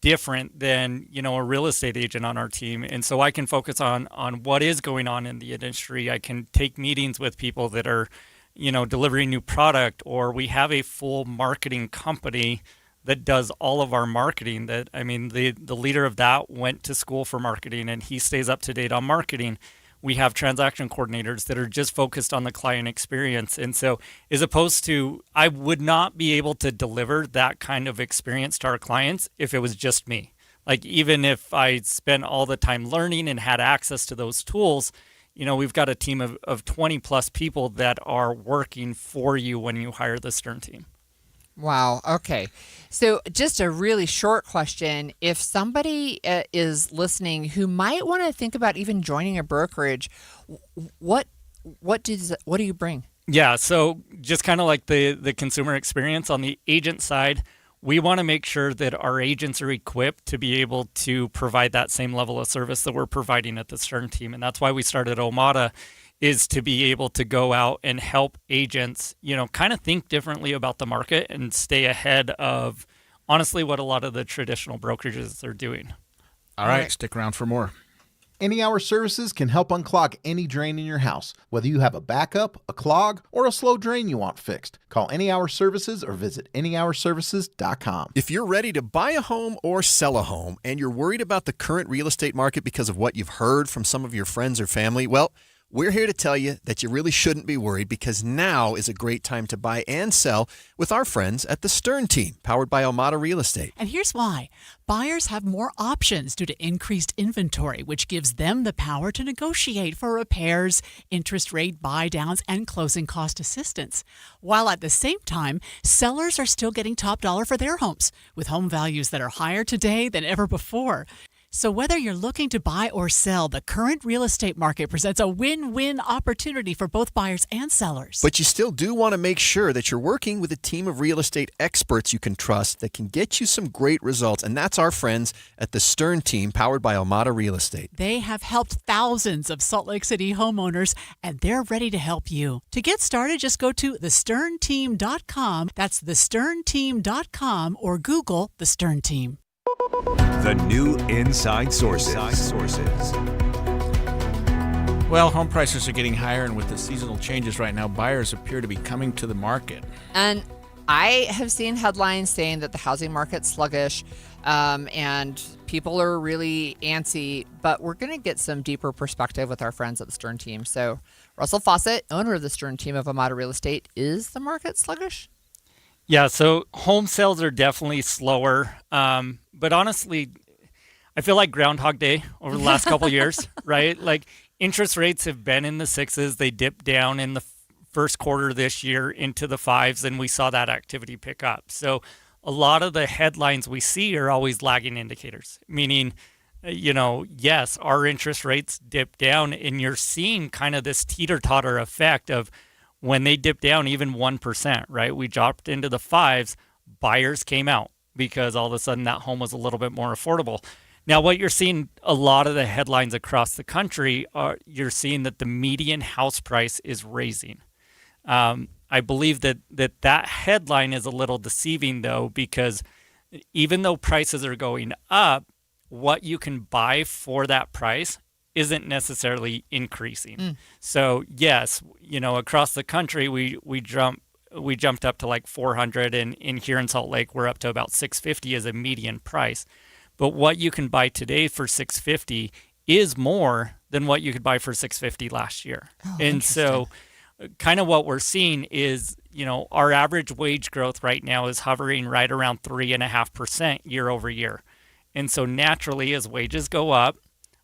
Speaker 14: different than a real estate agent on our team, and so I can focus on what is going on in the industry. I can take meetings with people that are delivering new product, or we have a full marketing company that does all of our marketing. The leader of that went to school for marketing and he stays up to date on marketing. We have transaction coordinators that are just focused on the client experience. And so as opposed to, I would not be able to deliver that kind of experience to our clients if it was just me. Like even if I spent all the time learning and had access to those tools, we've got a team of 20 plus people that are working for you when you hire the Stern team.
Speaker 12: Wow. Okay. So just a really short question. If somebody is listening who might want to think about even joining a brokerage, what do you bring?
Speaker 14: Yeah. So just kind of like the consumer experience on the agent side, we want to make sure that our agents are equipped to be able to provide that same level of service that we're providing at the Stern team. And that's why we started Omada, is to be able to go out and help agents, kind of think differently about the market and stay ahead of, honestly, what a lot of the traditional brokerages are doing.
Speaker 13: All right. Stick around for more.
Speaker 19: Any Hour Services can help unclog any drain in your house, whether you have a backup, a clog, or a slow drain you want fixed. Call Any Hour Services or visit anyhourservices.com.
Speaker 16: If you're ready to buy a home or sell a home and you're worried about the current real estate market because of what you've heard from some of your friends or family, well, we're here to tell you that you really shouldn't be worried, because now is a great time to buy and sell with our friends at the Stern team, powered by Omada Real Estate.
Speaker 3: And here's why. Buyers have more options due to increased inventory, which gives them the power to negotiate for repairs, interest rate buy downs, and closing cost assistance. While at the same time, sellers are still getting top dollar for their homes, with home values that are higher today than ever before. So whether you're looking to buy or sell, the current real estate market presents a win-win opportunity for both buyers and sellers.
Speaker 16: But you still do want to make sure that you're working with a team of real estate experts you can trust that can get you some great results. And that's our friends at the Stern team, powered by Omada Real Estate.
Speaker 3: They have helped thousands of Salt Lake City homeowners, and they're ready to help you. To get started, just go to thesternteam.com. That's thesternteam.com, or Google the Stern Team.
Speaker 11: The new Inside Sources.
Speaker 13: Well, home prices are getting higher, and with the seasonal changes right now, buyers appear to be coming to the market.
Speaker 12: And I have seen headlines saying that the housing market's sluggish, and people are really antsy, but we're going to get some deeper perspective with our friends at the Stern team. So Russell Fawcett, owner of the Stern team of Omada Real Estate, is the market sluggish?
Speaker 14: Yeah, so home sales are definitely slower. But honestly, I feel like Groundhog Day over the last couple of years, right? Like interest rates have been in the 6s. They dipped down in the first quarter this year into the 5s, and we saw that activity pick up. So a lot of the headlines we see are always lagging indicators, meaning, yes, our interest rates dipped down, and you're seeing kind of this teeter-totter effect of when they dipped down even 1%, right? We dropped into the 5s, buyers came out because all of a sudden that home was a little bit more affordable. Now, what you're seeing, a lot of the headlines across the country are, you're seeing that the median house price is raising. I believe that headline is a little deceiving, though, because even though prices are going up, what you can buy for that price isn't necessarily increasing. So yes, across the country, we jumped up to like 400, and here in Salt Lake, we're up to about 650 as a median price. But what you can buy today for 650 is more than what you could buy for 650 last year. And so kind of what we're seeing is, our average wage growth right now is hovering right around 3.5% year over year. And so naturally, as wages go up,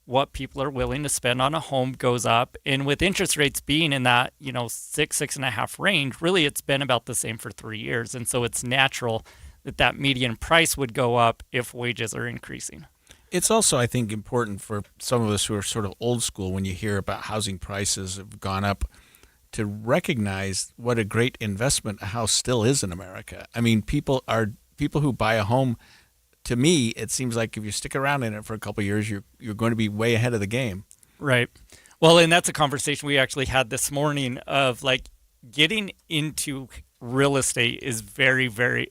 Speaker 14: what people are willing to spend on a home goes up. And with interest rates being in that, 6.5 range, really it's been about the same for 3 years. And so it's natural that median price would go up if wages are increasing.
Speaker 13: It's also, I think, important for some of us who are sort of old school when you hear about housing prices have gone up to recognize what a great investment a house still is in America. I mean, people who buy a home, to me, it seems like if you stick around in it for a couple of years, you're going to be way ahead of the game.
Speaker 14: Right. Well, and that's a conversation we actually had this morning of like getting into real estate is very, very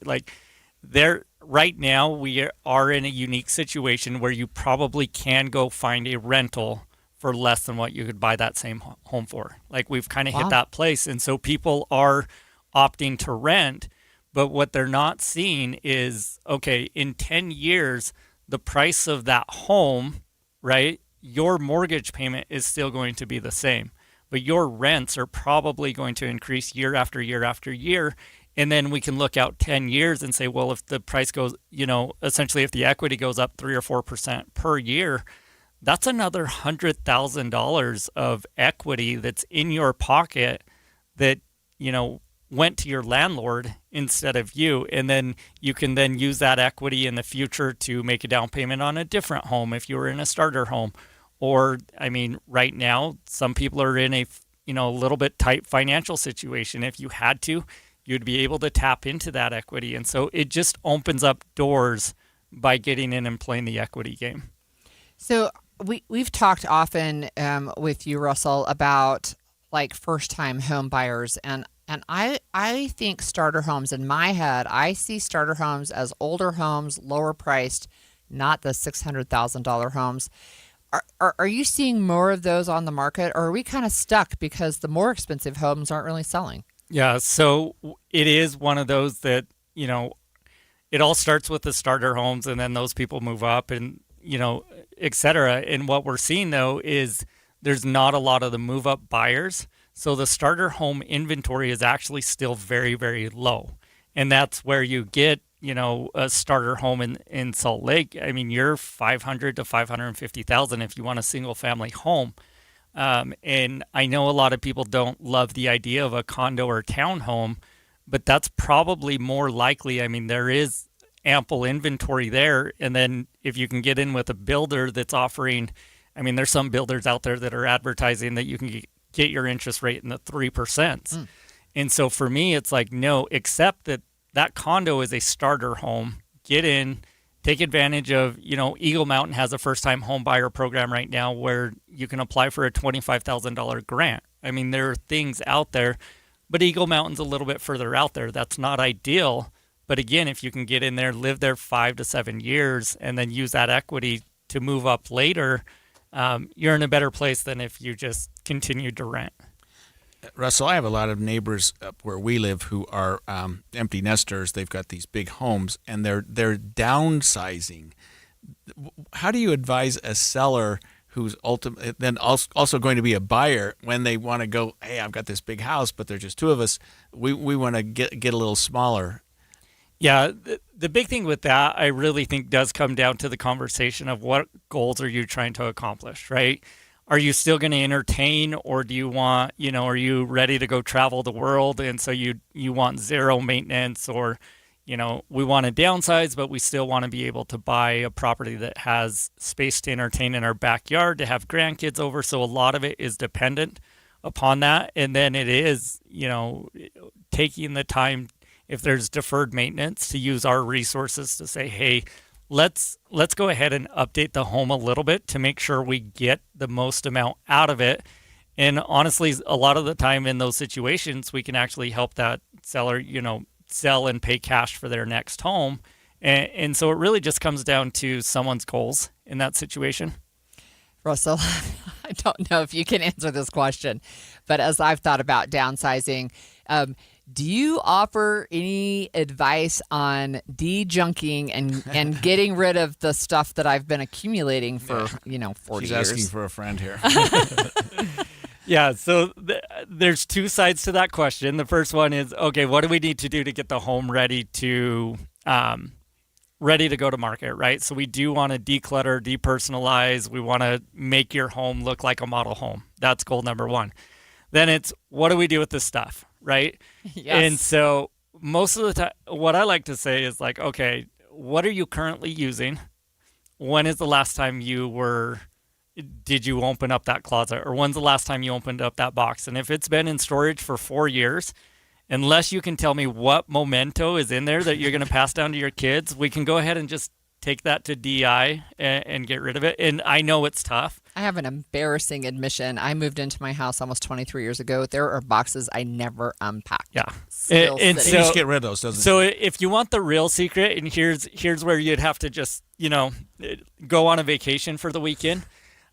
Speaker 14: right now we are in a unique situation where you probably can go find a rental for less than what you could buy that same home for. Like we've kind of hit that place. And so people are opting to rent, but what they're not seeing is, okay, in 10 years, the price of that home, right, your mortgage payment is still going to be the same, but your rents are probably going to increase year after year after year. And then we can look out 10 years and say, well, if the price goes, essentially if the equity goes up 3 or 4% per year, that's another $100,000 of equity that's in your pocket that, went to your landlord instead of you. And then you can then use that equity in the future to make a down payment on a different home if you were in a starter home. Or, right now, some people are in a, little bit tight financial situation. If you had to, you'd be able to tap into that equity. And so it just opens up doors by getting in and playing the equity game.
Speaker 12: So we've talked often with you, Russell, about like first-time home buyers. And I think starter homes, in my head, I see starter homes as older homes, lower priced, not the $600,000 homes. Are you seeing more of those on the market, or are we kind of stuck because the more expensive homes aren't really selling?
Speaker 14: Yeah, so it is one of those that, it all starts with the starter homes and then those people move up and, et cetera. And what we're seeing, though, is there's not a lot of the move up buyers. So the starter home inventory is actually still very, very low. And that's where you get, a starter home in Salt Lake. You're $500,000 to $550,000 if you want a single family home. And I know a lot of people don't love the idea of a condo or townhome, but that's probably more likely. There is ample inventory there. And then if you can get in with a builder that's offering, there's some builders out there that are advertising that you can get your interest rate in the 3%. And so for me, it's like, no, except that condo is a starter home. Get in, take advantage of, Eagle Mountain has a first-time home buyer program right now where you can apply for a $25,000 grant. There are things out there, but Eagle Mountain's a little bit further out there. That's not ideal. But again, if you can get in there, live there 5 to 7 years, and then use that equity to move up later, you're in a better place than if you just continued to rent.
Speaker 13: Russell, I have a lot of neighbors up where we live who are empty nesters. They've got these big homes, and they're downsizing. How do you advise a seller who's then also going to be a buyer when they want to go, hey, I've got this big house, but there's just two of us. We want to get a little smaller.
Speaker 14: Yeah, the big thing with that, I really think, does come down to the conversation of what goals are you trying to accomplish, right? Are you still going to entertain, or do you want, are you ready to go travel the world? And so you want zero maintenance, or, we want to downsize, but we still want to be able to buy a property that has space to entertain in our backyard, to have grandkids over. So a lot of it is dependent upon that. And then it is, taking the time, if there's deferred maintenance, to use our resources to say, hey, let's go ahead and update the home a little bit to make sure we get the most amount out of it. And honestly, a lot of the time in those situations, we can actually help that seller, sell and pay cash for their next home. And so it really just comes down to someone's goals in that situation.
Speaker 12: Russell, I don't know if you can answer this question, but as I've thought about downsizing, do you offer any advice on de-junking and getting rid of the stuff that I've been accumulating for 40 years?
Speaker 13: She's asking for a friend here.
Speaker 14: Yeah, so there's two sides to that question. The first one is, okay, what do we need to do to get the home ready to go to market, right? So we do want to declutter, depersonalize. We want to make your home look like a model home. That's goal number one. Then it's, what do we do with this stuff, right?
Speaker 12: Yes.
Speaker 14: And so most of the time, what I like to say is like, okay, what are you currently using? When is the last time did you open up that closet? Or when's the last time you opened up that box? And if it's been in storage for 4 years, unless you can tell me what memento is in there that you're going to pass down to your kids, we can go ahead and just take that to DI and get rid of it. And I know it's tough.
Speaker 12: I have an embarrassing admission. I moved into my house almost 23 years ago. There are boxes I never unpacked.
Speaker 14: Yeah.
Speaker 13: And so, you just get rid of those, doesn't it?
Speaker 14: So if you want the real secret, and here's where you'd have to just, go on a vacation for the weekend.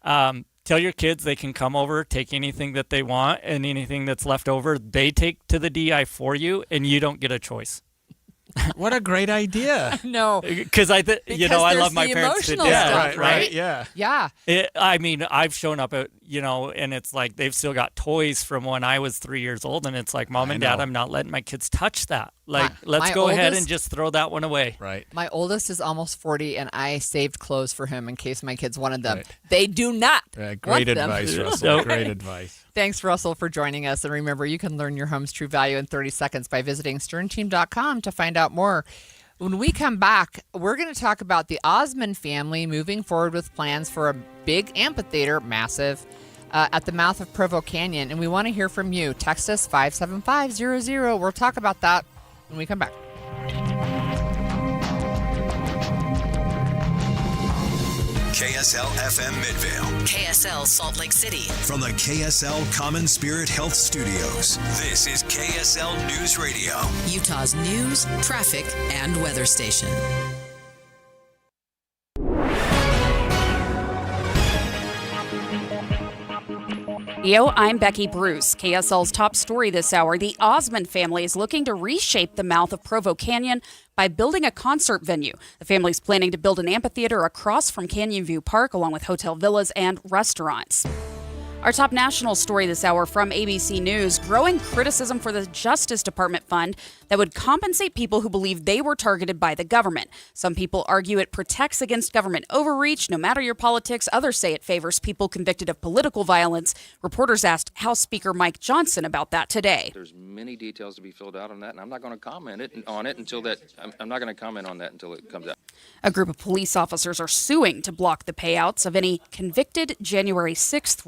Speaker 14: Tell your kids they can come over, take anything that they want, and anything that's left over, they take to the DI for you, and you don't get a choice.
Speaker 13: What a great idea!
Speaker 12: No,
Speaker 14: because I love my parents to death.
Speaker 13: Right? Yeah.
Speaker 14: I mean, I've shown up at and it's like they've still got toys from when I was 3 years old, and it's like, Mom and Dad, I'm not letting my kids touch that. Like, let's go ahead and just throw that one away.
Speaker 13: Right.
Speaker 12: My oldest is almost 40, and I saved clothes for him in case my kids wanted them. Right. They do not.
Speaker 13: Great advice, Russell. Great advice.
Speaker 12: Thanks, Russell, for joining us. And remember, you can learn your home's true value in 30 seconds by visiting sternteam.com to find out more. When we come back, we're going to talk about the Osmond family moving forward with plans for a big amphitheater, massive, at the mouth of Provo Canyon. And we want to hear from you. Text us 57500. We'll talk about that when we come back.
Speaker 11: KSL FM Midvale.
Speaker 2: KSL Salt Lake City.
Speaker 11: From the KSL Common Spirit Health Studios, this is KSL News Radio.
Speaker 2: Utah's news, traffic, and weather station.
Speaker 22: I'm Becky Bruce. KSL's top story this hour. The Osmond family is looking to reshape the mouth of Provo Canyon by building a concert venue. The family's planning to build an amphitheater across from Canyon View Park, along with hotel villas and restaurants. Our top national story this hour from ABC News, growing criticism for the Justice Department fund that would compensate people who believe they were targeted by the government. Some people argue it protects against government overreach, no matter your politics. Others say it favors people convicted of political violence. Reporters asked House Speaker Mike Johnson about that today.
Speaker 23: There's many details to be filled out on that, and I'm not going to comment on it until it comes out.
Speaker 22: A group of police officers are suing to block the payouts of any convicted January 6th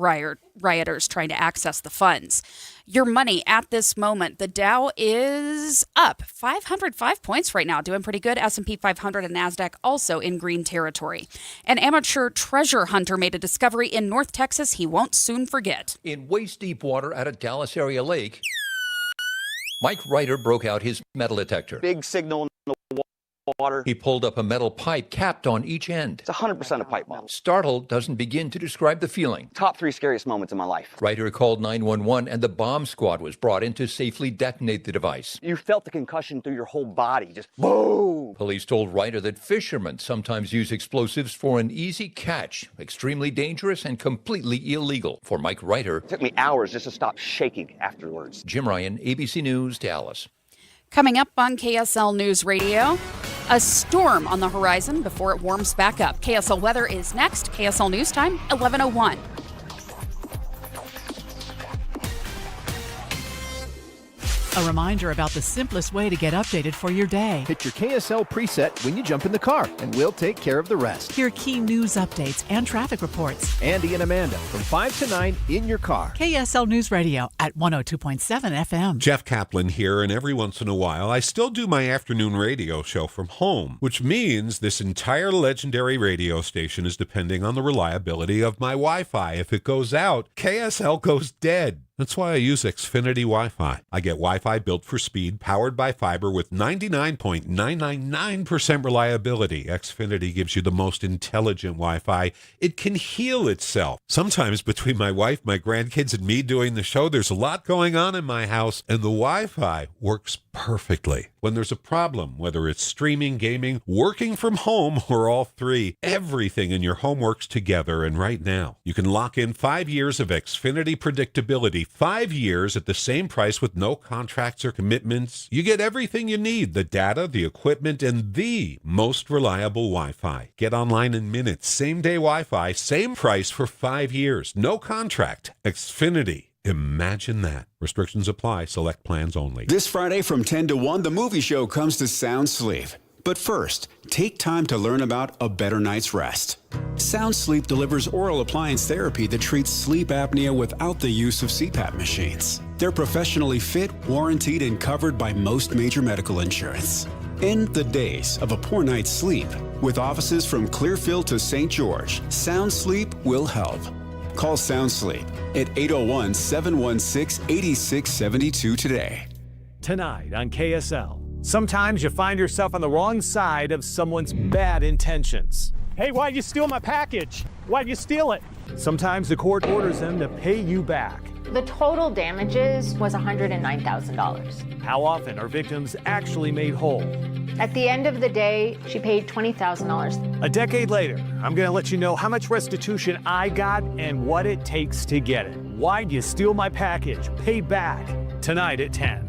Speaker 22: rioters trying to access the funds. Your money at this moment, the Dow is up 505 points right now, doing pretty good. S&P 500 and NASDAQ also in green territory. An amateur treasure hunter made a discovery in North Texas he won't soon forget.
Speaker 24: In waist-deep water at a Dallas area lake, Mike Reiter broke out his metal detector.
Speaker 25: Big signal in the water.
Speaker 24: He pulled up a metal pipe capped on each end.
Speaker 25: It's 100% a pipe bomb.
Speaker 24: Startled doesn't begin to describe the feeling.
Speaker 25: Top 3 scariest moments in my life.
Speaker 24: Reiter called 911 and the bomb squad was brought in to safely detonate the device.
Speaker 25: You felt the concussion through your whole body, just boom!
Speaker 24: Police told Reiter that fishermen sometimes use explosives for an easy catch, extremely dangerous and completely illegal. For Mike Reiter,
Speaker 25: it took me hours just to stop shaking afterwards.
Speaker 24: Jim Ryan, ABC News, Dallas.
Speaker 22: Coming up on KSL News Radio, a storm on the horizon before it warms back up. KSL weather is next. KSL News Time, 11:01.
Speaker 3: A reminder about the simplest way to get updated for your day.
Speaker 4: Hit your KSL preset when you jump in the car, and we'll take care of the rest.
Speaker 3: Hear key news updates and traffic reports.
Speaker 4: Andy and Amanda from 5 to 9 in your car.
Speaker 3: KSL News Radio at 102.7 FM.
Speaker 26: Jeff Kaplan here, and every once in a while, I still do my afternoon radio show from home, which means this entire legendary radio station is depending on the reliability of my Wi-Fi. If it goes out, KSL goes dead. That's why I use Xfinity Wi-Fi. I get Wi-Fi built for speed, powered by fiber with 99.999% reliability. Xfinity gives you the most intelligent Wi-Fi. It can heal itself. Sometimes between my wife, my grandkids, and me doing the show, there's a lot going on in my house, and the Wi-Fi works perfectly. When there's a problem, whether it's streaming, gaming, working from home, or all three, everything in your home works together. And right now, you can lock in 5 years of Xfinity predictability, 5 years at the same price with no contracts or commitments. You get everything you need, the data, the equipment, and the most reliable Wi-Fi. Get online in minutes, same-day Wi-Fi, same price for 5 years, no contract. Xfinity. Imagine that. Restrictions apply. Select plans only.
Speaker 1: This Friday from 10 to 1, the movie show comes to Sound Sleep. But first, take time to learn about a better night's rest. Sound Sleep delivers oral appliance therapy that treats sleep apnea without the use of CPAP machines. They're professionally fit, warranted, and covered by most major medical insurance. End the days of a poor night's sleep. With offices from Clearfield to St. George, Sound Sleep will help. Call Sound Sleep at 801-716-8672 today.
Speaker 5: Tonight on KSL. Sometimes you find yourself on the wrong side of someone's bad intentions. Hey, why'd you steal my package? Why'd you steal it? Sometimes the court orders them to pay you back.
Speaker 6: The total damages was $109,000.
Speaker 5: How often are victims actually made whole?
Speaker 6: At the end of the day, she paid $20,000.
Speaker 5: A decade later, I'm going to let you know how much restitution I got and what it takes to get it. Why'd you steal my package? Pay back. Tonight at 10.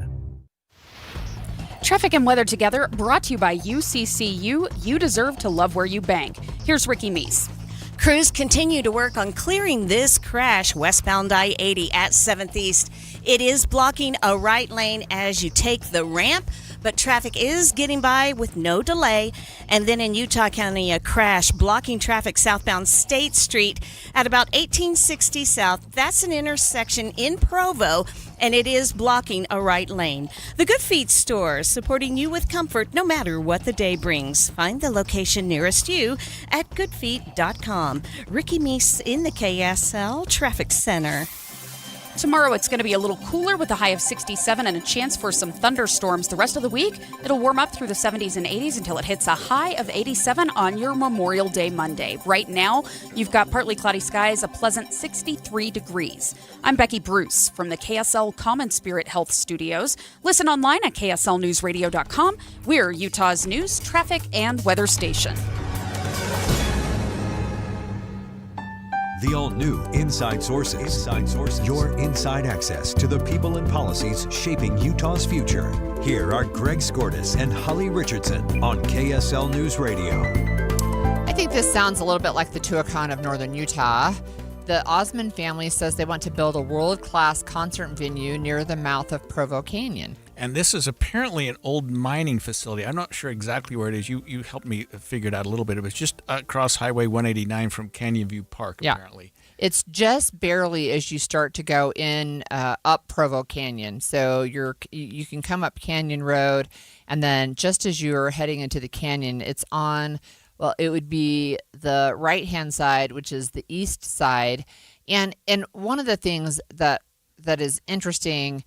Speaker 22: Traffic and weather together, brought to you by UCCU. You deserve to love where you bank. Here's Ricky Meese.
Speaker 7: Crews continue to work on clearing this crash westbound I-80 at 7th East. It is blocking a right lane as you take the ramp, but traffic is getting by with no delay. And then in Utah County, a crash blocking traffic southbound State Street at about 1860 South. That's an intersection in Provo, and it is blocking a right lane. The Good Feet store, supporting you with comfort no matter what the day brings. Find the location nearest you at goodfeet.com. Ricky Meese in the KSL Traffic Center.
Speaker 22: Tomorrow it's going to be a little cooler with a high of 67 and a chance for some thunderstorms. The rest of the week, it'll warm up through the 70s and 80s until it hits a high of 87 on your Memorial Day Monday. Right now, you've got partly cloudy skies, a pleasant 63 degrees. I'm Becky Bruce from the KSL Common Spirit Health Studios. Listen online at kslnewsradio.com. We're Utah's news, traffic, and weather station.
Speaker 11: The all-new Inside Sources. Inside Sources. Your inside access to the people and policies shaping Utah's future. Here are Greg Skordas and Holly Richardson on KSL News Radio.
Speaker 12: I think this sounds a little bit like the Tuacahn of northern Utah. The Osmond family says they want to build a world-class concert venue near the mouth of Provo Canyon.
Speaker 13: And this is apparently an old mining facility. I'm not sure exactly where it is. You helped me figure it out a little bit. It was just across Highway 189 from Canyon View Park, apparently.
Speaker 12: It's just barely as you start to go in up Provo Canyon. So you can come up Canyon Road, and then just as you're heading into the canyon, it's on, well, it would be the right-hand side, which is the east side. And one of the things that is interesting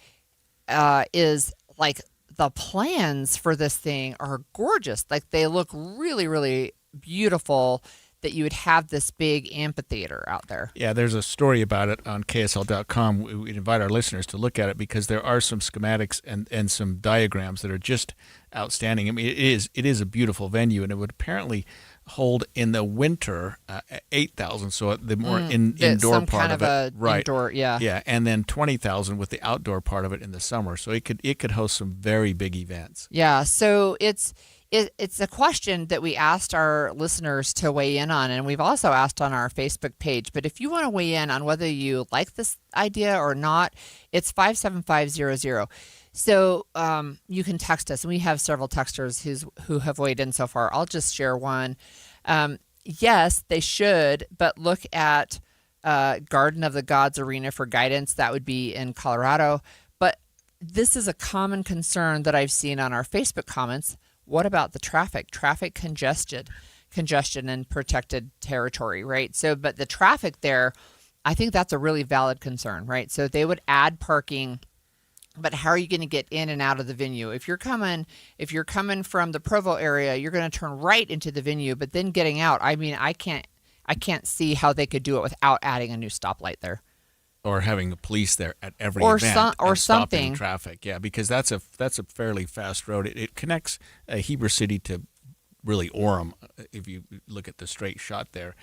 Speaker 12: is like the plans for this thing are gorgeous. Like they look really, really beautiful that you would have this big amphitheater out there.
Speaker 13: Yeah, there's a story about it on KSL.com. We invite our listeners to look at it because there are some schematics and some diagrams that are just outstanding. I mean, it is a beautiful venue, and it would apparently hold in the winter 8,000, so the more indoor part of it, right?
Speaker 12: Indoor,
Speaker 13: yeah, and then 20,000 with the outdoor part of it in the summer. So it could host some very big events.
Speaker 12: Yeah, so it's a question that we asked our listeners to weigh in on, and we've also asked on our Facebook page. But if you want to weigh in on whether you like this idea or not, it's 57500. So you can text us, and we have several texters who have weighed in so far. I'll just share one. Yes, they should, but look at Garden of the Gods Arena for guidance. That would be in Colorado. But this is a common concern that I've seen on our Facebook comments. What about the traffic? Traffic congestion in protected territory, right? So, but the traffic there, I think that's a really valid concern, right? So they would add parking, but how are you going to get in and out of the venue? If you're coming from the Provo area, you're going to turn right into the venue, but then getting out, I mean, I can't see how they could do it without adding a new stoplight there.
Speaker 13: Or having the police there at every
Speaker 12: Or
Speaker 13: event
Speaker 12: some- or
Speaker 13: and stopping
Speaker 12: something.
Speaker 13: traffic. Yeah, because that's a fairly fast road. It connects Heber City to really Orem. If you look at the straight shot there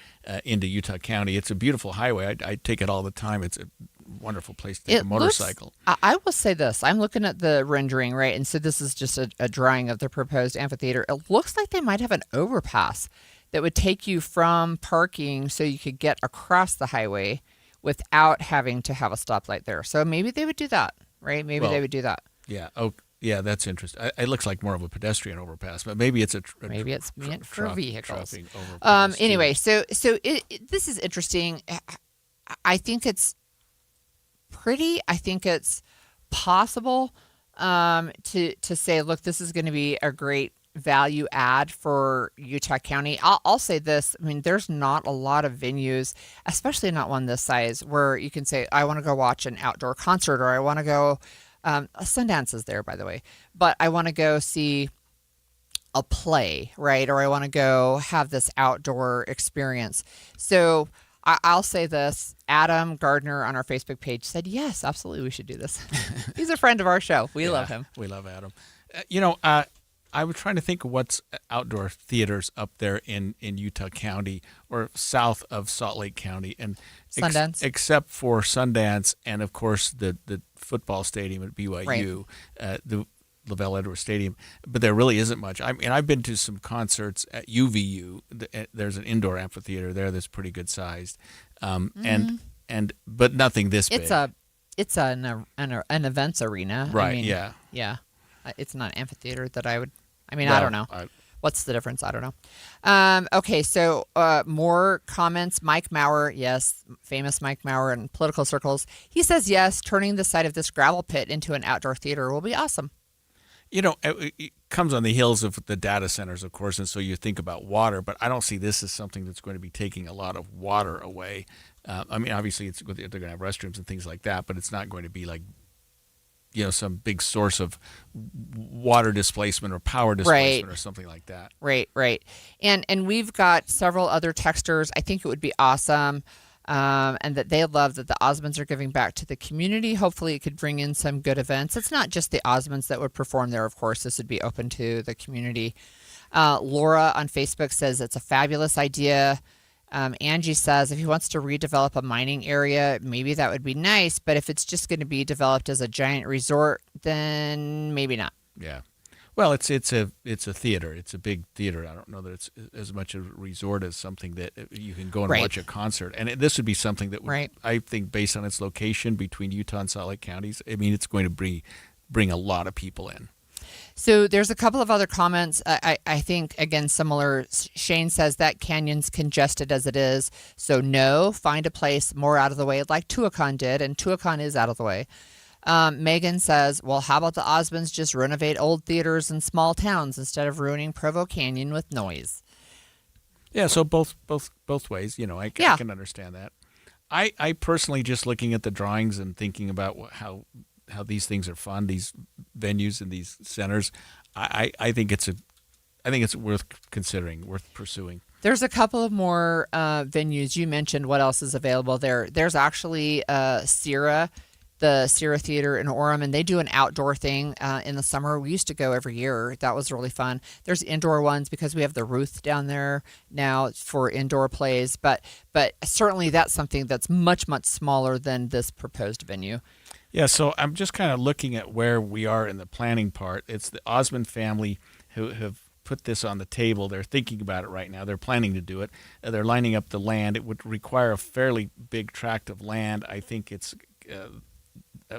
Speaker 13: into Utah County, it's a beautiful highway. I take it all the time. It's a wonderful place to take a motorcycle.
Speaker 12: I will say this. I'm looking at the rendering, right? And so this is just a drawing of the proposed amphitheater. It looks like they might have an overpass that would take you from parking so you could get across the highway without having to have a stoplight there. So maybe they would do that, right? Maybe they would do that.
Speaker 13: Yeah. Oh, yeah. That's interesting. It looks like more of a pedestrian overpass, but maybe it's
Speaker 12: maybe it's meant for vehicles.
Speaker 13: Overpass
Speaker 12: Anyway, so this is interesting. I think it's pretty. I think it's possible to say, look, this is going to be a great value add for Utah County. I'll say this. I mean, there's not a lot of venues, especially not one this size, where you can say, I want to go watch an outdoor concert, or I want to go, Sundance is there, by the way, but I want to go see a play, right? Or I want to go have this outdoor experience. So I'll say this. Adam Gardner on our Facebook page said, yes, absolutely, we should do this. He's a friend of our show. We love him.
Speaker 13: We love Adam. I was trying to think of what's outdoor theaters up there in Utah County or south of Salt Lake County, and
Speaker 12: Sundance,
Speaker 13: except for Sundance, and of course the football stadium at BYU, the LaVell Edwards Stadium. But there really isn't much. I mean, I've been to some concerts at UVU. There's an indoor amphitheater there that's pretty good sized, but nothing this big.
Speaker 12: It's an events arena,
Speaker 13: right?
Speaker 12: I mean, yeah. It's not an amphitheater that I would. I mean, I don't know. What's the difference? I don't know. Okay, so more comments. Mike Maurer, yes, famous Mike Maurer in political circles. He says, yes, turning the site of this gravel pit into an outdoor theater will be awesome.
Speaker 13: It comes on the heels of the data centers, of course, and so you think about water, but I don't see this as something that's going to be taking a lot of water away. I mean, obviously, they're going to have restrooms and things like that, but it's not going to be like, some big source of water displacement or power displacement or something like that.
Speaker 12: Right. And we've got several other texters. I think it would be awesome, and that they love that the Osmonds are giving back to the community. Hopefully it could bring in some good events. It's not just the Osmonds that would perform there, of course. This would be open to the community. Laura on Facebook says it's a fabulous idea. Angie says if he wants to redevelop a mining area, maybe that would be nice. But if it's just going to be developed as a giant resort, then maybe not.
Speaker 13: Yeah. Well, it's a theater. It's a big theater. I don't know that it's as much a resort as something that you can go and watch a concert. And this would be something that would, I think, based on its location between Utah and Salt Lake counties, I mean, it's going to bring a lot of people in.
Speaker 12: So there's a couple of other comments. I think, again, similar. Shane says that canyon's congested as it is. So no, find a place more out of the way like Tuacahn did. And Tuacahn is out of the way. Megan says, well, how about the Osmonds just renovate old theaters in small towns instead of ruining Provo Canyon with noise?
Speaker 13: Yeah, so both ways. I can understand that. I personally, just looking at the drawings and thinking about how these things are fun, these venues and these centers, I think it's worth considering, worth pursuing.
Speaker 12: There's a couple of more venues. You mentioned what else is available there. There's actually Sierra, the Sierra Theater in Orem, and they do an outdoor thing in the summer. We used to go every year. That was really fun. There's indoor ones because we have the Ruth down there now for indoor plays, but certainly that's something that's much, much smaller than this proposed venue.
Speaker 13: Yeah, so I'm just kind of looking at where we are in the planning part. It's the Osmond family who have put this on the table. They're thinking about it right now. They're planning to do it. They're lining up the land. It would require a fairly big tract of land. I think it's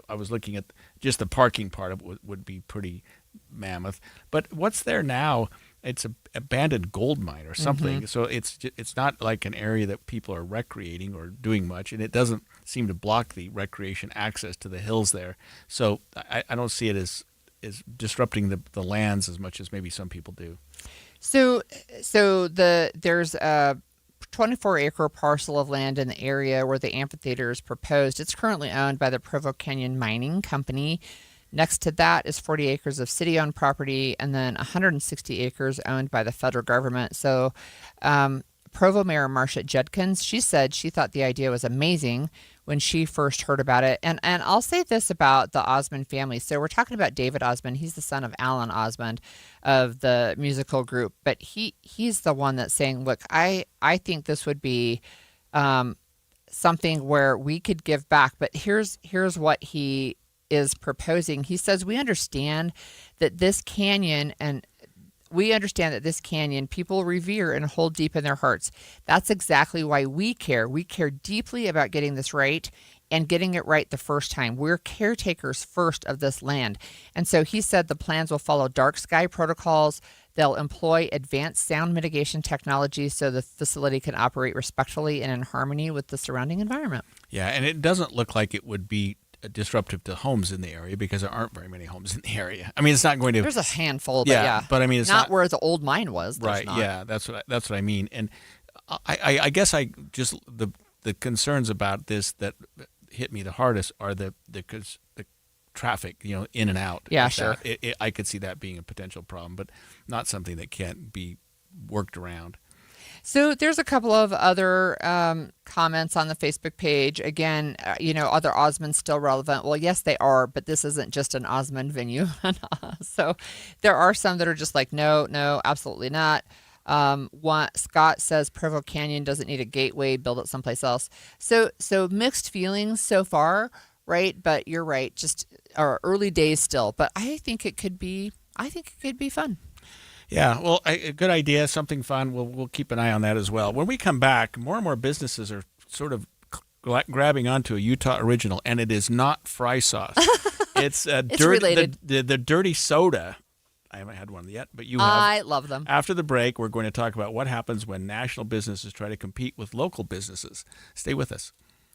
Speaker 13: I was looking at just the parking part of it would be pretty mammoth. But what's there now, it's an abandoned gold mine or something. Mm-hmm. So it's not like an area that people are recreating or doing much, and it doesn't seem to block the recreation access to the hills there. So I don't see it as disrupting the lands as much as maybe some people do.
Speaker 12: So there's a 24-acre parcel of land in the area where the amphitheater is proposed. It's currently owned by the Provo Canyon Mining Company. Next to that is 40 acres of city-owned property, and then 160 acres owned by the federal government. So Provo Mayor Marcia Judkins, she said she thought the idea was amazing when she first heard about it. And I'll say this about the Osmond family. So we're talking about David Osmond. He's the son of Alan Osmond of the musical group. But he's the one that's saying, look, I think this would be something where we could give back. But here's what he is proposing. He says, we understand that this canyon people revere and hold deep in their hearts. That's exactly why we care. We care deeply about getting this right and getting it right the first time. We're caretakers first of this land. And so he said the plans will follow dark sky protocols. They'll employ advanced sound mitigation technology so the facility can operate respectfully and in harmony with the surrounding environment.
Speaker 13: Yeah, and it doesn't look like it would be disruptive to homes in the area because there aren't very many homes in the area. I mean, it's not going to.
Speaker 12: There's a handful, but yeah.
Speaker 13: But I mean, it's
Speaker 12: not where the old mine was.
Speaker 13: Right.
Speaker 12: Not.
Speaker 13: Yeah, that's what I mean. And I guess I just the concerns about this that hit me the hardest are the traffic, in and out.
Speaker 12: Yeah, sure.
Speaker 13: I could see that being a potential problem, but not something that can't be worked around.
Speaker 12: So there's a couple of other comments on the Facebook page. Again, are the Osmonds still relevant? Well, yes, they are, but this isn't just an Osmond venue. So there are some that are just like, no, absolutely not. Scott says Provo Canyon doesn't need a gateway, build it someplace else. So mixed feelings so far, right? But you're right, just our early days still. But I think it could be fun.
Speaker 13: Yeah, well, a good idea, something fun. We'll keep an eye on that as well. When we come back, more and more businesses are sort of grabbing onto a Utah original, and it is not fry sauce. It's
Speaker 12: related.
Speaker 13: The dirty soda. I haven't had one yet, but you have.
Speaker 12: I love them.
Speaker 13: After the break, we're going to talk about what happens when national businesses try to compete with local businesses. Stay with us.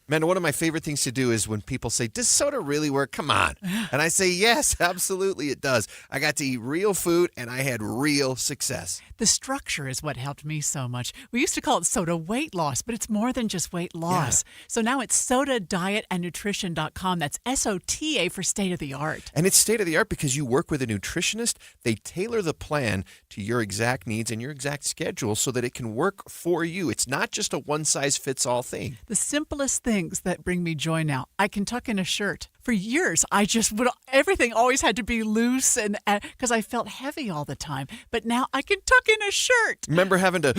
Speaker 16: Man, one of my favorite things to do is when people say, does soda really work? Come on. And I say, yes, absolutely it does. I got to eat real food, and I had real success.
Speaker 3: The structure is what helped me so much. We used to call it soda weight loss, but it's more than just weight loss. Yeah. So now it's sodadietandnutrition.com. That's SOTA for state of the art.
Speaker 16: And it's state of the art because you work with a nutritionist. They tailor the plan to your exact needs and your exact schedule so that it can work for you. It's not just a one-size-fits-all thing.
Speaker 3: The simplest things that bring me joy now. I can tuck in a shirt. For years, everything always had to be loose and because I felt heavy all the time. But now I can tuck in a shirt.
Speaker 16: Remember having to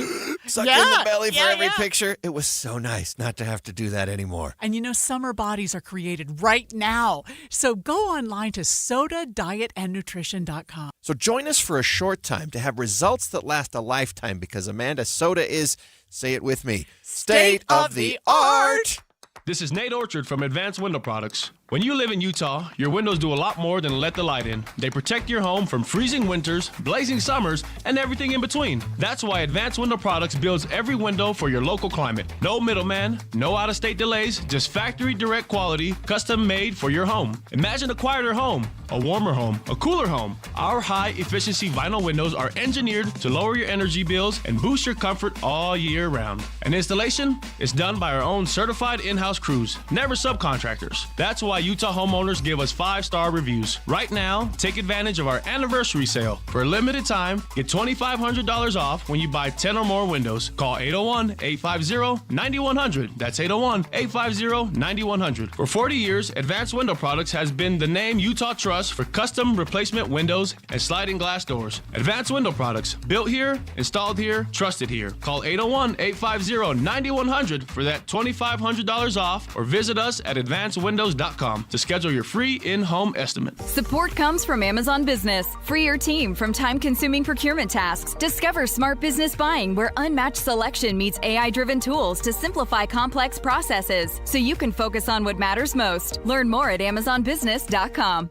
Speaker 16: suck in the belly for every picture? It was so nice not to have to do that anymore.
Speaker 3: And summer bodies are created right now. So go online to sodadietandnutrition.com.
Speaker 16: So join us for a short time to have results that last a lifetime because Amanda, soda is, say it with me, state of the art.
Speaker 8: This is Nate Orchard from Advanced Window Products. When you live in Utah, your windows do a lot more than let the light in. They protect your home from freezing winters, blazing summers, and everything in between. That's why Advanced Window Products builds every window for your local climate. No middleman, no out-of-state delays, just factory direct quality, custom made for your home. Imagine a quieter home, a warmer home, a cooler home. Our high-efficiency vinyl windows are engineered to lower your energy bills and boost your comfort all year round. And installation is done by our own certified in-house crews, never subcontractors. That's why Utah homeowners give us 5-star reviews. Right now, take advantage of our anniversary sale. For a limited time, get $2,500 off when you buy 10 or more windows. Call 801-850-9100. That's 801-850-9100. For 40 years, Advanced Window Products has been the name Utah trusts for custom replacement windows and sliding glass doors. Advanced Window Products, built here, installed here, trusted here. Call 801-850-9100 for that $2,500 off or visit us at advancedwindows.com to schedule your free in-home estimate.
Speaker 9: Support comes from Amazon Business. Free your team from time-consuming procurement tasks. Discover smart business buying where unmatched selection meets AI-driven tools to simplify complex processes so you can focus on what matters most. Learn more at amazonbusiness.com.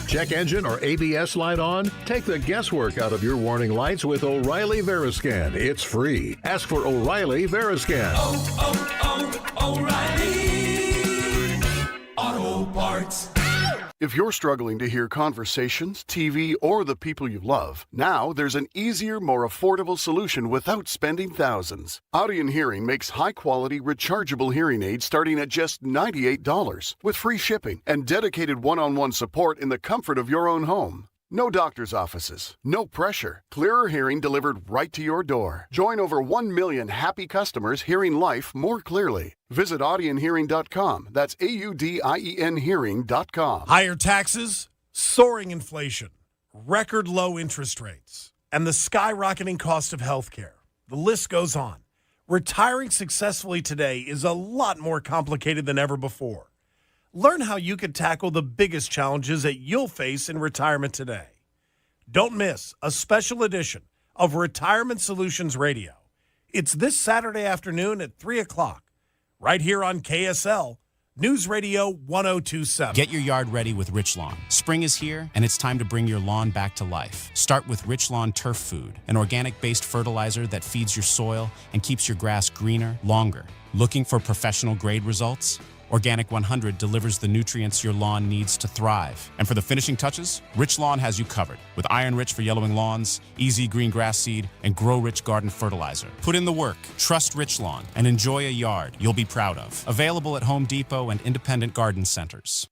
Speaker 10: Check engine or ABS light on? Take the guesswork out of your warning lights with O'Reilly Veriscan. It's free. Ask for O'Reilly Veriscan.
Speaker 15: O'Reilly Auto Parts. If you're struggling to hear conversations, TV, or the people you love, now there's an easier, more affordable solution without spending thousands. Audien Hearing makes high-quality, rechargeable hearing aids starting at just $98 with free shipping and dedicated one-on-one support in the comfort of your own home. No doctor's offices, no pressure, clearer hearing delivered right to your door. Join over 1 million happy customers hearing life more clearly. Visit audienhearing.com. That's AUDIEN hearing.com.
Speaker 17: Higher taxes, soaring inflation, record low interest rates, and the skyrocketing cost of healthcare. The list goes on. Retiring successfully today is a lot more complicated than ever before. Learn how you can tackle the biggest challenges that you'll face in retirement today. Don't miss a special edition of Retirement Solutions Radio. It's this Saturday afternoon at 3 o'clock, right here on KSL, News Radio 1027.
Speaker 18: Get your yard ready with Rich Lawn. Spring is here, and it's time to bring your lawn back to life. Start with Rich Lawn Turf Food, an organic-based fertilizer that feeds your soil and keeps your grass greener longer. Looking for professional-grade results? Organic 100 delivers the nutrients your lawn needs to thrive. And for the finishing touches, Rich Lawn has you covered with Iron Rich for yellowing lawns, Easy Green Grass Seed, and Grow Rich Garden Fertilizer. Put in the work, trust Rich Lawn, and enjoy a yard you'll be proud of. Available at Home Depot and independent garden centers.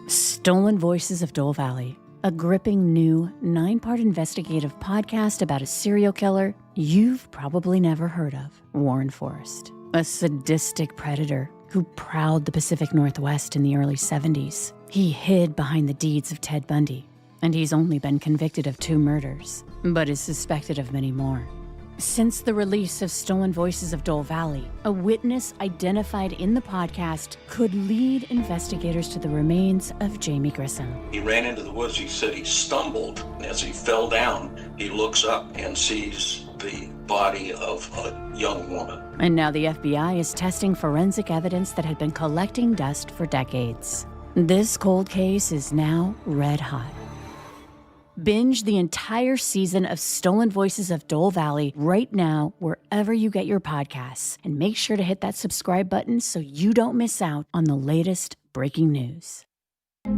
Speaker 19: Stolen Voices of Dole Valley, a gripping new 9-part investigative podcast about a serial killer you've probably never heard of, Warren Forrest, a sadistic predator who prowled the Pacific Northwest in the early 70s. He hid behind the deeds of Ted Bundy, and he's only been convicted of 2 murders, but is suspected of many more. Since the release of Stolen Voices of Dole Valley, a witness identified in the podcast could lead investigators to the remains of Jamie Grissom.
Speaker 20: He ran into the woods. He said he stumbled. As he fell down, he looks up and sees the body of a young woman.
Speaker 19: And now the FBI is testing forensic evidence that had been collecting dust for decades. This cold case is now red hot. Binge the entire season of Stolen Voices of Dole Valley right now, wherever you get your podcasts. And make sure to hit that subscribe button so you don't miss out on the latest breaking news.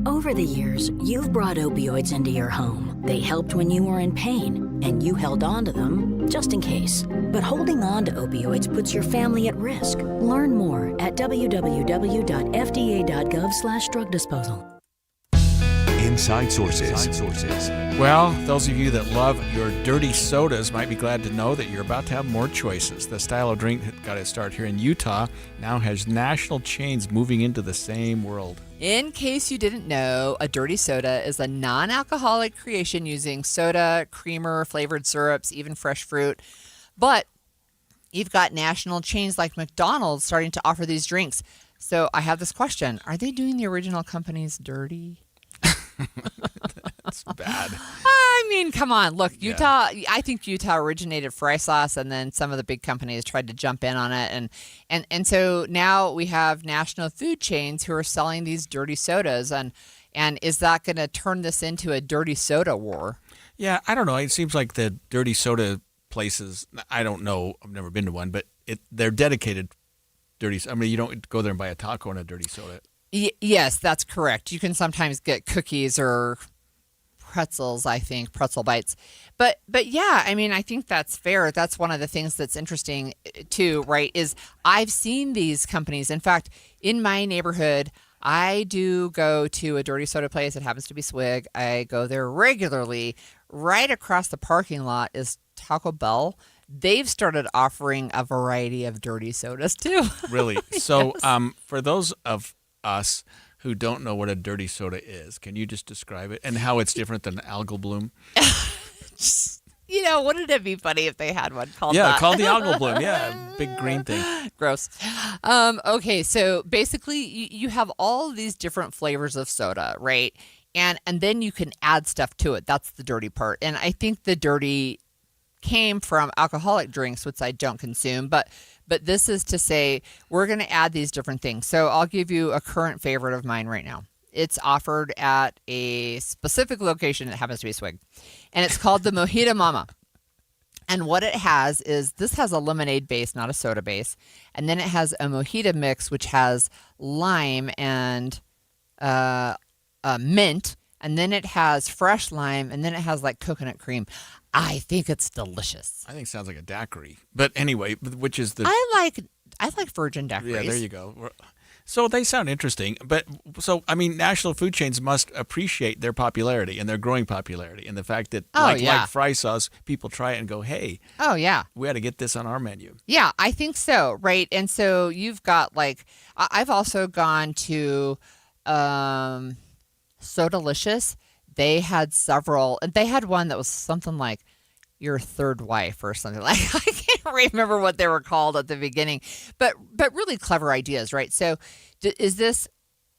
Speaker 21: Over the years, you've brought opioids into your home. They helped when you were in pain, and you held on to them just in case. But holding on to opioids puts your family at risk. Learn more at www.fda.gov/drug disposal.
Speaker 11: Inside Sources.
Speaker 13: Well, those of you that love your dirty sodas might be glad to know that you're about to have more choices. The style of drink that got its start here in Utah now has national chains moving into the same world.
Speaker 12: In case you didn't know, a dirty soda is a non-alcoholic creation using soda, creamer, flavored syrups, even fresh fruit. But you've got national chains like McDonald's starting to offer these drinks. So I have this question. Are they doing the original companies dirty?
Speaker 13: That's bad.
Speaker 12: I mean, come on. Look, Utah, I think Utah originated fry sauce, and then some of the big companies tried to jump in on it. And so now we have national food chains who are selling these dirty sodas. And is that going to turn this into a dirty soda war?
Speaker 13: Yeah, I don't know. It seems like the dirty soda places, I don't know. I've never been to one, but they're dedicated dirty. I mean, you don't go there and buy a taco and a dirty soda.
Speaker 12: Yes, that's correct. You can sometimes get cookies or pretzels, I think, pretzel bites. But yeah, I mean, I think that's fair. That's one of the things that's interesting too, right, is I've seen these companies. In fact, in my neighborhood, I do go to a dirty soda place. It happens to be Swig. I go there regularly. Right across the parking lot is Taco Bell. They've started offering a variety of dirty sodas too.
Speaker 13: Really? So
Speaker 12: Yes.
Speaker 13: For those of us who don't know what a dirty soda is, can you just describe it and how it's different than Algal Bloom?
Speaker 12: You know, wouldn't it be funny if they had one called that?
Speaker 13: Yeah, called the Algal Bloom. Yeah, big green thing.
Speaker 12: Gross. Okay, so basically you have all of these different flavors of soda, right? And then you can add stuff to it. That's the dirty part. And I think the dirty came from alcoholic drinks, which I don't consume, but this is to say we're going to add these different things. So I'll give you a current favorite of mine right now. It's offered at a specific location. It happens to be Swig. And it's called the Mojito Mama. And what it has is this has a lemonade base, not a soda base. And then it has a mojito mix, which has lime and mint, and then it has fresh lime, and then it has like coconut cream. I think it's delicious.
Speaker 13: I think it sounds like a daiquiri. But anyway, which is the...
Speaker 12: I like virgin daiquiris.
Speaker 13: Yeah, there you go. So they sound interesting. But so, I mean, national food chains must appreciate their popularity and their growing popularity. And the fact that, like fry sauce, people try it and go, hey,
Speaker 12: oh, yeah,
Speaker 13: we ought to get this on our menu.
Speaker 12: Yeah, I think so, right? And so you've got like, I've also gone to So Delicious. They had several, and they had one that was something like Your Third Wife or something like. I can't remember what they were called at the beginning, but really clever ideas, right? So, is this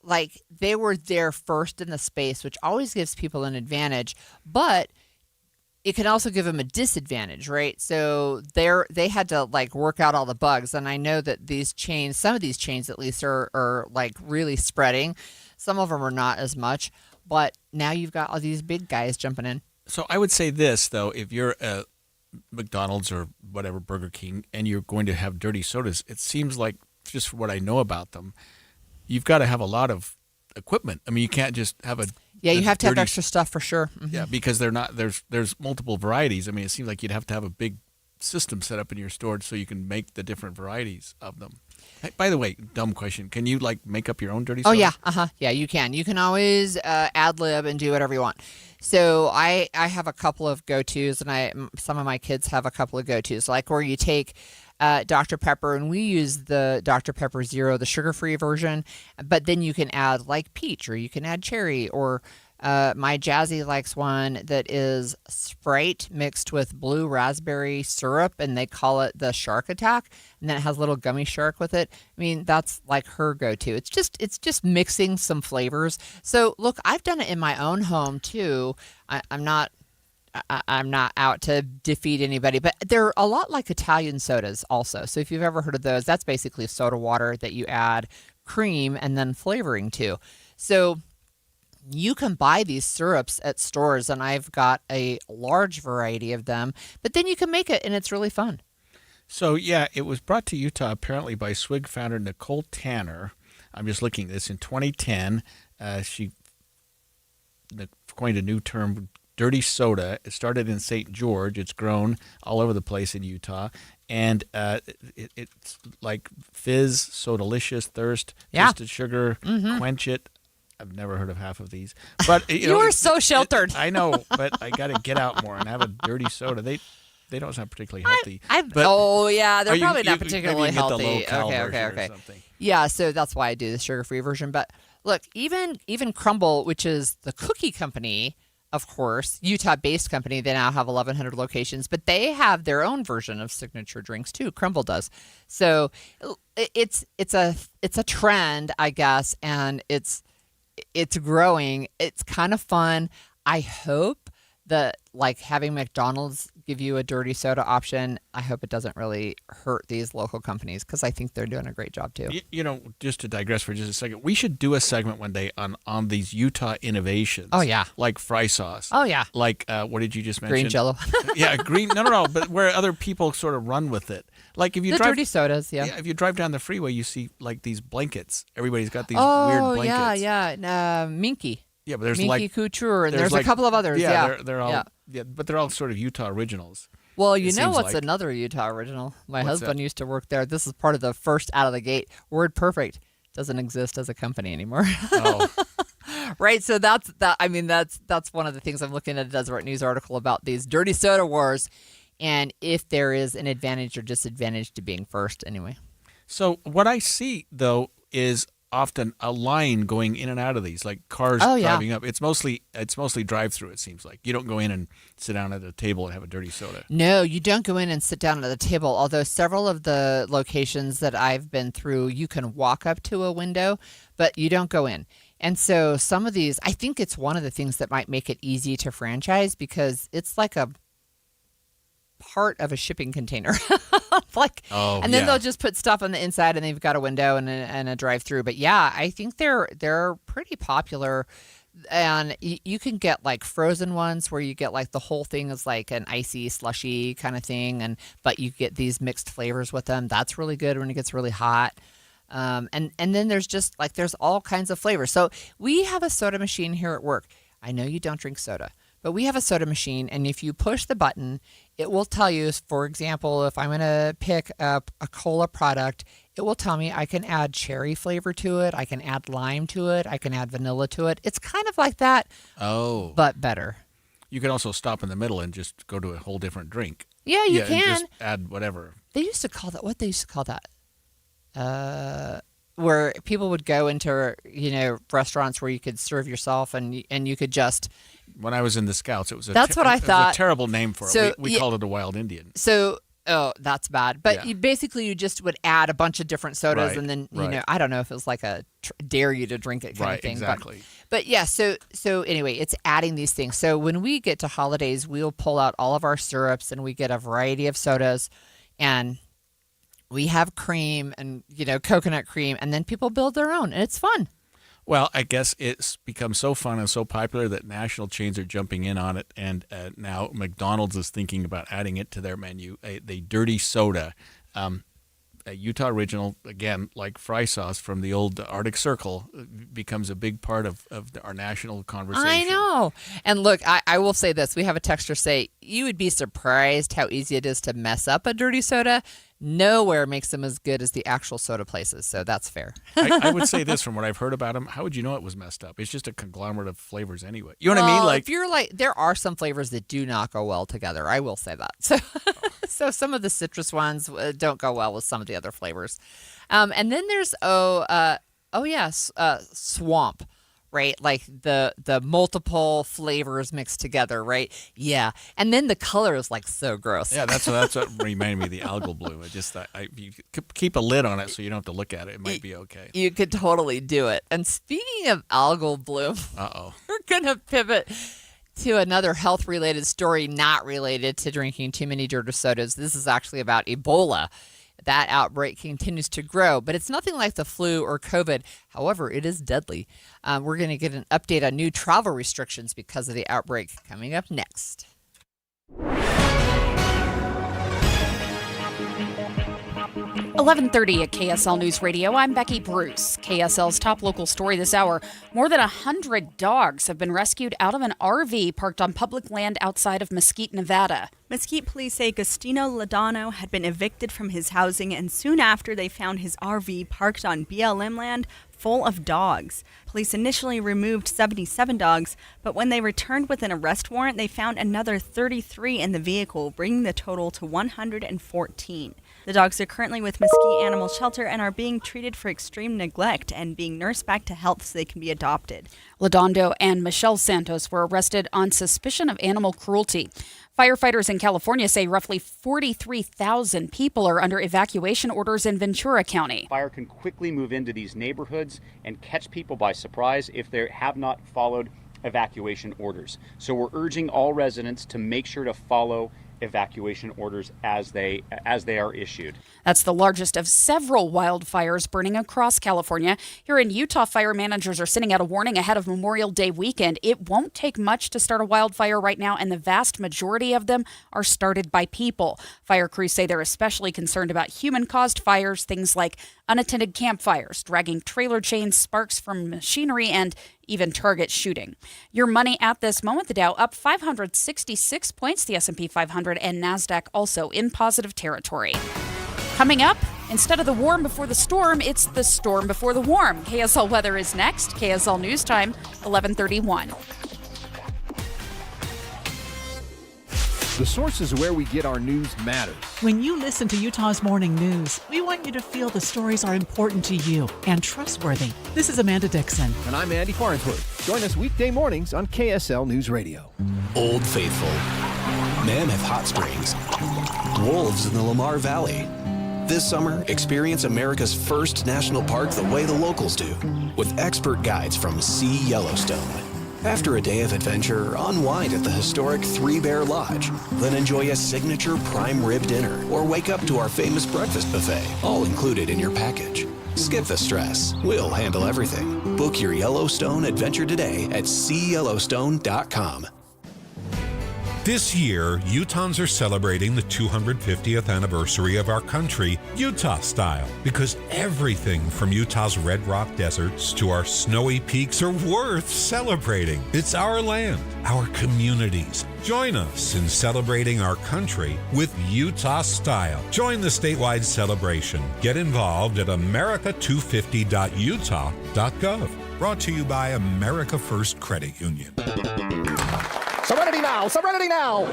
Speaker 12: like they were there first in the space, which always gives people an advantage, but it can also give them a disadvantage, right? So they had to like work out all the bugs, and I know that these chains, some of these chains at least, are like really spreading. Some of them are not as much, but now you've got all these big guys jumping in.
Speaker 13: So I would say this, though, if you're a McDonald's or whatever, Burger King, and you're going to have dirty sodas, it seems like, just from what I know about them, you've got to have a lot of equipment. I mean, you can't just have
Speaker 12: you have to have extra stuff for sure. Mm-hmm.
Speaker 13: Yeah, because they're not, there's multiple varieties. I mean, it seems like you'd have to have a big system set up in your store so you can make the different varieties of them. Hey, by the way, dumb question. Can you like make up your own dirty soda?
Speaker 12: Oh, yeah. Yeah, you can. You can always ad-lib and do whatever you want. So I have a couple of go-tos, and some of my kids have a couple of go-tos, like where you take Dr. Pepper, and we use the Dr. Pepper Zero, the sugar-free version, but then you can add like peach, or you can add cherry, or my Jazzy likes one that is Sprite mixed with blue raspberry syrup, and they call it the Shark Attack, and then it has a little gummy shark with it. I mean, that's like her go-to. It's just mixing some flavors. So look, I've done it in my own home too. I'm not out to defeat anybody, but they're a lot like Italian sodas also. So if you've ever heard of those, that's basically soda water that you add cream and then flavoring to. So you can buy these syrups at stores, and I've got a large variety of them, but then you can make it, and it's really fun.
Speaker 13: So, yeah, it was brought to Utah apparently by Swig founder Nicole Tanner. I'm just looking at this. In 2010, she coined a new term, dirty soda. It started in St. George. It's grown all over the place in Utah. And it's like fizz, so delicious, thirst, twisted sugar, quench it. I've never heard of half of these, but
Speaker 12: you are so sheltered.
Speaker 13: I know, but I got to get out more and have a dirty soda. They don't sound particularly healthy.
Speaker 12: They're probably not particularly healthy. Okay. Yeah, so that's why I do the sugar-free version. But look, even Crumble, which is the cookie company, of course, Utah-based company, they now have 1,100 locations, but they have their own version of signature drinks too. Crumble does. So it's a trend, I guess, and it's growing. It's kind of fun. I hope that like having McDonald's give you a dirty soda option, I hope it doesn't really hurt these local companies, because I think they're doing a great job too.
Speaker 13: You know, just to digress for just a second, we should do a segment one day on these Utah innovations.
Speaker 12: Oh, yeah.
Speaker 13: Like fry sauce.
Speaker 12: Oh, yeah.
Speaker 13: Like, what did you just mention?
Speaker 12: Green Jell-O.
Speaker 13: Yeah, green. No, but where other people sort of run with it. Like if you drive
Speaker 12: dirty sodas, yeah.
Speaker 13: If you drive down the freeway, you see like these blankets. Everybody's got these weird blankets.
Speaker 12: Yeah. Minky.
Speaker 13: Yeah, but there's
Speaker 12: Minky
Speaker 13: like
Speaker 12: Couture, and there's a couple of others. Yeah,
Speaker 13: they're all but they're all sort of Utah originals.
Speaker 12: Well, you know what's another Utah original? My husband used to work there. This is part of the first out of the gate. Word Perfect doesn't exist as a company anymore.
Speaker 13: Oh.
Speaker 12: Right, so that's one of the things I'm looking at a Deseret News article about these dirty soda wars, and if there is an advantage or disadvantage to being first anyway.
Speaker 13: So what I see though is often a line going in and out of these, like cars driving up. It's mostly drive-through, it seems like. You don't go in and sit down at a table and have a dirty soda.
Speaker 12: No, you don't go in and sit down at the table, although several of the locations that I've been through, you can walk up to a window, but you don't go in. And so some of these, I think it's one of the things that might make it easy to franchise, because it's like a part of a shipping container. And then they'll just put stuff on the inside, and they've got a window and a drive-through. But yeah, I think they're pretty popular, and you can get like frozen ones where you get like the whole thing is like an icy slushy kind of thing, but you get these mixed flavors with them. That's really good when it gets really hot. And then there's just like there's all kinds of flavors. So we have a soda machine here at work. I know you don't drink soda, but we have a soda machine, and if you push the button, it will tell you, for example, if I'm going to pick up a cola product, it will tell me I can add cherry flavor to it, I can add lime to it, I can add vanilla to it. It's kind of like that, but better.
Speaker 13: You can also stop in the middle and just go to a whole different drink.
Speaker 12: Yeah, you can.
Speaker 13: And just add whatever.
Speaker 12: They used to call that, what they used to call that? Where people would go into, restaurants where you could serve yourself and you could just.
Speaker 13: When I was in the Scouts, it was
Speaker 12: That's what I thought.
Speaker 13: It was a terrible name for
Speaker 12: So,
Speaker 13: it. We called it a wild Indian.
Speaker 12: So, that's bad. But you just would add a bunch of different sodas,
Speaker 13: Right,
Speaker 12: and then
Speaker 13: right.
Speaker 12: I don't know if it was like a dare you to drink it kind of thing.
Speaker 13: Exactly.
Speaker 12: But yeah, so anyway, it's adding these things. So when we get to holidays, we'll pull out all of our syrups, and we get a variety of sodas, and we have cream and coconut cream, and then people build their own, and it's fun.
Speaker 13: Well, I guess it's become so fun and so popular that national chains are jumping in on it, and now McDonald's is thinking about adding it to their menu. The dirty soda, a Utah original, again, like fry sauce from the old Arctic Circle, becomes a big part of our national conversation.
Speaker 12: I know. And look, I will say this. We have a texter say, you would be surprised how easy it is to mess up a dirty soda. Nowhere makes them as good as the actual soda places, so that's fair.
Speaker 13: I would say this from what I've heard about them. How would you know it was messed up? It's just a conglomerate of flavors anyway. You know what I mean?
Speaker 12: If you're there are some flavors that do not go well together. I will say that. So some of the citrus ones don't go well with some of the other flavors. And then there's swamp. Right, like the multiple flavors mixed together, right? Yeah, and then the color is like so gross.
Speaker 13: Yeah, that's what reminded me of the algal bloom. It just you keep a lid on it so you don't have to look at it. It might be okay.
Speaker 12: You could totally do it. And speaking of algal bloom, we're gonna pivot to another health-related story, not related to drinking too many dirty sodas. This is actually about Ebola. That outbreak continues to grow, but it's nothing like the flu or COVID. However, it is deadly. We're going to get an update on new travel restrictions because of the outbreak coming up next.
Speaker 22: 11:30 at KSL News Radio. I'm Becky Bruce. KSL's top local story this hour. More than 100 dogs have been rescued out of an RV parked on public land outside of Mesquite, Nevada.
Speaker 2: Mesquite police say Agostino Ladano had been evicted from his housing, and soon after they found his RV parked on BLM land full of dogs. Police initially removed 77 dogs, but when they returned with an arrest warrant, they found another 33 in the vehicle, bringing the total to 114. The dogs are currently with Mesquite Animal Shelter and are being treated for extreme neglect and being nursed back to health so they can be adopted.
Speaker 22: Ladando and Michelle Santos were arrested on suspicion of animal cruelty. Firefighters in California say roughly 43,000 people are under evacuation orders in Ventura County.
Speaker 4: Fire can quickly move into these neighborhoods and catch people by surprise if they have not followed evacuation orders. So we're urging all residents to make sure to follow evacuation orders as they are issued.
Speaker 22: That's the largest of several wildfires burning across California. Here in Utah, fire managers are sending out a warning ahead of Memorial Day weekend. It won't take much to start a wildfire right now, and the vast majority of them are started by people. Fire crews say they're especially concerned about human-caused fires, things like unattended campfires, dragging trailer chains, sparks from machinery, and even target shooting. Your money at this moment, the Dow up 566 points, the S&P 500 and NASDAQ also in positive territory. Coming up, instead of the warm before the storm, it's the storm before the warm. KSL weather is next. KSL News Time, 11:31.
Speaker 14: The sources where we get our news matters.
Speaker 3: When you listen to Utah's Morning News, we want you to feel the stories are important to you and trustworthy. This is Amanda Dixon.
Speaker 14: And I'm Andy Farnsworth. Join us weekday mornings on KSL News Radio.
Speaker 23: Old Faithful, Mammoth Hot Springs, wolves in the Lamar Valley. This summer, experience America's first national park the way the locals do, with expert guides from See Yellowstone. After a day of adventure, unwind at the historic Three Bear Lodge. Then enjoy a signature prime rib dinner or wake up to our famous breakfast buffet, all included in your package. Skip the stress. We'll handle everything. Book your Yellowstone adventure today at SeeYellowstone.com.
Speaker 1: This year, Utahns are celebrating the 250th anniversary of our country, Utah style, because everything from Utah's red rock deserts to our snowy peaks are worth celebrating. It's our land, our communities. Join us in celebrating our country with Utah style. Join the statewide celebration. Get involved at america250.utah.gov. Brought to you by America First Credit Union.
Speaker 14: Serenity now! Serenity now!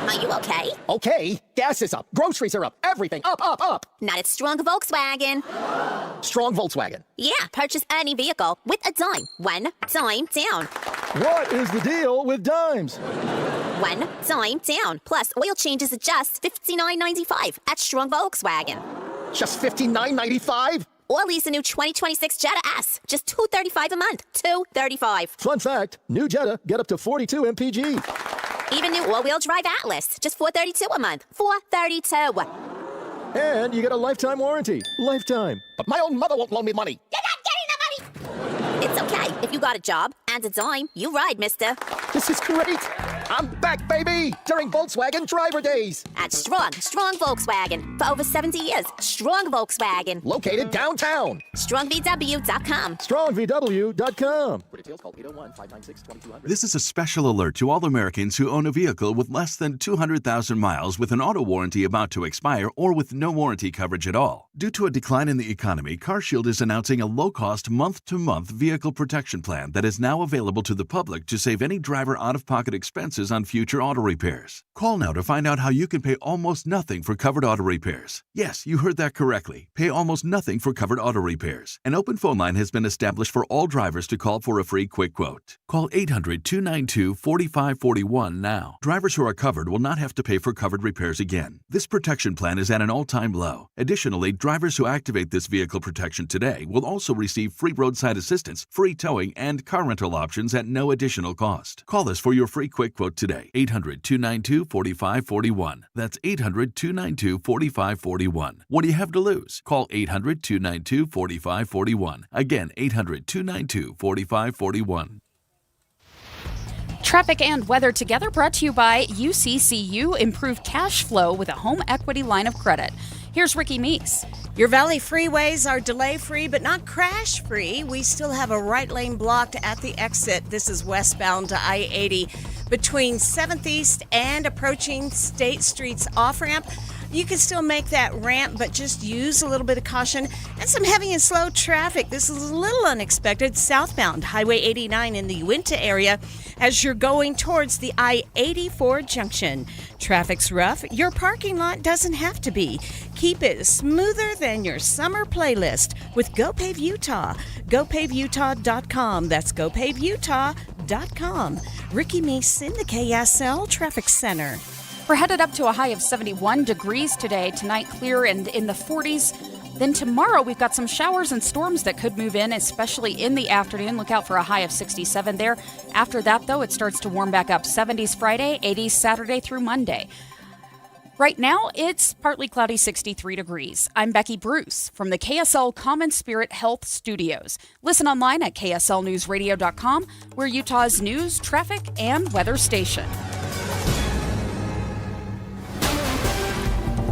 Speaker 5: Are you okay?
Speaker 14: Okay. Gas is up. Groceries are up. Everything up, up, up.
Speaker 5: Not at Strong Volkswagen.
Speaker 14: Strong Volkswagen.
Speaker 5: Yeah, purchase any vehicle with a dime. One dime down.
Speaker 14: What is the deal with dimes?
Speaker 5: One dime down. Plus, oil changes at just $59.95 at Strong Volkswagen.
Speaker 14: Just $59.95?
Speaker 5: Or lease a new 2026 Jetta S. Just $235 a month. $235.
Speaker 14: Fun fact, new Jetta get up to 42 mpg.
Speaker 5: Even new all-wheel drive Atlas. Just $432 a month. $432.
Speaker 14: And you get a lifetime warranty. Lifetime. But my own mother won't loan me money.
Speaker 5: You're not getting the money! It's okay. If you got a job and a dime, you ride, mister.
Speaker 14: This is great. I'm back, baby, during Volkswagen Driver Days.
Speaker 5: At Strong Volkswagen. For over 70 years, Strong Volkswagen.
Speaker 14: Located downtown.
Speaker 5: StrongVW.com.
Speaker 14: StrongVW.com.
Speaker 6: For details, call 801-596-2200. This is a special alert to all Americans who own a vehicle with less than 200,000 miles with an auto warranty about to expire or with no warranty coverage at all. Due to a decline in the economy, CarShield is announcing a low-cost month-to-month vehicle protection plan that is now available to the public to save any driver out-of-pocket expenses on future auto repairs. Call now to find out how you can pay almost nothing for covered auto repairs. Yes, you heard that correctly. Pay almost nothing for covered auto repairs. An open phone line has been established for all drivers to call for a free quick quote. Call 800-292-4541 now. Drivers who are covered will not have to pay for covered repairs again. This protection plan is at an all-time low. Additionally, drivers who activate this vehicle protection today will also receive free roadside assistance, free towing, and car rental options at no additional cost. Call us for your free quick quote today. 800-292-4541. That's 800-292-4541. What do you have to lose? Call 800-292-4541. Again, 800-292-4541.
Speaker 22: Traffic and weather together brought to you by UCCU. Improved cash flow with a home equity line of credit. Here's Ricky Meese.
Speaker 7: Your Valley freeways are delay-free, but not crash-free. We still have a right lane blocked at the exit. This is westbound to I-80 between 7th East and approaching State Street's off-ramp. You can still make that ramp, but just use a little bit of caution and some heavy and slow traffic. This is a little unexpected southbound Highway 89 in the Uinta area as you're going towards the I-84 junction. Traffic's rough. Your parking lot doesn't have to be. Keep it smoother than your summer playlist with GoPave Utah. GoPaveUtah.com. That's GoPaveUtah.com. Ricky Meese in the KSL Traffic Center.
Speaker 22: We're headed up to a high of 71 degrees today. Tonight, clear and in the 40s. Then tomorrow, we've got some showers and storms that could move in, especially in the afternoon. Look out for a high of 67 there. After that, though, it starts to warm back up. 70s Friday, 80s Saturday through Monday. Right now, it's partly cloudy, 63 degrees. I'm Becky Bruce from the KSL Common Spirit Health Studios. Listen online at kslnewsradio.com. We're Utah's news, traffic, and weather station.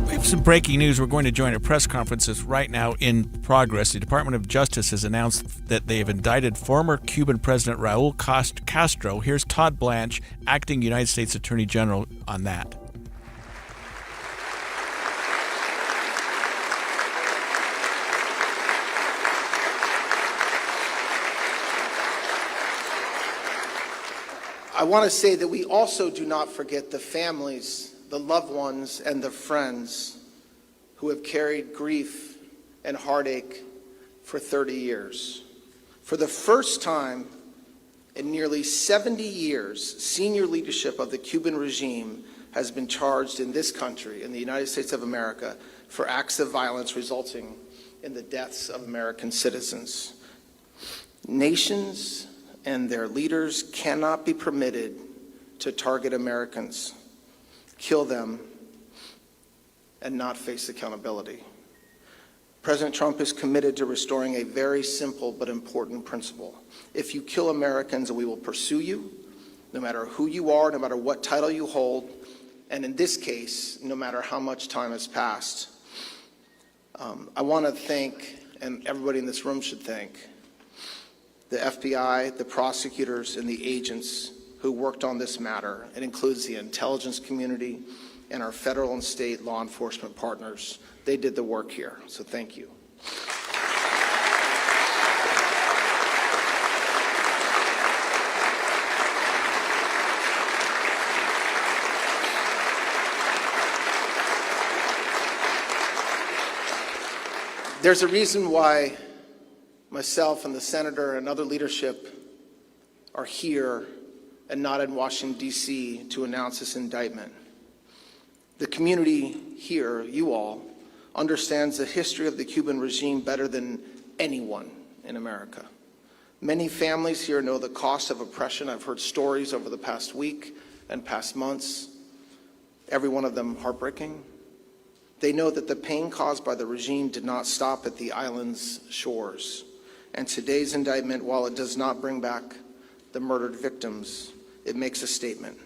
Speaker 13: We have some breaking news. We're going to join a press conference that's right now in progress. The Department of Justice has announced that they have indicted former Cuban President Raul Castro. Here's Todd Blanche, acting United States Attorney General, on that.
Speaker 24: I want to say that we also do not forget the families, the loved ones, and the friends who have carried grief and heartache for 30 years. For the first time in nearly 70 years, senior leadership of the Cuban regime has been charged in this country, in the United States of America, for acts of violence resulting in the deaths of American citizens. Nations and their leaders cannot be permitted to target Americans, kill them, and not face accountability. President Trump is committed to restoring a very simple but important principle. If you kill Americans, we will pursue you, no matter who you are, no matter what title you hold, and in this case, no matter how much time has passed. I want to thank, and everybody in this room should thank, the FBI, the prosecutors, and the agents who worked on this matter. It includes the intelligence community and our federal and state law enforcement partners. They did the work here, so thank you. There's a reason why myself and the senator and other leadership are here and not in Washington, D.C. to announce this indictment. The community here, you all, understands the history of the Cuban regime better than anyone in America. Many families here know the cost of oppression. I've heard stories over the past week and past months, every one of them heartbreaking. They know that the pain caused by the regime did not stop at the island's shores. And today's indictment, while it does not bring back the murdered victims, it makes a statement.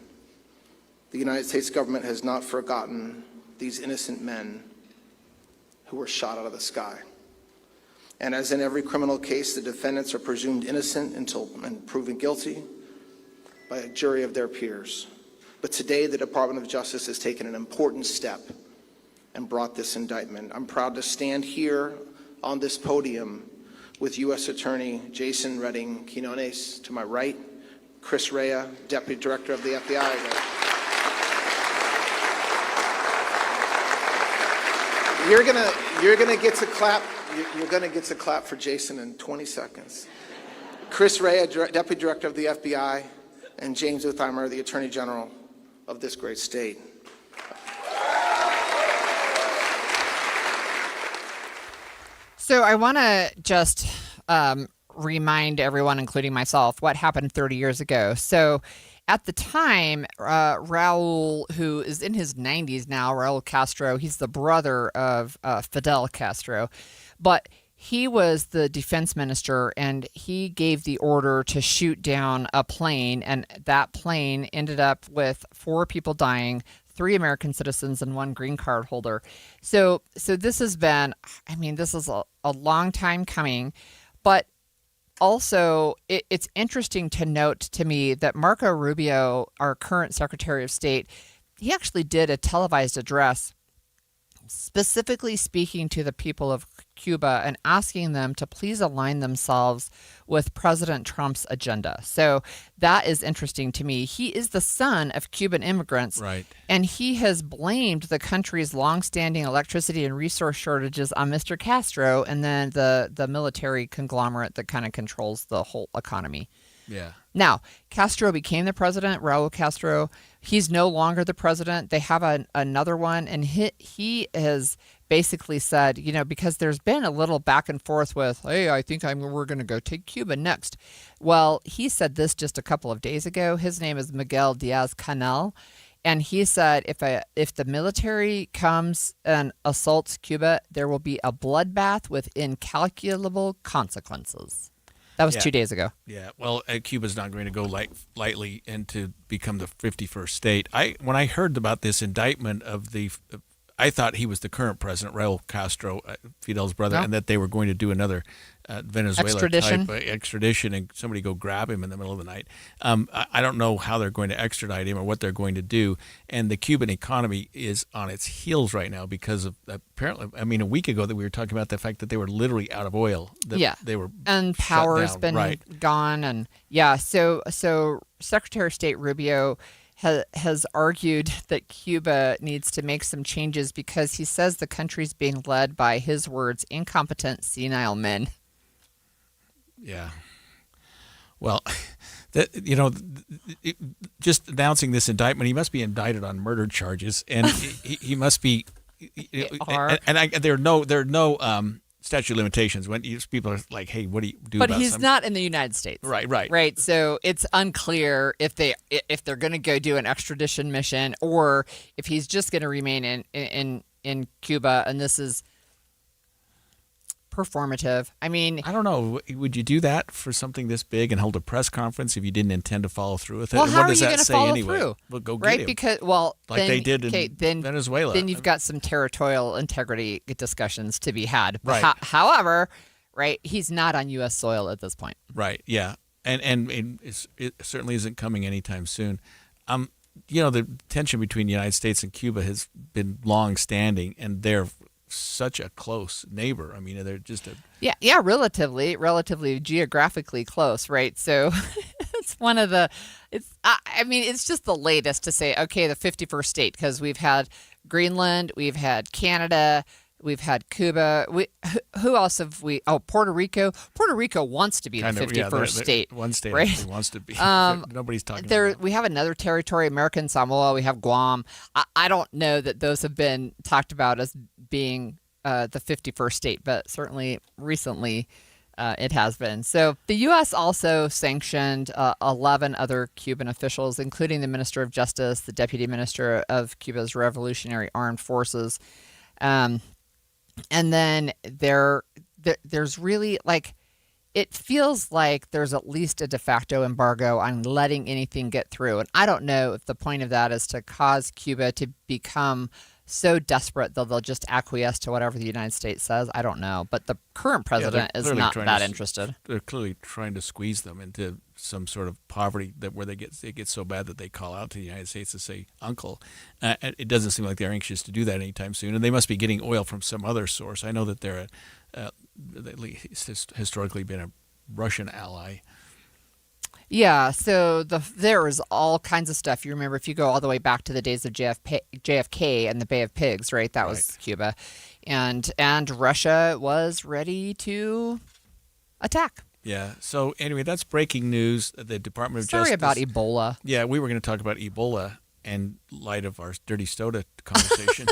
Speaker 24: The United States government has not forgotten these innocent men who were shot out of the sky. And as in every criminal case, the defendants are presumed innocent until proven guilty by a jury of their peers. But today, the Department of Justice has taken an important step and brought this indictment. I'm proud to stand here on this podium with U.S. Attorney Jason Redding Quinones to my right, Chris Rea, Deputy Director of the FBI. You're gonna get to clap. You're gonna get to clap for Jason in 20 seconds. Chris Rea, Deputy Director of the FBI, and James Utheimer, the Attorney General of this great state.
Speaker 12: So I want to just remind everyone, including myself, what happened 30 years ago. So at the time, Raul, who is in his 90s now, Raul Castro, he's the brother of Fidel Castro, but he was the defense minister, and he gave the order to shoot down a plane, and that plane ended up with 4 people dying, 3 American citizens and 1 green card holder. So this has been, I mean, this is a long time coming, but also it's interesting to note to me that Marco Rubio, our current Secretary of State, he actually did a televised address specifically speaking to the people of Cuba and asking them to please align themselves with President Trump's agenda. So that is interesting to me. He is the son of Cuban immigrants,
Speaker 13: right?
Speaker 12: And he has blamed the country's longstanding electricity and resource shortages on Mr. Castro and then the military conglomerate that kind of controls the whole economy.
Speaker 13: Yeah.
Speaker 12: Now, Castro became the president, Raul Castro. He's no longer the president. They have another one, and he has basically said, you know, because there's been a little back and forth with, hey, I think we're going to go take Cuba next. Well, he said this just a couple of days ago. His name is Miguel Diaz-Canel, and he said if the military comes and assaults Cuba, there will be a bloodbath with incalculable consequences. That was 2 days ago.
Speaker 13: Yeah, well, Cuba's not going to go lightly and to become the 51st state. When I heard about this indictment of I thought he was the current president, Raul Castro, Fidel's brother, and that they were going to do another Venezuela type extradition and somebody go grab him in the middle of the night. I don't know how they're going to extradite him or what they're going to do. And the Cuban economy is on its heels right now because of apparently, I mean, a week ago that we were talking about the fact that they were literally out of oil. They were
Speaker 12: and power's been gone. And so Secretary of State Rubio has argued that Cuba needs to make some changes because he says the country's being led by, his words, incompetent, senile men.
Speaker 13: Yeah. Well, just announcing this indictment, he must be indicted on murder charges, and he must be. There are no statute of limitations when people are like, "Hey, what do you do?"
Speaker 12: But he's not in the United States,
Speaker 13: right.
Speaker 12: So it's unclear if they're going to go do an extradition mission or if he's just going to remain in Cuba. And this is performative. I mean,
Speaker 13: I don't know. Would you do that for something this big and hold a press conference if you didn't intend to follow through with it?
Speaker 12: well,
Speaker 13: And
Speaker 12: how
Speaker 13: what
Speaker 12: are
Speaker 13: does
Speaker 12: you
Speaker 13: that
Speaker 12: going to
Speaker 13: say
Speaker 12: follow
Speaker 13: anyway?
Speaker 12: through?
Speaker 13: Well, go get
Speaker 12: right?
Speaker 13: him.
Speaker 12: Because, well,
Speaker 13: like
Speaker 12: then,
Speaker 13: they did in
Speaker 12: then,
Speaker 13: Venezuela.
Speaker 12: Then you've got some territorial integrity discussions to be had.
Speaker 13: Right.
Speaker 12: However, right, he's not on U.S. soil at this point.
Speaker 13: Right. Yeah. And it certainly isn't coming anytime soon. The tension between the United States and Cuba has been long-standing, and they're such a close neighbor. I mean, they're just relatively geographically close, right? So it's one of the.
Speaker 12: It's just the latest to say, okay, the 51st state, because we've had Greenland, we've had Canada. We've had Cuba. Who else have we? Oh, Puerto Rico. Puerto Rico wants to be the 51st state.
Speaker 13: One state
Speaker 12: right?
Speaker 13: actually wants to be. Nobody's talking about it.
Speaker 12: We have another territory, American Samoa. We have Guam. I don't know that those have been talked about as being the 51st state, but certainly recently it has been. So the U.S. also sanctioned 11 other Cuban officials, including the Minister of Justice, the Deputy Minister of Cuba's Revolutionary Armed Forces. And then there's really, like, it feels like there's at least a de facto embargo on letting anything get through. And I don't know if the point of that is to cause Cuba to become so desperate that they'll just acquiesce to whatever the United States says. I don't know. But the current president is not that interested.
Speaker 13: They're clearly trying to squeeze them into some sort of poverty where they get so bad that they call out to the United States to say uncle. It doesn't seem like they're anxious to do that anytime soon, and they must be getting oil from some other source. I know that they're at least historically been a Russian ally.
Speaker 12: Yeah, so there is all kinds of stuff. You remember, if you go all the way back to the days of JFK and the Bay of Pigs, right? That was Cuba, and Russia was ready to attack.
Speaker 13: Yeah. So anyway, that's breaking news. The Department of Justice.
Speaker 12: Sorry about Ebola.
Speaker 13: Yeah, we were going to talk about Ebola in light of our dirty soda conversation.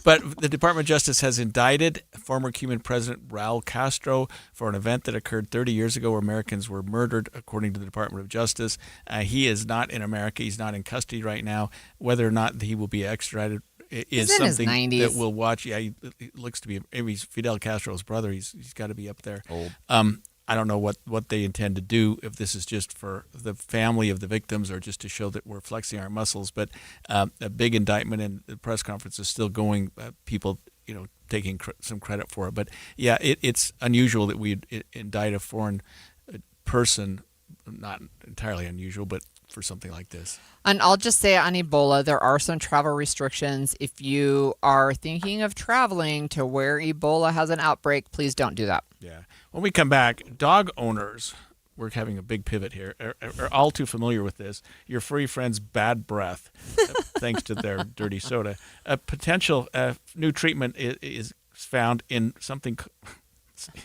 Speaker 13: But the Department of Justice has indicted former Cuban President Raul Castro for an event that occurred 30 years ago where Americans were murdered, according to the Department of Justice. He is not in America. He's not in custody right now. Whether or not he will be extradited is something that we'll watch. Yeah, he looks to be. He's Fidel Castro's brother. He's got to be up there.
Speaker 12: Old.
Speaker 13: I don't know what they intend to do, if this is just for the family of the victims or just to show that we're flexing our muscles. But a big indictment, and the press conference is still going. People, taking some credit for it. But yeah, it's unusual that we indict a foreign person. Not entirely unusual, but for something like this.
Speaker 12: And I'll just say on Ebola, there are some travel restrictions. If you are thinking of traveling to where Ebola has an outbreak, please don't do that.
Speaker 13: Yeah. When we come back, dog owners, we're having a big pivot here, are all too familiar with this. Your furry friend's bad breath, thanks to their dirty soda. A potential new treatment is found in something,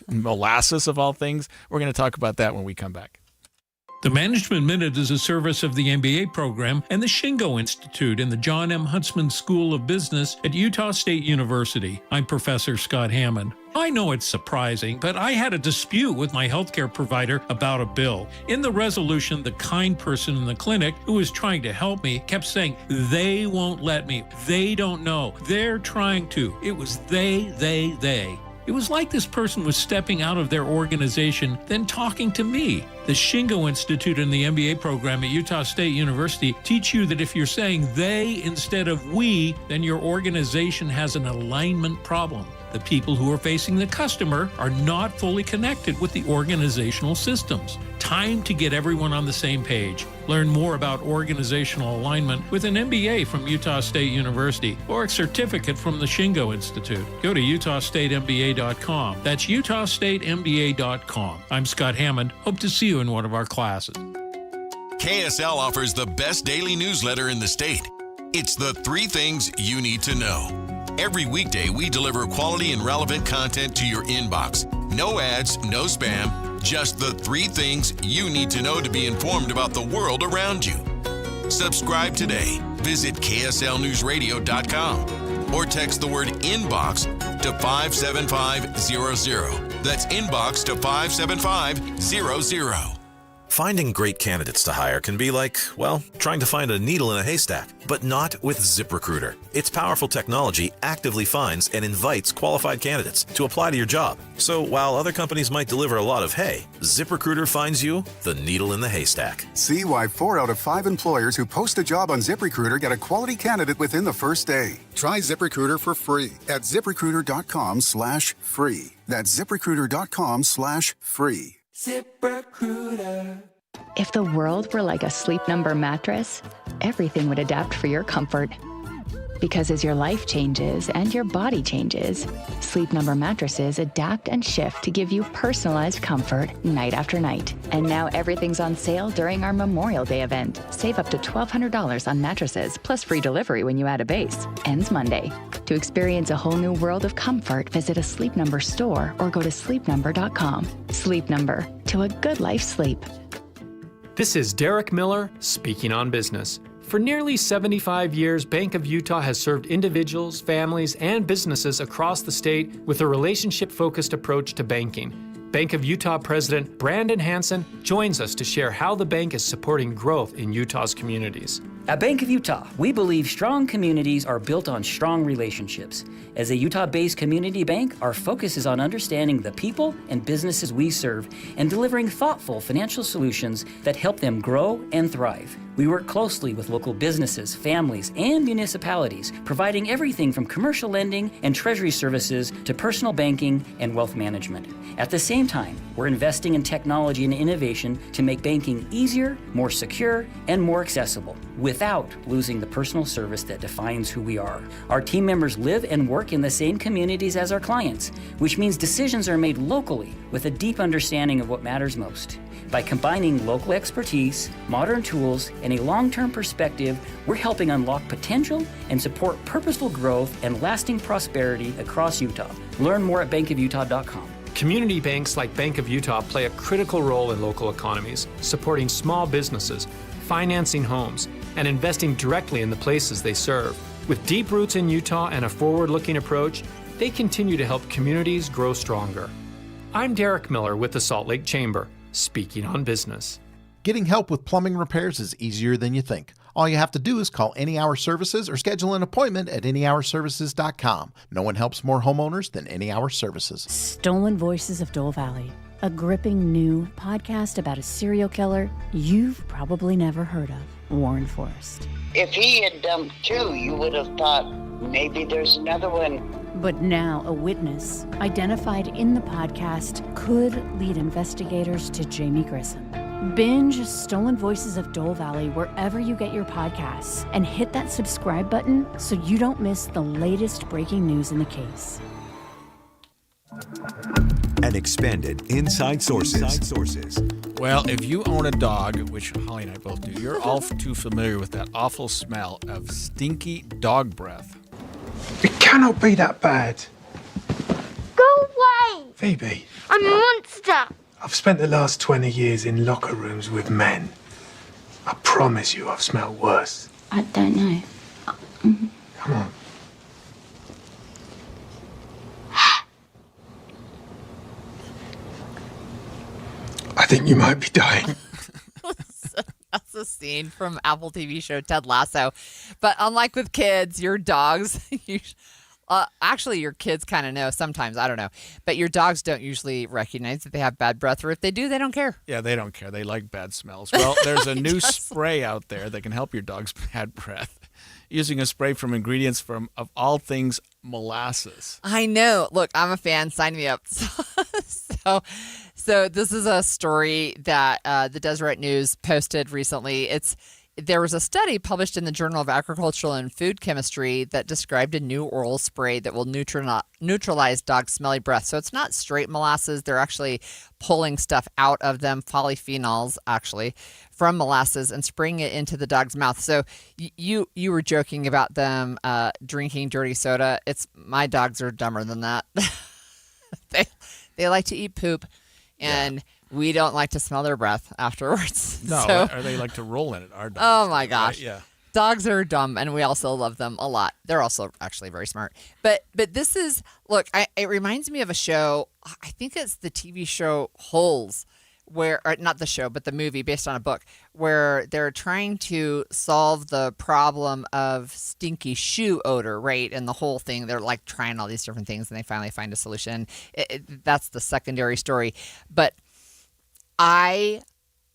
Speaker 13: molasses of all things. We're going to talk about that when we come back.
Speaker 8: The Management Minute is a service of the MBA program and the Shingo Institute in the John M. Huntsman School of Business at Utah State University. I'm Professor Scott Hammond. I know it's surprising, but I had a dispute with my healthcare provider about a bill. In the resolution, the kind person in the clinic who was trying to help me kept saying, "They won't let me. They don't know. They're trying to." It was they. It was like this person was stepping out of their organization, then talking to me. The Shingo Institute and the MBA program at Utah State University teach you that if you're saying they instead of we, then your organization has an alignment problem. The people who are facing the customer are not fully connected with the organizational systems. Time to get everyone on the same page. Learn more about organizational alignment with an MBA from Utah State University or a certificate from the Shingo Institute. Go to utahstatemba.com. That's utahstatemba.com. I'm Scott Hammond. Hope to see you in one of our classes.
Speaker 9: KSL offers the best daily newsletter in the state. It's the 3 things you need to know. Every weekday, we deliver quality and relevant content to your inbox. No ads, no spam, just the 3 things you need to know to be informed about the world around you. Subscribe today. Visit KSLNewsRadio.com or text the word inbox to 57500. That's inbox to 57500.
Speaker 10: Finding great candidates to hire can be like, well, trying to find a needle in a haystack, but not with ZipRecruiter. Its powerful technology actively finds and invites qualified candidates to apply to your job. So while other companies might deliver a lot of hay, ZipRecruiter finds you the needle in the haystack.
Speaker 15: See why 4 out of 5 employers who post a job on ZipRecruiter get a quality candidate within the first day. Try ZipRecruiter for free at ZipRecruiter.com/free. That's ZipRecruiter.com/free.
Speaker 16: ZipRecruiter. If the world were like a Sleep Number mattress, everything would adapt for your comfort. Because as your life changes and your body changes, Sleep Number mattresses adapt and shift to give you personalized comfort night after night. And now everything's on sale during our Memorial Day event. Save up to $1,200 on mattresses, plus free delivery when you add a base. Ends Monday. To experience a whole new world of comfort, visit a Sleep Number store or go to sleepnumber.com. Sleep Number. To a good life sleep.
Speaker 17: This is Derek Miller speaking on business. For nearly 75 years, Bank of Utah has served individuals, families, and businesses across the state with a relationship-focused approach to banking. Bank of Utah President Brandon Hansen joins us to share how the bank is supporting growth in Utah's communities.
Speaker 25: At Bank of Utah, we believe strong communities are built on strong relationships. As a Utah-based community bank, our focus is on understanding the people and businesses we serve and delivering thoughtful financial solutions that help them grow and thrive. We work closely with local businesses, families, and municipalities, providing everything from commercial lending and treasury services to personal banking and wealth management. At the same time, we're investing in technology and innovation to make banking easier, more secure, and more accessible, without losing the personal service that defines who we are. Our team members live and work in the same communities as our clients, which means decisions are made locally with a deep understanding of what matters most. By combining local expertise, modern tools, and a long-term perspective, we're helping unlock potential and support purposeful growth and lasting prosperity across Utah. Learn more at bankofutah.com.
Speaker 17: Community banks like Bank of Utah play a critical role in local economies, supporting small businesses, financing homes, and investing directly in the places they serve. With deep roots in Utah and a forward-looking approach, they continue to help communities grow stronger. I'm Derek Miller with the Salt Lake Chamber, speaking on business.
Speaker 26: Getting help with plumbing repairs is easier than you think. All you have to do is call Any Hour Services or schedule an appointment at anyhourservices.com. No one helps more homeowners than Any Hour Services.
Speaker 19: Stolen Voices of Dole Valley, a gripping new podcast about a serial killer you've probably never heard of, Warren Forrest.
Speaker 27: If he had dumped 2, you would have thought maybe there's another one.
Speaker 19: But now a witness, identified in the podcast, could lead investigators to Jamie Grissom. Binge Stolen Voices of Dole Valley wherever you get your podcasts and hit that subscribe button so you don't miss the latest breaking news in the case.
Speaker 11: And expanded Inside Sources.
Speaker 13: Well, if you own a dog, which Holly and I both do, you're all too familiar with that awful smell of stinky dog breath.
Speaker 28: It cannot be that bad.
Speaker 29: Go away!
Speaker 28: Phoebe.
Speaker 29: I'm a monster!
Speaker 28: I've spent the last 20 years in locker rooms with men. I promise you I've smelled worse.
Speaker 29: I don't know.
Speaker 28: Come on. I think you might be dying.
Speaker 12: That's a scene from Apple TV show Ted Lasso. But unlike with kids, your dogs, actually your kids kind of know sometimes, I don't know. But your dogs don't usually recognize that they have bad breath, or if they do, they don't care.
Speaker 13: Yeah, they don't care. They like bad smells. Well, there's a new spray out there that can help your dog's bad breath. Using a spray from ingredients from, of all things, molasses.
Speaker 12: I know. Look, I'm a fan. Sign me up. So this is a story that the Deseret News posted recently. There was a study published in the Journal of Agricultural and Food Chemistry that described a new oral spray that will neutralize dogs' smelly breath. So it's not straight molasses. They're actually pulling stuff out of them, polyphenols actually, from molasses and spraying it into the dog's mouth. So you were joking about them drinking dirty soda. My dogs are dumber than that. They like to eat poop, and we don't like to smell their breath afterwards.
Speaker 13: No, or they like to roll in it. Our dogs.
Speaker 12: Oh my gosh.
Speaker 13: Right? Yeah.
Speaker 12: Dogs are dumb, and we also love them a lot. They're also actually very smart. But this is, look, it reminds me of a show. I think it's the TV show Holes, where, or not the show, but the movie based on a book, where they're trying to solve the problem of stinky shoe odor, right? And the whole thing, they're like trying all these different things, and they finally find a solution. That's the secondary story. But I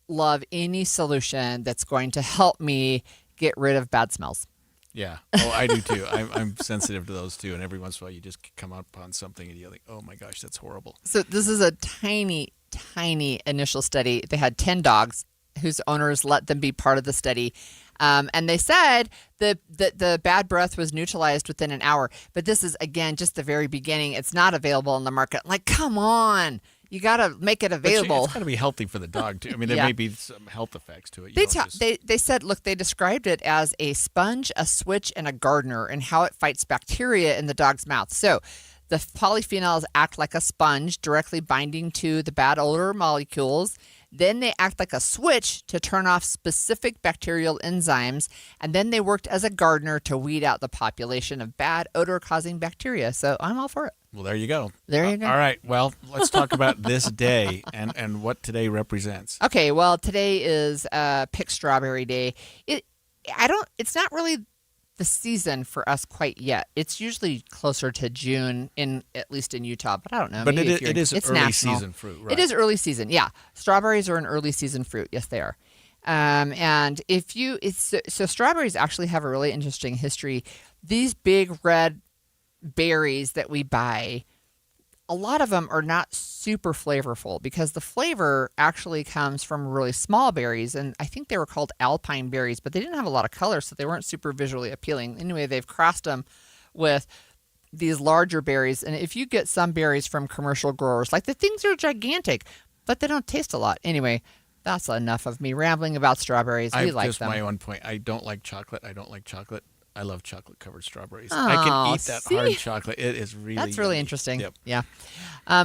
Speaker 12: love any solution that's going to help me get rid of bad smells.
Speaker 13: Yeah. Oh, I do too. I'm sensitive to those too. And every once in a while, you just come up on something and you're like, oh my gosh, that's horrible.
Speaker 12: So this is a tiny initial study. They had 10 dogs whose owners let them be part of the study. And they said that the bad breath was neutralized within an hour. But this is, again, just the very beginning. It's not available on the market. Like, come on. You got to make it available.
Speaker 13: It's got to be healthy for the dog, too. I mean, there may be some health effects to it.
Speaker 12: They said, look, they described it as a sponge, a switch, and a gardener, and how it fights bacteria in the dog's mouth. So the polyphenols act like a sponge, directly binding to the bad odor molecules. Then they act like a switch to turn off specific bacterial enzymes. And then they worked as a gardener to weed out the population of bad odor-causing bacteria. So I'm all for it.
Speaker 13: Well, there you go.
Speaker 12: There you go.
Speaker 13: All right. Well, let's talk about this day and what today represents.
Speaker 12: Okay. Well, today is Pick Strawberry Day. It's not really the season for us quite yet. It's usually closer to June, at least in Utah, but I don't know.
Speaker 13: But it is early
Speaker 12: national.
Speaker 13: Season fruit, right?
Speaker 12: It is early season, yeah. Strawberries are an early season fruit. Yes, they are. And so strawberries actually have a really interesting history. These big red berries that we buy, a lot of them are not super flavorful because the flavor actually comes from really small berries. And I think they were called alpine berries, but they didn't have a lot of color, so they weren't super visually appealing. Anyway, they've crossed them with these larger berries. And if you get some berries from commercial growers, like the things are gigantic, but they don't taste a lot. Anyway, that's enough of me rambling about strawberries. We like them.
Speaker 13: Just my one point. I don't like chocolate. I love chocolate-covered strawberries.
Speaker 12: Oh,
Speaker 13: I can eat that hard chocolate. It is really
Speaker 12: That's really
Speaker 13: yummy.
Speaker 12: interesting.
Speaker 13: Yep.
Speaker 12: Yeah.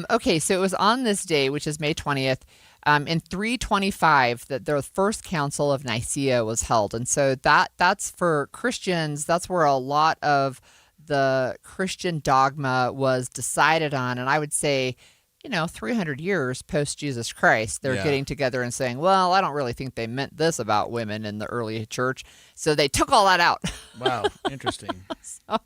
Speaker 12: Okay, so it was on this day, which is May 20th, in 325, that the first Council of Nicaea was held. And so that's for Christians. That's where a lot of the Christian dogma was decided on. And I would say, 300 years post Jesus Christ, they're getting together and saying, well, I don't really think they meant this about women in the early church. So they took all that out.
Speaker 13: Wow, interesting.
Speaker 12: Okay.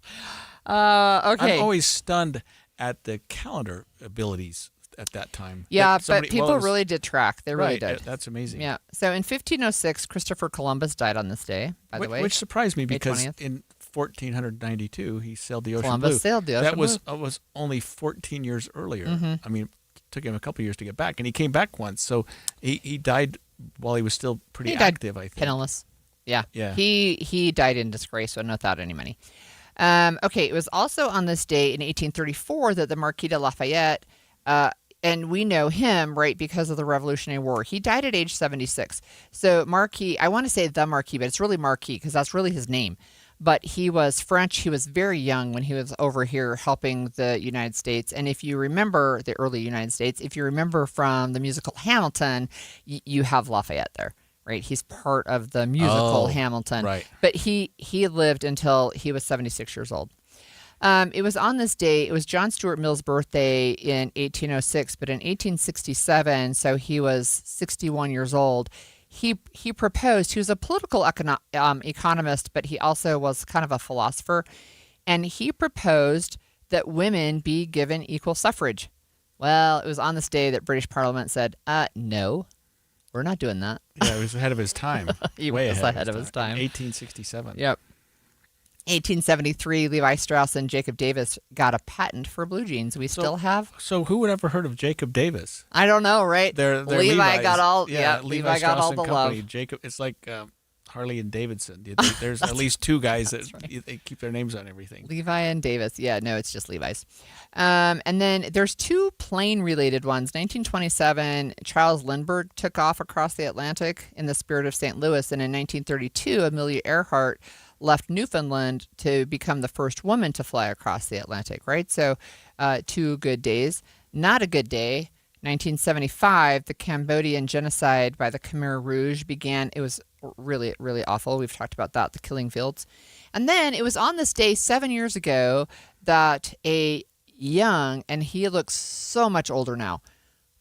Speaker 13: I'm always stunned at the calendar abilities at that time.
Speaker 12: Yeah, but people really did track. They really
Speaker 13: right,
Speaker 12: did.
Speaker 13: That's amazing.
Speaker 12: Yeah. So in 1506, Christopher Columbus died on this day, by the way.
Speaker 13: Which surprised me
Speaker 12: May
Speaker 13: because
Speaker 12: 20th.
Speaker 13: in 1492, he sailed the Ocean
Speaker 12: Columbus
Speaker 13: Blue.
Speaker 12: sailed the Ocean
Speaker 13: Blue.
Speaker 12: Blue.
Speaker 13: Was only 14 years earlier.
Speaker 12: Mhm.
Speaker 13: I mean, it took him a couple years to get back, and he came back once. So he died while he was still pretty active, I think.
Speaker 12: Penniless. Yeah.
Speaker 13: Yeah.
Speaker 12: He died in disgrace, so without any money. Okay, it was also on this day in 1834 that the Marquis de Lafayette, and we know him, right, because of the Revolutionary War. He died at age 76. So Marquis, I want to say the Marquis, but it's really Marquis because that's really his name. But he was French. He was very young when he was over here helping the United States. And if you remember the early United States, if you remember from the musical Hamilton, you have Lafayette there, right? He's part of the musical Hamilton.
Speaker 13: Right.
Speaker 12: But he lived until he was 76 years old. It was on this day, it was John Stuart Mill's birthday in 1806, but in 1867, so he was 61 years old, he proposed, he was a political economist, but he also was kind of a philosopher, and he proposed that women be given equal suffrage. Well, it was on this day that British Parliament said, no, we're not doing that.
Speaker 13: Yeah, he was ahead of his time.
Speaker 12: He
Speaker 13: Way
Speaker 12: was ahead of his time.
Speaker 13: 1867.
Speaker 12: Yep. 1873, Levi Strauss and Jacob Davis got a patent for blue jeans. We still have.
Speaker 13: So who would ever heard of Jacob Davis?
Speaker 12: I don't know, right?
Speaker 13: They're
Speaker 12: Levi
Speaker 13: Levi's.
Speaker 12: got all.
Speaker 13: Yeah,
Speaker 12: Levi got all the
Speaker 13: Company.
Speaker 12: love.
Speaker 13: Jacob, it's like Harley and Davidson. There's at least two guys that they keep their names on everything.
Speaker 12: Levi and Davis. Yeah, no, it's just Levi's. And then there's two plane-related ones. 1927, Charles Lindbergh took off across the Atlantic in the spirit of St. Louis, and in 1932, Amelia Earhart left Newfoundland to become the first woman to fly across the Atlantic, right? So 2 good days. Not a good day. 1975, the Cambodian genocide by the Khmer Rouge began. It was really, really awful. We've talked about that, the killing fields. And then it was on this day 7 years ago that a young, and he looks so much older now,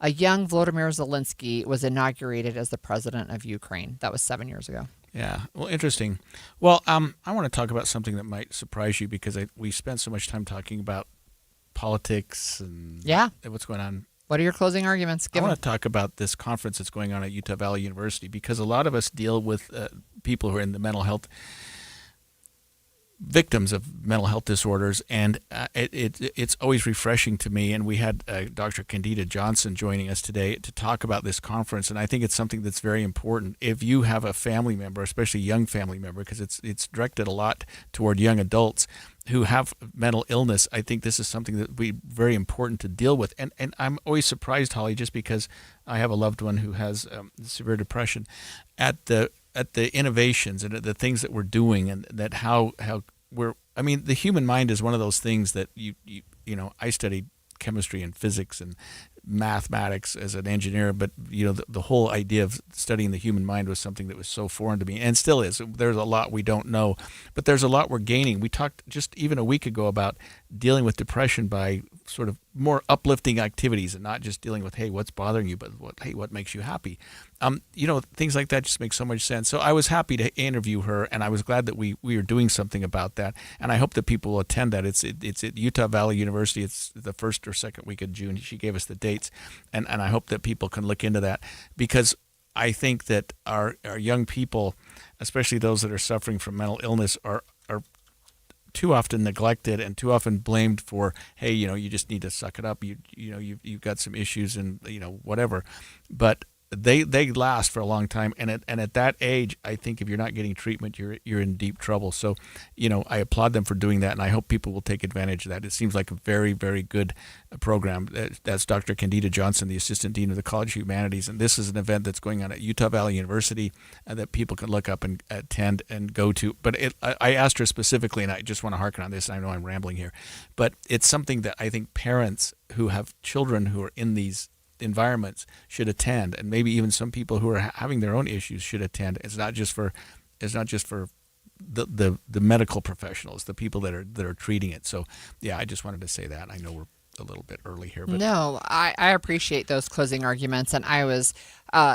Speaker 12: a young Volodymyr Zelensky was inaugurated as the president of Ukraine. That was 7 years ago.
Speaker 13: Yeah, well, interesting. Well, I want to talk about something that might surprise you because we spent so much time talking about politics and what's going on.
Speaker 12: What are your closing arguments?
Speaker 13: I want to talk about this conference that's going on at Utah Valley University because a lot of us deal with people who are in the mental health, victims of mental health disorders, and it's always refreshing to me. And we had Dr. Candida Johnson joining us today to talk about this conference, and I think it's something that's very important. If you have a family member, especially a young family member, because it's directed a lot toward young adults who have mental illness, I think this is something that would be very important to deal with. And I'm always surprised, Holly, just because I have a loved one who has severe depression, at the innovations and at the things that we're doing, and that how we're. I mean, the human mind is one of those things that you know. I studied chemistry and physics and mathematics as an engineer, but the whole idea of studying the human mind was something that was so foreign to me, and still is. There's a lot we don't know, but there's a lot we're gaining. We talked just even a week ago about dealing with depression by sort of more uplifting activities and not just dealing with, hey, what's bothering you, but what makes you happy. Things like that just make so much sense. So I was happy to interview her, and I was glad that we are doing something about that. And I hope that people will attend that. It's at Utah Valley University. It's the first or second week of June. She gave us the dates, and I hope that people can look into that, because I think that our young people, especially those that are suffering from mental illness, are too often neglected and too often blamed for, hey, you just need to suck it up. You've got some issues and whatever, but they last for a long time, and at that age, I think if you're not getting treatment, you're in deep trouble. So, I applaud them for doing that, and I hope people will take advantage of that. It seems like a very, very good program. That's Dr. Candida Johnson, the Assistant Dean of the College of Humanities, and this is an event that's going on at Utah Valley University that people can look up and attend and go to. But I asked her specifically, and I just want to harken on this, and I know I'm rambling here, but it's something that I think parents who have children who are in these environments should attend, and maybe even some people who are having their own issues should attend. It's not just for the medical professionals, the people that are treating it. So yeah, I just wanted to say that. I know we're a little bit early here, but
Speaker 12: no, I appreciate those closing arguments, and I was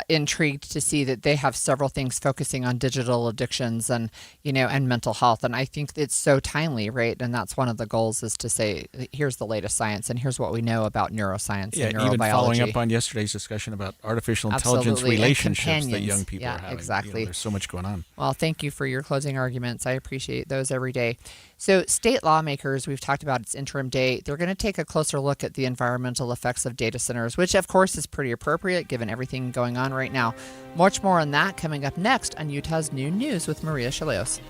Speaker 12: intrigued to see that they have several things focusing on digital addictions and and mental health, and I think it's so timely, right? And that's one of the goals, is to say, here's the latest science, and here's what we know about neuroscience and neurobiology.
Speaker 13: Even following up on yesterday's discussion about artificial intelligence relationships that young people are having.
Speaker 12: Exactly.
Speaker 13: There's so much going on.
Speaker 12: Well, thank you for your closing arguments. I appreciate those every day. So state lawmakers, we've talked about its interim date. They're going to take a closer look at the environmental effects of data centers, which of course is pretty appropriate given everything going on right now. Much more on that coming up next on Utah's Noon News with Maria Chaleos.